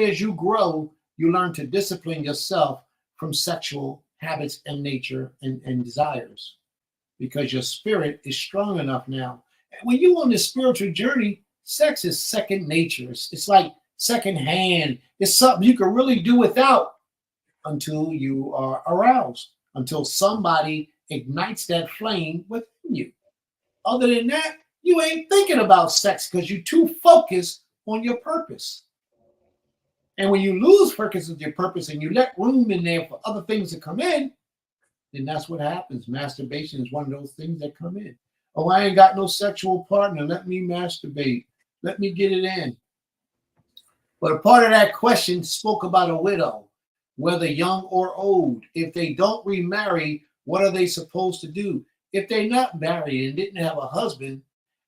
as you grow, you learn to discipline yourself from sexual habits and nature and desires, because your spirit is strong enough now. And when you're on this spiritual journey, sex is second nature. It's like second hand. It's something you can really do without until you are aroused, until somebody ignites that flame within you. Other than that, you ain't thinking about sex because you're too focused on your purpose. And when you lose focus of your purpose and you let room in there for other things to come in, then that's what happens. Masturbation is one of those things that come in. Oh, I ain't got no sexual partner. Let me masturbate. Let me get it in. But a part of that question spoke about a widow, whether young or old. If they don't remarry, what are they supposed to do? If they're not married and didn't have a husband,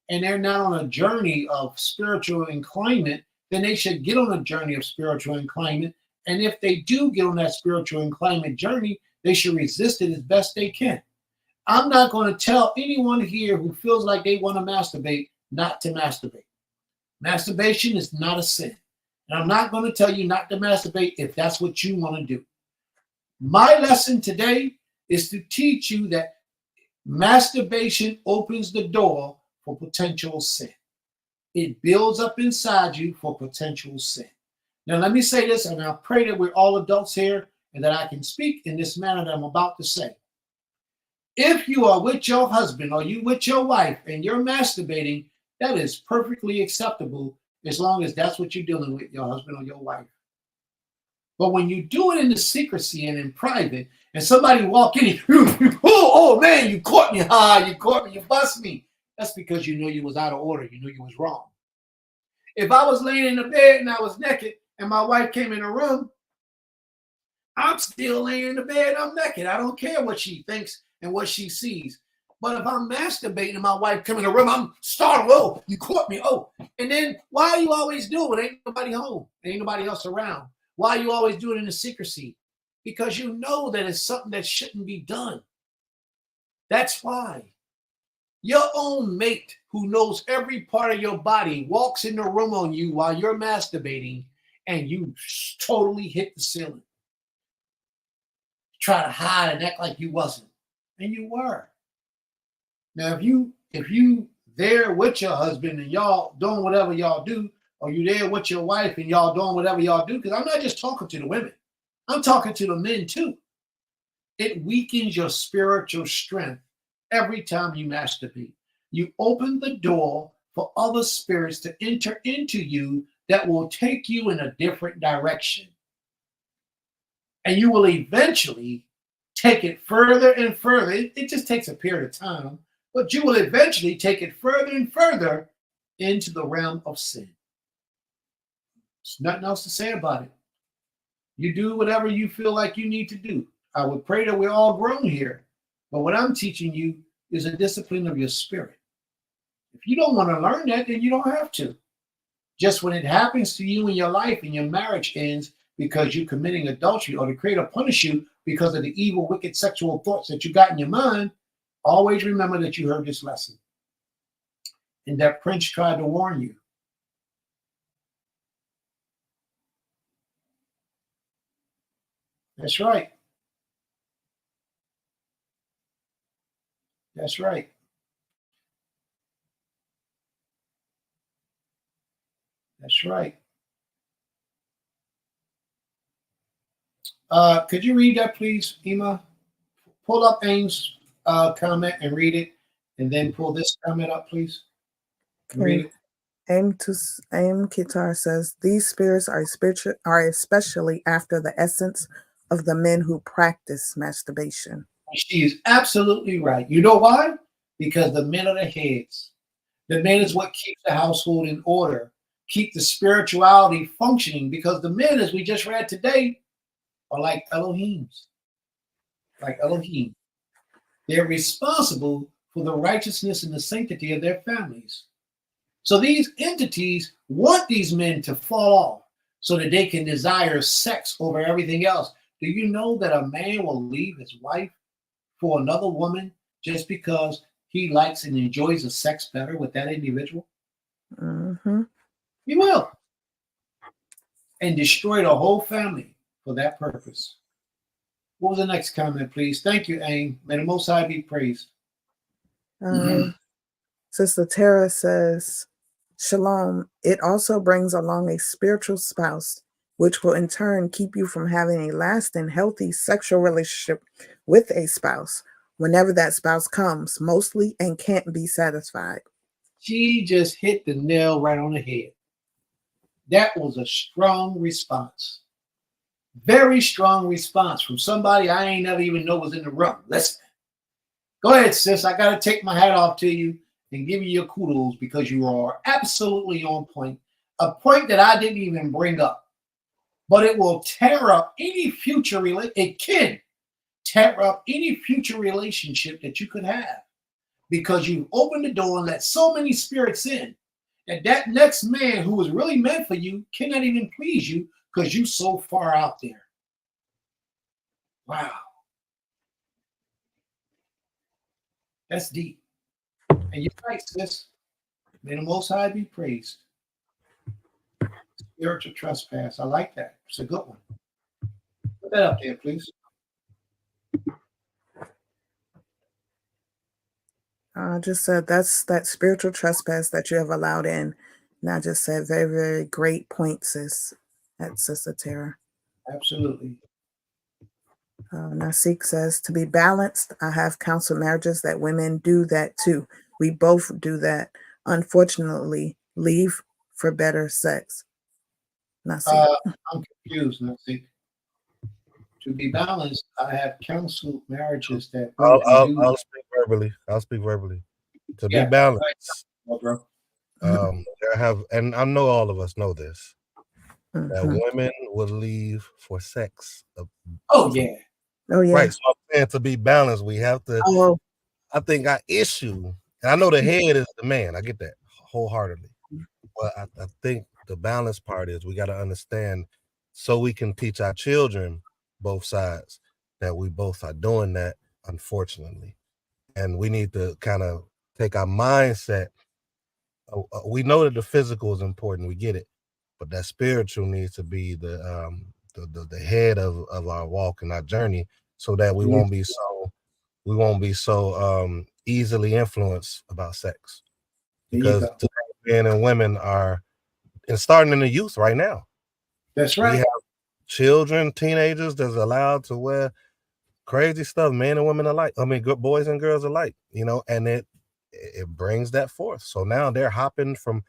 and they're not on a journey of spiritual inclinement, then they should get on a journey of spiritual inclinement. And if they do get on that spiritual inclinement journey, they should resist it as best they can. I'm not going to tell anyone here who feels like they want to masturbate not to masturbate. Masturbation is not a sin. And I'm not going to tell you not to masturbate if that's what you want to do. My lesson today is to teach you that masturbation opens the door for potential sin. It builds up inside you for potential sin. Now, let me say this, and I pray that we're all adults here and that I can speak in this manner that I'm about to say. If you are with your husband or you with your wife and you're masturbating, that is perfectly acceptable as long as that's what you're dealing with, your husband or your wife. But when you do it in the secrecy and in private, and somebody walk in, oh man, you caught me, you caught me, you bust me. That's because you know you was out of order. You knew you was wrong. If I was laying in the bed and I was naked and my wife came in the room, I'm still laying in the bed, I'm naked. I don't care what she thinks and what she sees. But if I'm masturbating and my wife come in the room, I'm startled. Oh, you caught me. Oh, and then why are you always doing it? Ain't nobody home. Ain't nobody else around. Why are you always doing it in the secrecy? Because you know that it's something that shouldn't be done. That's why. Your own mate who knows every part of your body walks in the room on you while you're masturbating and you totally hit the ceiling. Try to hide and act like you wasn't. And you were. Now, if you there with your husband and y'all doing whatever y'all do, or you there with your wife and y'all doing whatever y'all do, because I'm not just talking to the women, I'm talking to the men too. It weakens your spiritual strength every time you masturbate. You open the door for other spirits to enter into you that will take you in a different direction. And you will eventually take it further and further. It just takes a period of time, but you will eventually take it further and further into the realm of sin. There's nothing else to say about it. You do whatever you feel like you need to do. I would pray that we're all grown here, but what I'm teaching you is a discipline of your spirit. If you don't want to learn that, then you don't have to. Just when it happens to you in your life and your marriage ends because you're committing adultery, or the Creator punish you because of the evil, wicked sexual thoughts that you got in your mind, always remember that you heard this lesson and that Prince tried to warn you. That's right. That's right. That's right. Could you read that, please, Ema? Pull up Aim's comment and read it, and then pull this comment up, please. And read it. Aim Kitar says these spirits are especially after the essence of the men who practice masturbation. She is absolutely right. You know why? Because the men are the heads. The men is what keeps the household in order, keep the spirituality functioning. Because the men, as we just read today, are like Elohims. Like Elohim. They're responsible for the righteousness and the sanctity of their families. So these entities want these men to fall off so that they can desire sex over everything else. Do you know that a man will leave his wife for another woman just because he likes and enjoys the sex better with that individual? Mm-hmm. He will. And destroy the whole family for that purpose. What was the next comment, please? Thank you, Aim. May the Most High be praised. Sister Tara says, Shalom, it also brings along a spiritual spouse, which will in turn keep you from having a lasting, healthy sexual relationship with a spouse whenever that spouse comes, mostly, and can't be satisfied. She just hit the nail right on the head. That was a strong response. Very strong response from somebody I ain't never even know was in the room. Listen. Go ahead, sis. I got to take my hat off to you and give you your kudos because you are absolutely on point. A point that I didn't even bring up. But it will tear up any future relationship. It can tear up any future relationship that you could have because you opened the door and let so many spirits in that next man who was really meant for you cannot even please you because you're so far out there. Wow. That's deep. And you're right, sis. May the Most High be praised. Spiritual trespass. I like that. It's a good one. Put that up there, please. I just said that's that spiritual trespass that you have allowed in. And I just said very, very great point, sis. That's Sister Tara. Absolutely. Nasik says, to be balanced, I have counseled marriages that women do that too. We both do that. Unfortunately, leave for better sex? Nasi. I'm confused. Nancy. To be balanced, I have counseled marriages that I'll, women I'll, do. I'll speak verbally. I'll speak verbally. To be Yeah, balanced, right, bro. there have, and I know all of us know this, that Mhm. women will leave for sex. Oh yeah. Oh yeah. Right. So I'm saying to be balanced, we have to. Oh, I think our issue, and I know the head is the man. I get that wholeheartedly. But I think the balance part is we got to understand so we can teach our children both sides that we both are doing that, unfortunately. And we need to kind of take our mindset. We know that the physical is important. We get it. But that spiritual needs to be the head of our walk and our journey so that we won't be so easily influenced about sex. There you Because go. today men and women are and starting in the youth right now. That's We right. have children, teenagers that's allowed to wear crazy stuff, men and women alike. I mean, good boys and girls alike, and it brings that forth. So now they're hopping from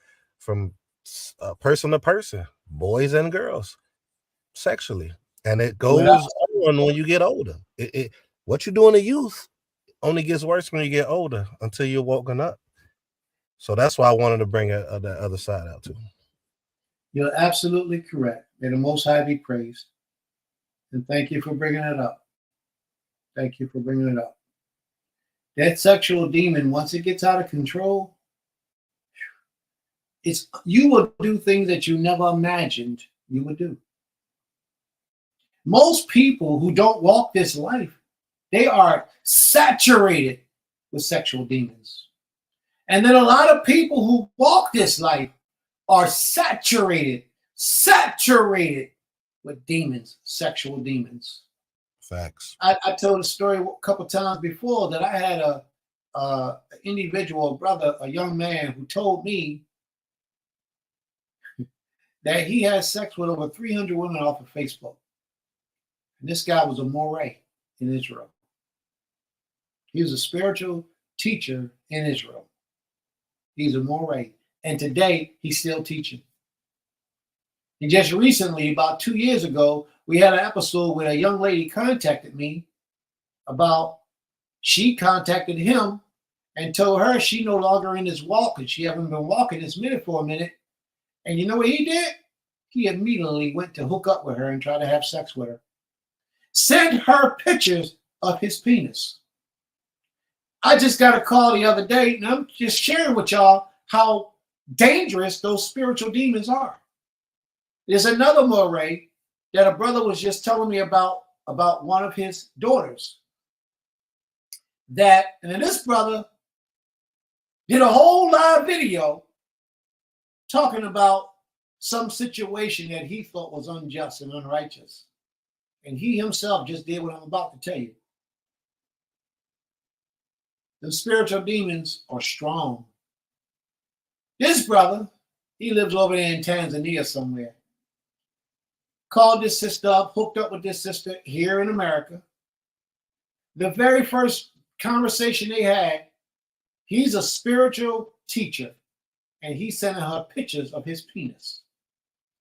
person to person, boys and girls, sexually, and it Without, goes on when you get older. What you do in the youth only gets worse when you get older until you're woken up. So that's why I wanted to bring the other side out too. you're absolutely correct. May the Most High be praised. And thank you for bringing it up. Thank you for bringing it up. That sexual demon, once it gets out of control, you will do things that you never imagined you would do. Most people who don't walk this life, they are saturated with sexual demons. And then a lot of people who walk this life are saturated with demons, sexual demons. Facts. I told a story a couple times before that I had a individual, a brother, a young man who told me that he had sex with over 300 women off of Facebook. And this guy was a moray in Israel. He was a spiritual teacher in Israel. He's a moray. And today, he's still teaching. And just recently, about 2 years ago, we had an episode where a young lady contacted me about she contacted him and told her she no longer in his walk and she hasn't been walking this minute for a minute. And you know what he did? He immediately went to hook up with her and try to have sex with her. Sent her pictures of his penis. I just got a call the other day, and I'm just sharing with y'all how dangerous those spiritual demons are. There's another moray that a brother was just telling me about one of his daughters. And then this brother did a whole live video talking about some situation that he thought was unjust and unrighteous. And he himself just did what I'm about to tell you. The spiritual demons are strong. This brother, he lives over there in Tanzania somewhere. Called this sister up, hooked up with this sister here in America. The very first conversation they had, he's a spiritual teacher, and he's sending her pictures of his penis,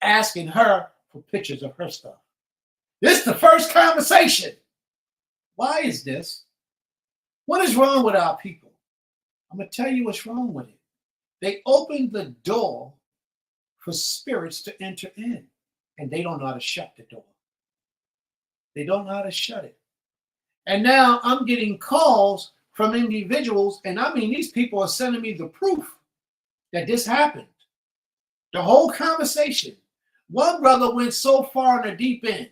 asking her for pictures of her stuff. This is the first conversation. Why is this? What is wrong with our people? I'm going to tell you what's wrong with it. They opened the door for spirits to enter in, and they don't know how to shut the door. They don't know how to shut it. And now I'm getting calls from individuals, and I mean, these people are sending me the proof that this happened. The whole conversation. One brother went so far in the deep end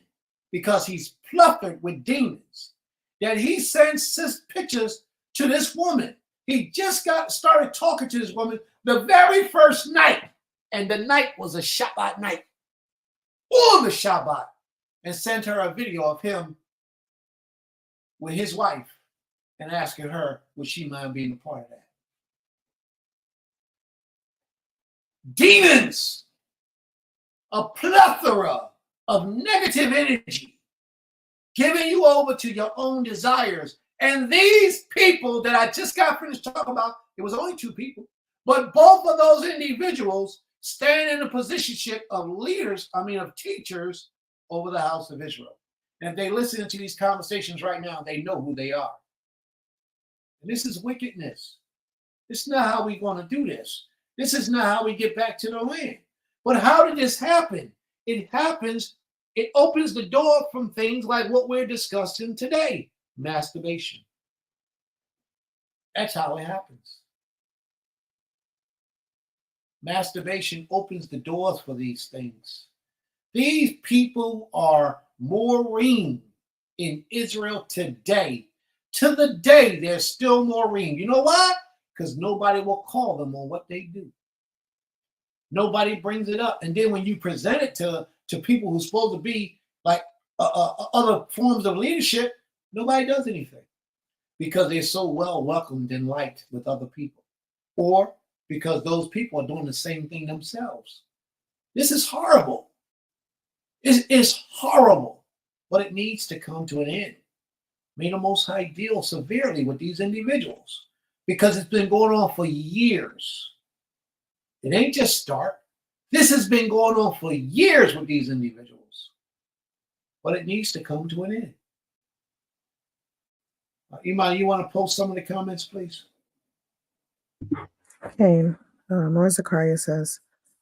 because he's pluffered with demons that he sends pictures to this woman. He just started talking to this woman the very first night, and the night was a Shabbat night. On the Shabbat, and sent her a video of him with his wife and asking her, would she mind being a part of that? Demons, a plethora of negative energy, giving you over to your own desires. And these people that I just got finished talking about, it was only two people, but both of those individuals stand in the positionship of leaders, of teachers over the house of Israel. And if they listen to these conversations right now, they know who they are. And this is wickedness. This is not how we want to do this. This is not how we get back to the land. But how did this happen? It happens, it opens the door from things like what we're discussing today, masturbation. That's how it happens. Masturbation opens the doors for these things. These people are Maureen in Israel today. To the day, there's still Maureen. You know why? Because nobody will call them on what they do. Nobody brings it up. And then when you present it to people who's supposed to be like other forms of leadership, nobody does anything because they're so well welcomed and liked with other people, or because those people are doing the same thing themselves. This is horrible. It's horrible, but it needs to come to an end. May the Most High deal severely with these individuals because it's been going on for years. It ain't just start. This has been going on for years with these individuals, but it needs to come to an end. Iman, you want to post some of the comments, please? Okay. More Zachariah says,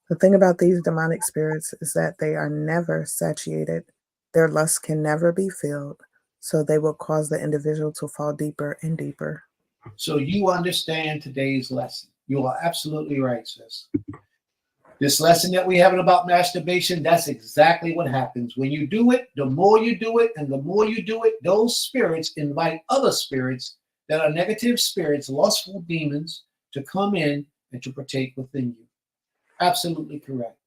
the thing about these demonic spirits is that they are never satiated. Their lust can never be filled, so they will cause the individual to fall deeper and deeper. So you understand today's lesson. You are absolutely right, sis. This lesson that we're having about masturbation, that's exactly what happens. When you do it, the more you do it, and the more you do it, those spirits invite other spirits that are negative spirits, lustful demons, to come in and to partake within you. Absolutely correct.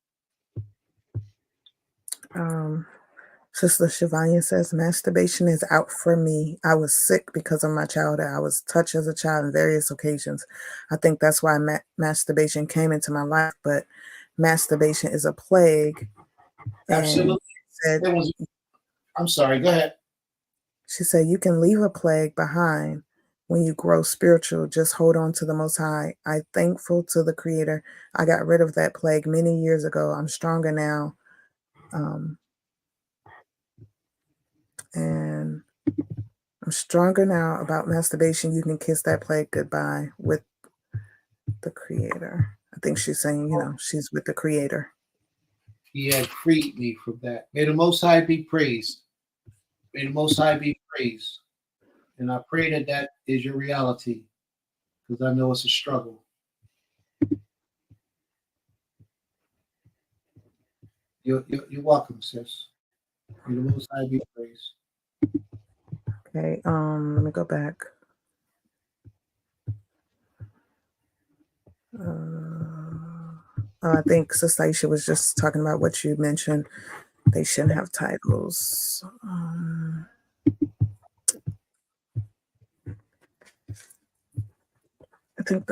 Sister Shivanya says, masturbation is out for me. I was sick because of my childhood. I was touched as a child on various occasions. I think that's why masturbation came into my life, but masturbation is a plague. Absolutely. I'm sorry, go ahead. She said, you can leave a plague behind when you grow spiritual. Just hold on to the Most High. I'm thankful to the Creator. I got rid of that plague many years ago. I'm stronger now. And I'm stronger now about masturbation. You can kiss that plague goodbye with the Creator. I think she's saying, she's with the Creator. He had freed me from that. May the Most High be praised. May the Most High be praised. And I pray that that is your reality, because I know it's a struggle. You're welcome, sis. May the Most High be praised. Okay, let me go back. I think Sister Aisha was just talking about what you mentioned. They shouldn't have titles. I think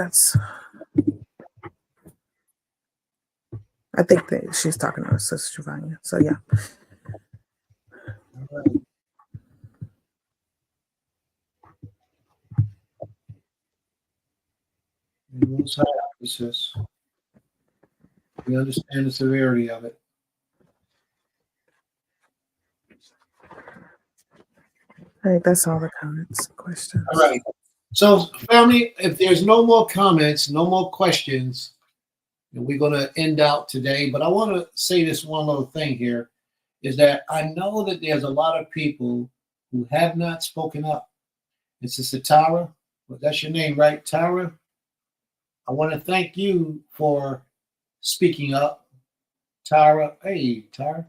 that she's talking to Sister Giovanni. So yeah. All right. May the Most High help you, sis. We understand the severity of it. I think that's all the comments, questions. All right. So, family, if there's no more comments, no more questions, we're going to end out today. But I want to say this one little thing here, is that I know that there's a lot of people who have not spoken up. And Sister Tara, well, that's your name, right? Tara? I want to thank you for speaking up. Tara, hey, Tara.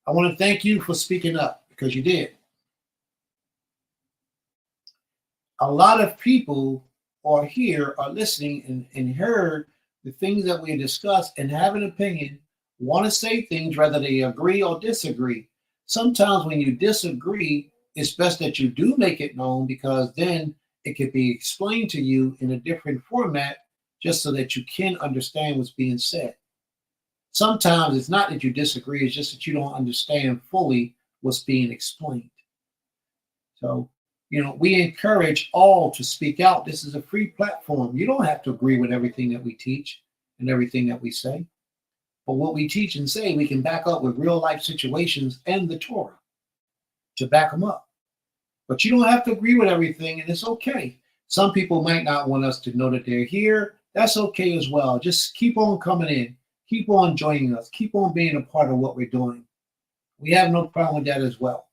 I want to thank you for speaking up, because you did. A lot of people are here, are listening and heard the things that we discussed and have an opinion, want to say things, whether they agree or disagree. Sometimes when you disagree, it's best that you do make it known, because then it could be explained to you in a different format, just so that you can understand what's being said. Sometimes it's not that you disagree, it's just that you don't understand fully what's being explained. So, we encourage all to speak out. This is a free platform. You don't have to agree with everything that we teach and everything that we say. But what we teach and say, we can back up with real life situations and the Torah to back them up. But you don't have to agree with everything, and it's okay. Some people might not want us to know that they're here. That's okay as well. Just keep on coming in. Keep on joining us. Keep on being a part of what we're doing. We have no problem with that as well.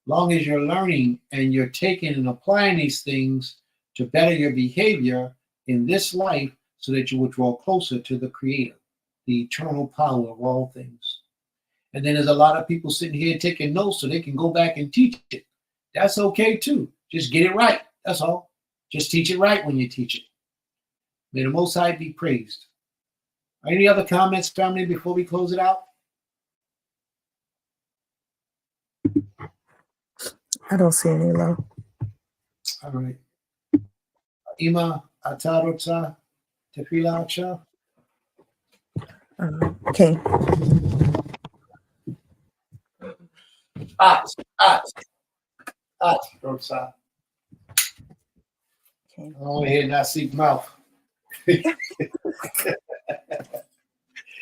Long as you're learning and you're taking and applying these things to better your behavior in this life so that you will draw closer to the Creator, the eternal power of all things. And then there's a lot of people sitting here taking notes so they can go back and teach it. That's okay too. Just get it right. That's all. Just teach it right when you teach it. May the Most High be praised. Any other comments, family, before we close it out? I don't see any low. All right. Ima Atarotsa Tefila Aksha. King. Rotsa. King. I want to hear Nasik mouth.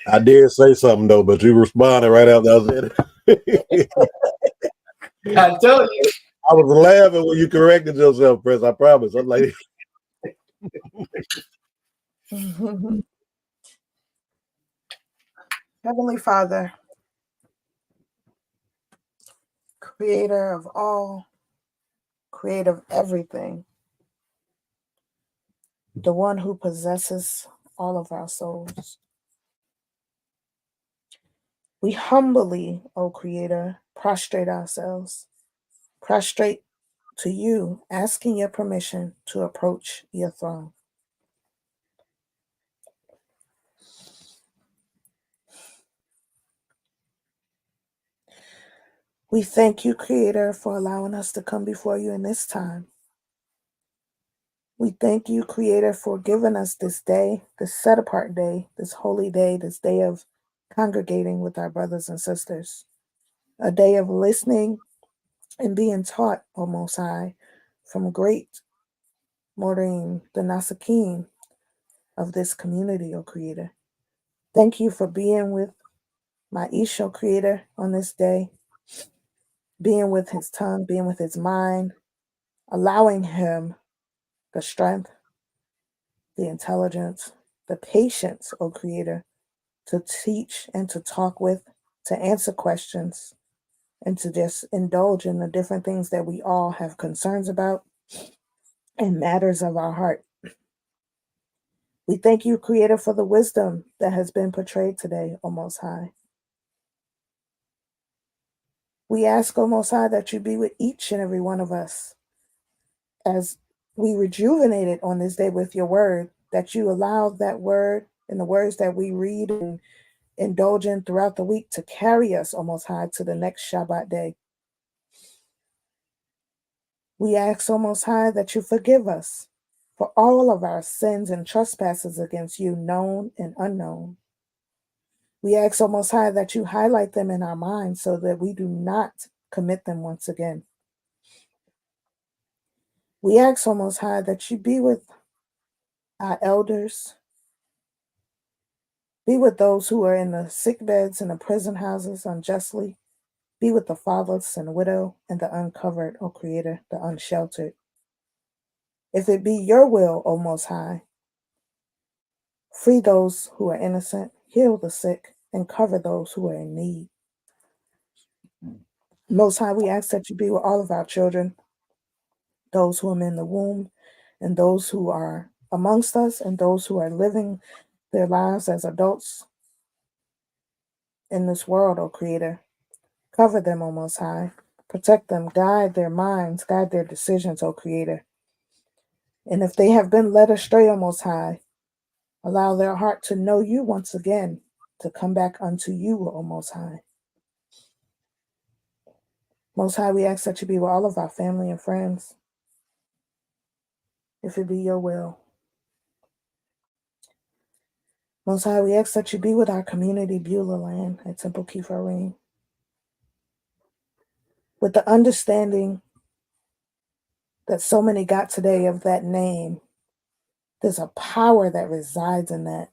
I did say something though, but you responded right after I said it. I tell you. I was laughing when you corrected yourself, Prince. I promise. I'm like, Heavenly Father, creator of all, creator of everything, the one who possesses all of our souls. We humbly, O Creator, prostrate ourselves, prostrate to you, asking your permission to approach your throne. We thank you, Creator, for allowing us to come before you in this time. We thank you, Creator, for giving us this day, this set-apart day, this holy day, this day of congregating with our brothers and sisters, a day of listening and being taught, O Most High, from great Morim, the Nasakim of this community, O Creator. Thank you for being with my Isho, Creator, on this day, being with his tongue, being with his mind, allowing him the strength, the intelligence, the patience, O Creator, to teach and to talk with, to answer questions, and to just indulge in the different things that we all have concerns about and matters of our heart. We thank you, Creator, for the wisdom that has been portrayed today, O Most High. We ask, O Most High, that you be with each and every one of us as we rejuvenate it on this day with your word, that you allow that word and the words that we read and indulge in throughout the week to carry us, O Most High, to the next Shabbat day. We ask, O Most High, that you forgive us for all of our sins and trespasses against you, known and unknown. We ask, O Most High, that you highlight them in our minds so that we do not commit them once again. We ask, O Most High, that you be with our elders, be with those who are in the sick beds and the prison houses unjustly, be with the fatherless and widow and the uncovered, O Creator, the unsheltered. If it be your will, O Most High, free those who are innocent, heal the sick, and cover those who are in need. Most High, we ask that you be with all of our children, those who are in the womb, and those who are amongst us, and those who are living their lives as adults in this world, O Creator. Cover them, O Most High. Protect them, guide their minds, guide their decisions, O Creator. And if they have been led astray, O Most High, allow their heart to know you once again, to come back unto you, O Most High. Most High, we ask that you be with all of our family and friends, if it be your will. Most High, we ask that you be with our community, Beulah land at Temple Kefarym, with the understanding that so many got today of that name. There's a power that resides in that,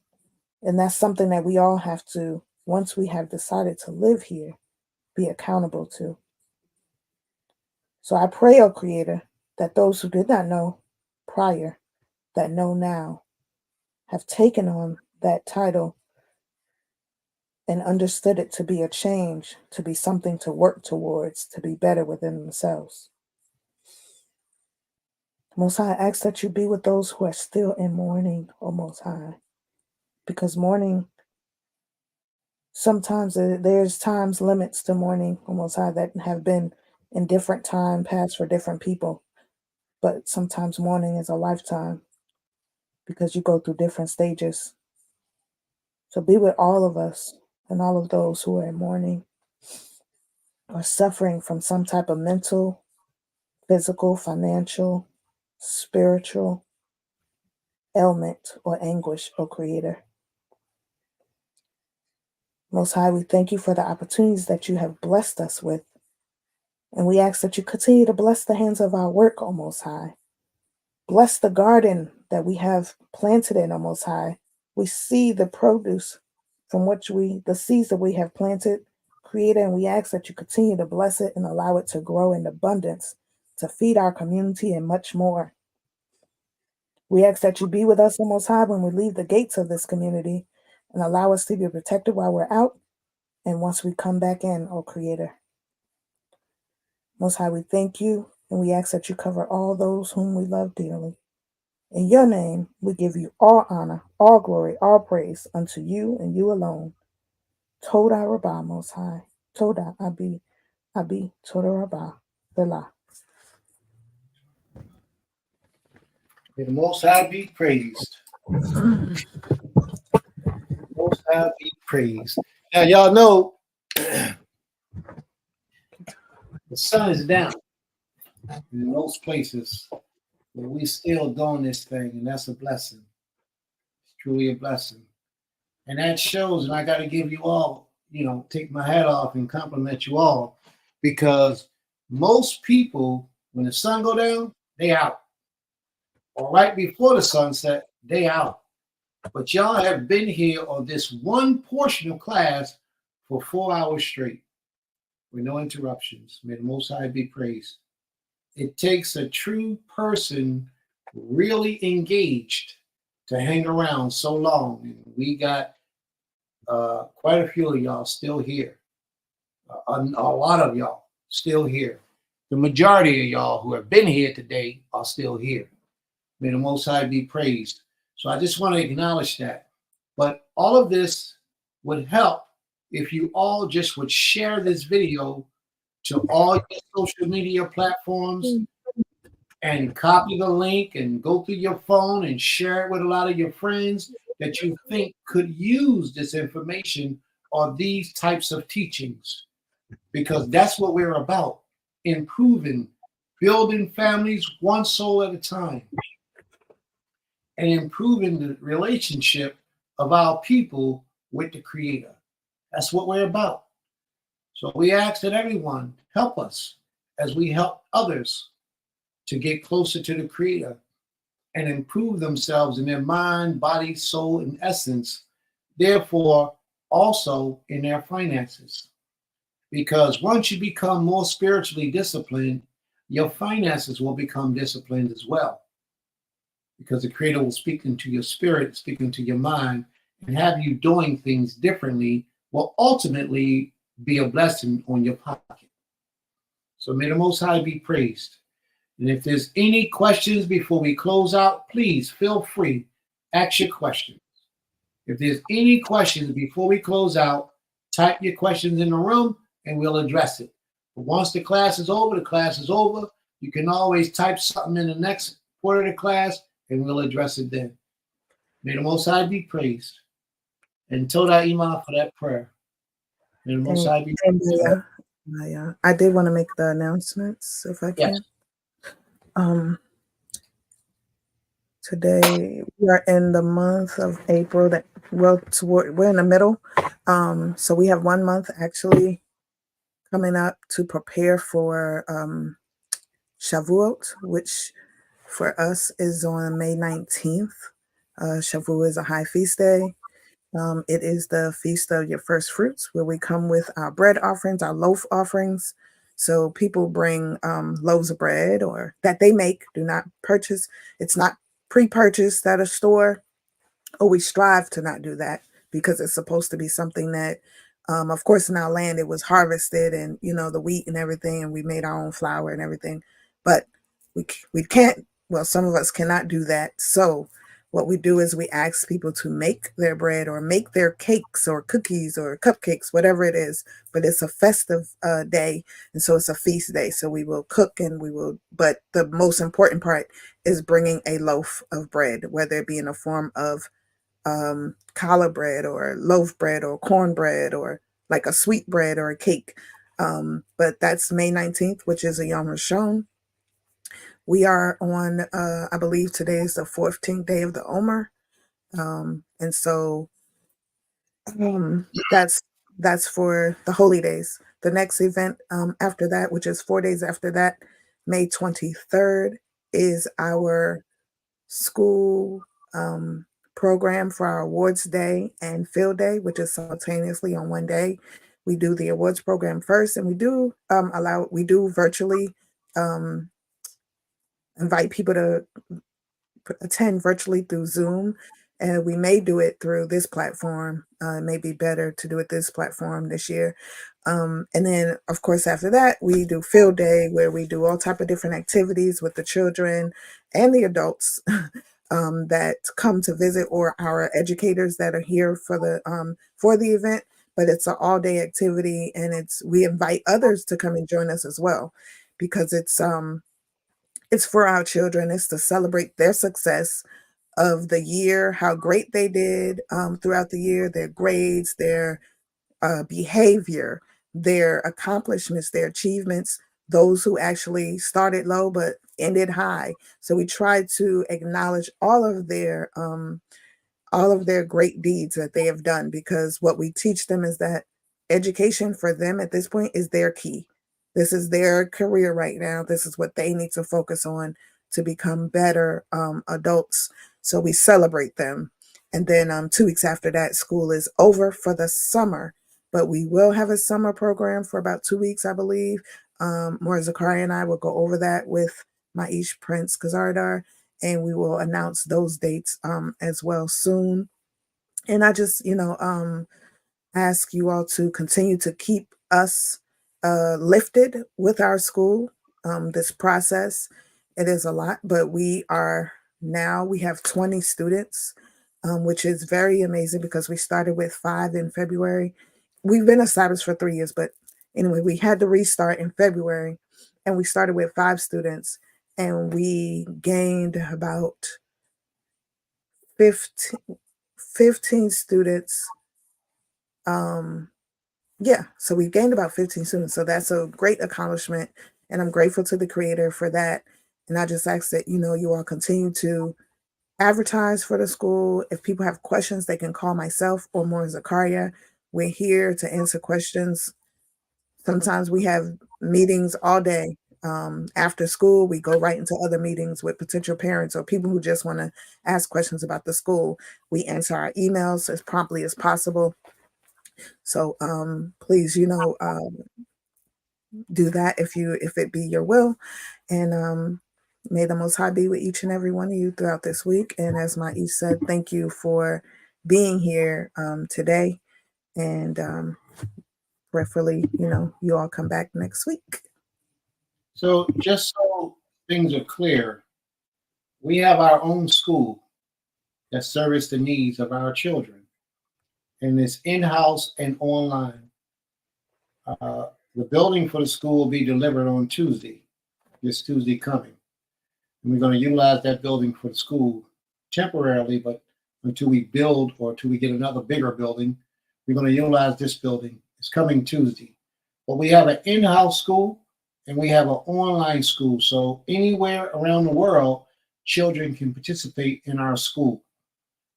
and that's something that we all have to once we have decided to live here, be accountable to. So I pray, O Creator, that those who did not know prior, that know now, have taken on that title and understood it to be a change, to be something to work towards, to be better within themselves. Most High, I ask that you be with those who are still in mourning, O Most High, because mourning, sometimes there's times limits to mourning, O Most High, that have been in different time past for different people. But sometimes mourning is a lifetime because you go through different stages. So be with all of us and all of those who are in mourning or suffering from some type of mental, physical, financial, spiritual ailment or anguish, O Creator. Most High, we thank you for the opportunities that you have blessed us with. And we ask that you continue to bless the hands of our work, O Most High. Bless the garden that we have planted in, O Most High. We see the produce from the seeds that we have planted, Creator, and we ask that you continue to bless it and allow it to grow in abundance, to feed our community and much more. We ask that you be with us, O Most High, when we leave the gates of this community and allow us to be protected while we're out and once we come back in, O Creator. Most High, we thank you and we ask that you cover all those whom we love dearly. In your name, we give you all honor, all glory, all praise unto you and you alone. Toda Rabbah, Most High. Toda Abi, Toda Rabbah, Billah. May the Most High be praised. Most High be praised. Now, y'all know the sun is down in most places, but we still doing this thing, and that's a blessing. It's truly a blessing. And that shows, and I got to give you all, take my hat off and compliment you all, because most people, when the sun go down, they out. Or right before the sunset, they out. But y'all have been here on this one portion of class for 4 hours straight with no interruptions. May the Most High be praised. It takes a true person really engaged to hang around so long. And we got quite a few of y'all still here. A lot of y'all still here. The majority of y'all who have been here today are still here. May the Most High be praised. So I just want to acknowledge that. But all of this would help if you all just would share this video to all your social media platforms and copy the link and go through your phone and share it with a lot of your friends that you think could use this information or these types of teachings, because that's what we're about: improving, building families one soul at a time, and improving the relationship of our people with the Creator. That's what we're about. So we ask that everyone help us as we help others to get closer to the Creator and improve themselves in their mind, body, soul, and essence, therefore also in their finances. Because once you become more spiritually disciplined, your finances will become disciplined as well. Because the Creator will speak into your spirit, speak into your mind, and have you doing things differently will ultimately be a blessing on your pocket. So may the Most High be praised. And if there's any questions before we close out, please feel free, ask your questions. If there's any questions before we close out, type your questions in the room and we'll address it. But once the class is over, the class is over. You can always type something in the next part of the class and we'll address it then. May the Most High be praised. And Toda Imam for that prayer. May the Most High be praised. I did want to make the announcements, if I can. Yes. Today we are in the month of April. We're in the middle. So we have 1 month actually coming up to prepare for Shavuot, which for us is on May 19th. Shavuot is a high feast day. It is the Feast of Your First Fruits, where we come with our bread offerings, our loaf offerings. So people bring loaves of bread or that they make, do not purchase. It's not pre-purchased at a store. Or we strive to not do that because it's supposed to be something that, of course, in our land, it was harvested and, the wheat and everything, and we made our own flour and everything. But we can't, well, some of us cannot do that. So what we do is we ask people to make their bread or make their cakes or cookies or cupcakes, whatever it is. But it's a festive day. And so it's a feast day. So we will cook and but the most important part is bringing a loaf of bread, whether it be in the form of challah bread or loaf bread or cornbread or like a sweet bread or a cake. But that's May 19th, which is a Yom Rishon. We are on, I believe today is the 14th day of the Omer. And so that's for the holy days. The next event after that, which is 4 days after that, May 23rd, is our school program for our awards day and field day, which is simultaneously on one day. We do the awards program first, and we do virtually invite people to attend virtually through Zoom. And we may do it through this platform. It may be better to do it this platform this year. And then, of course, after that, we do field day where we do all type of different activities with the children and the adults that come to visit, or our educators that are here for the event. But it's an all-day activity, and we invite others to come and join us as well, because it's for our children. It's to celebrate their success of the year, how great they did throughout the year, their grades, their behavior, their accomplishments, their achievements, those who actually started low but ended high. So we try to acknowledge all of their great deeds that they have done, because what we teach them is that education for them at this point is their key. This is their career right now. This is what they need to focus on to become better adults. So we celebrate them. And then 2 weeks after that, school is over for the summer. But we will have a summer program for about 2 weeks, I believe. More Zakaria and I will go over that with Maish Prince Kazardar, and we will announce those dates as well soon. And I just, ask you all to continue to keep us lifted with our school. This process, it is a lot, but we have 20 students, which is very amazing because we started with 5 in February. We've been established for 3 years, but anyway, we had to restart in February, and we started with 5 students, and we gained about 15 students. So we gained about 15 students. So that's a great accomplishment, and I'm grateful to the Creator for that. And I just ask that, you all continue to advertise for the school. If people have questions, they can call myself or more Zakaria. We're here to answer questions. Sometimes we have meetings all day. After school, we go right into other meetings with potential parents or people who just want to ask questions about the school. We answer our emails as promptly as possible. So please, do that if it be your will. And may the Most High be with each and every one of you throughout this week. And as Maish said, thank you for being here today. And prayerfully, you all come back next week. So just so things are clear, we have our own school that serves the needs of our children, and it's in-house and online. The building for the school will be delivered on Tuesday, this Tuesday coming. And we're going to utilize that building for the school temporarily, but until we build or until we get another bigger building, we're going to utilize this building. It's coming Tuesday. But we have an in-house school and we have an online school. So anywhere around the world, children can participate in our school.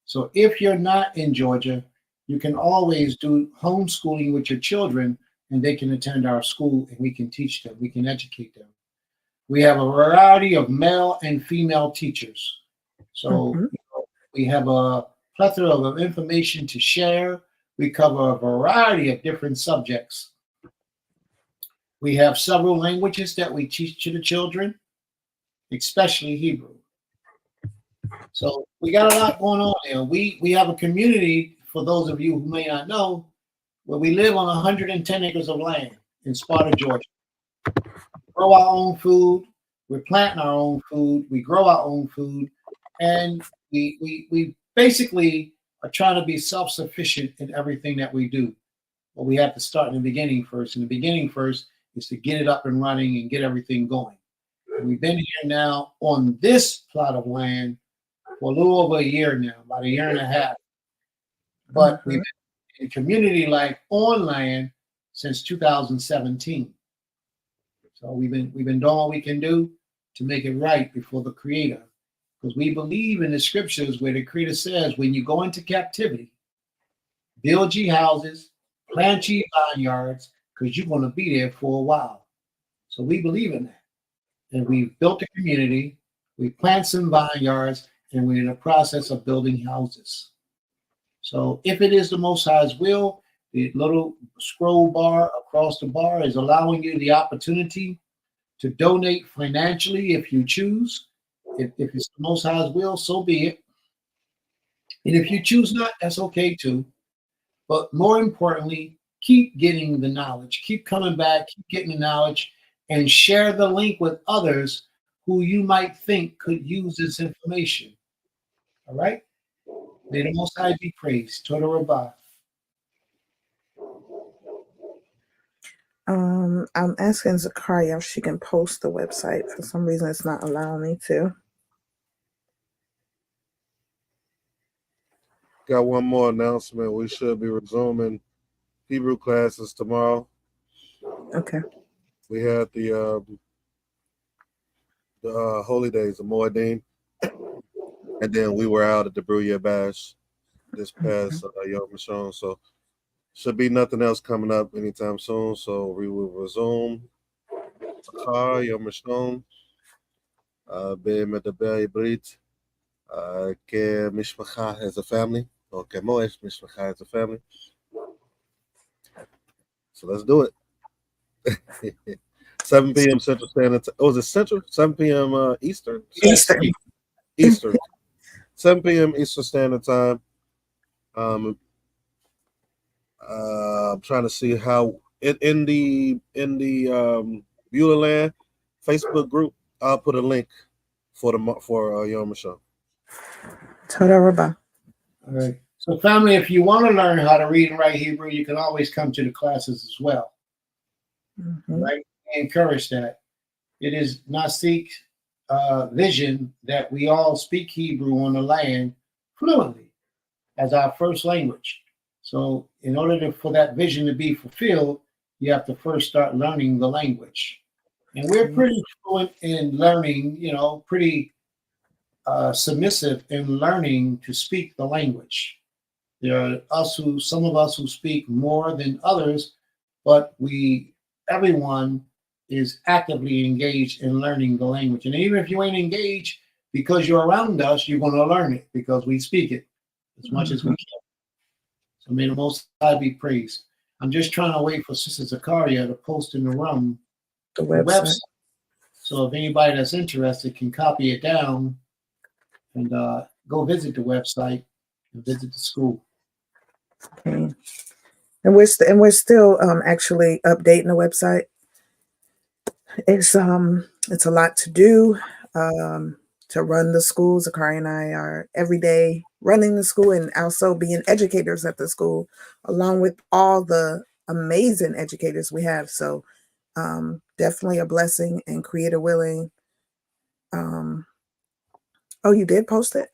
So if you're not in Georgia, you can always do homeschooling with your children, and they can attend our school and we can teach them, we can educate them. We have a variety of male and female teachers. So we have a plethora of information to share. We cover a variety of different subjects. We have several languages that we teach to the children, especially Hebrew. So we got a lot going on there. We have a community, for those of you who may not know, where we live on 110 acres of land in Sparta, Georgia. Grow our own food. We're planting our own food. We grow our own food. And we basically are trying to be self-sufficient in everything that we do. But we have to start in the beginning first. And the beginning first is to get it up and running and get everything going. And we've been here now on this plot of land for a little over a year now, about a year and a half. But we've been in community life on land since 2017. So we've been doing what we can do to make it right before the Creator. Because we believe in the scriptures where the Creator says, when you go into captivity, build ye houses, plant ye vineyards, because you're going to be there for a while. So we believe in that. And we've built a community, we plant some vineyards, and we're in the process of building houses. So if it is the Most High's will, the little scroll bar across the bar is allowing you the opportunity to donate financially if you choose. If it's the Most High's will, so be it. And if you choose not, that's okay too. But more importantly, keep getting the knowledge. Keep coming back, keep getting the knowledge, and share the link with others who you might think could use this information. All right? May the Most High be praised. Toda Rabbah. I'm asking Zakaria if she can post the website. For some reason, it's not allowing me to. Got one more announcement. We should be resuming Hebrew classes tomorrow. Okay. We had the holy days of Moedim, and then we were out at the Bruyere Bash this past Yom Mishon. So should be nothing else coming up anytime soon. So we will resume Yom Mishon, במדבר עברית, כמשפחה as a family, or כמועש משפחה as a family. So let's do it. 7 p.m. Central Standard Time. Oh, is it Central? 7 p.m. Eastern? Eastern. 7 p.m. Eastern Standard Time. I'm trying to see how in the Beulah Land Facebook group, I'll put a link for Yom Mishon. Toda Rabbah. All right. So, family, if you want to learn how to read and write Hebrew, you can always come to the classes as well. Right? I encourage that. It is Nasik's vision that we all speak Hebrew on the land fluently as our first language. So, in order for that vision to be fulfilled, you have to first start learning the language. And we're pretty fluent in learning, pretty submissive in learning to speak the language. There are some of us who speak more than others, but everyone is actively engaged in learning the language. And even if you ain't engaged, because you're around us, you're going to learn it because we speak it as much as we can. So may the Most High be praised. I'm just trying to wait for Sister Zakaria to post in the room The website. So if anybody that's interested can copy it down and go visit the website and visit the school. Okay. And we're still actually updating the website. It's a lot to do to run the school. Zakaria and I are every day running the school and also being educators at the school, along with all the amazing educators we have. So definitely a blessing, and Creator willing. Oh, you did post it?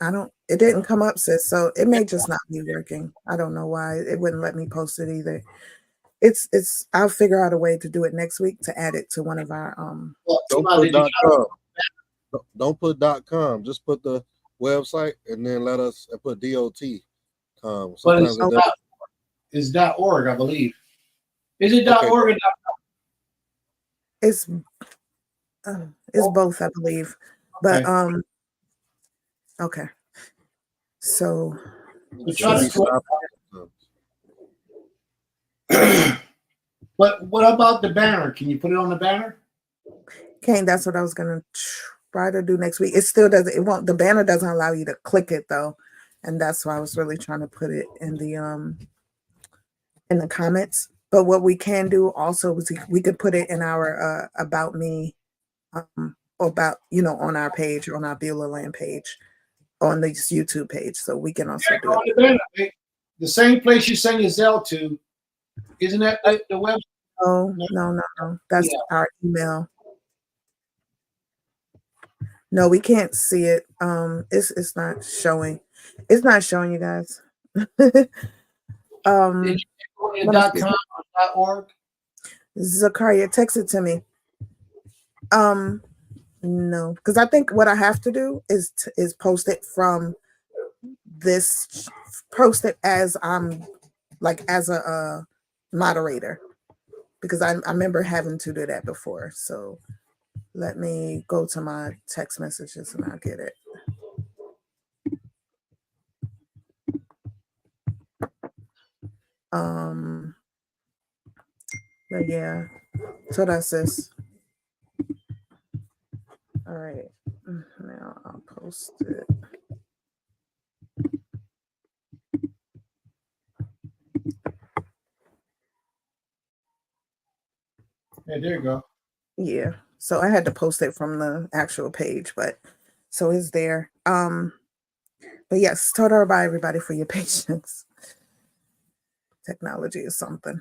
It didn't come up, sis. So it may just not be working. I don't know why it wouldn't let me post it either. I'll figure out a way to do it next week to add it to one of our Don't put .com. Don't put .com. Just put the website and then put .com. But it's .org, I believe. Is it .org or .com? It's both, I believe. But okay. So So try to Stop. But what about the banner? Can you put it on the banner? Kane, that's what I was gonna try to do next week. It still doesn't. It won't. The banner doesn't allow you to click it though, and that's why I was really trying to put it in the comments. But what we can do also is we could put it in our about me, about on our page, on our Beulah Land page, on this YouTube page, so we can also do On it. the banner, right? The same place you send your Zelle to, isn't that the website? Oh no, that's our email. No, we can't see it. It's not showing. It's not showing you guys. Did you go to let me see. .com or .org? Zakaria, text it to me. No, because I think what I have to do is post it from this, post it as I'm like as a moderator, because I remember having to do that before. So let me go to my text messages and I'll get it. But yeah, so that's this. All right, now I'll post it. Hey, there you go. Yeah, so I had to post it from the actual page, but so it's there. But yes, total bye everybody for your patience. Technology is something.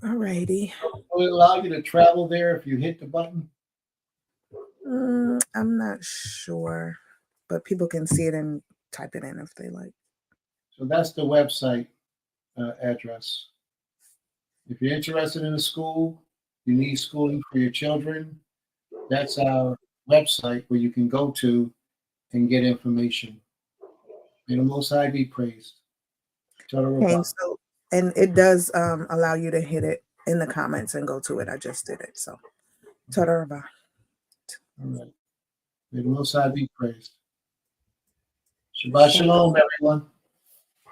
All righty. Will it allow you to travel there if you hit the button? I'm not sure, but people can see it and type it in if they like. So that's the website address. If you're interested in a school, you need schooling for your children, that's our website where you can go to and get information. May the Most High be praised. Okay, so, and it does allow you to hit it in the comments and go to it. I just did it. So, Darara. All right. May the Most High be praised. Shabbat Shalom, everyone.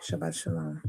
Shabbat Shalom.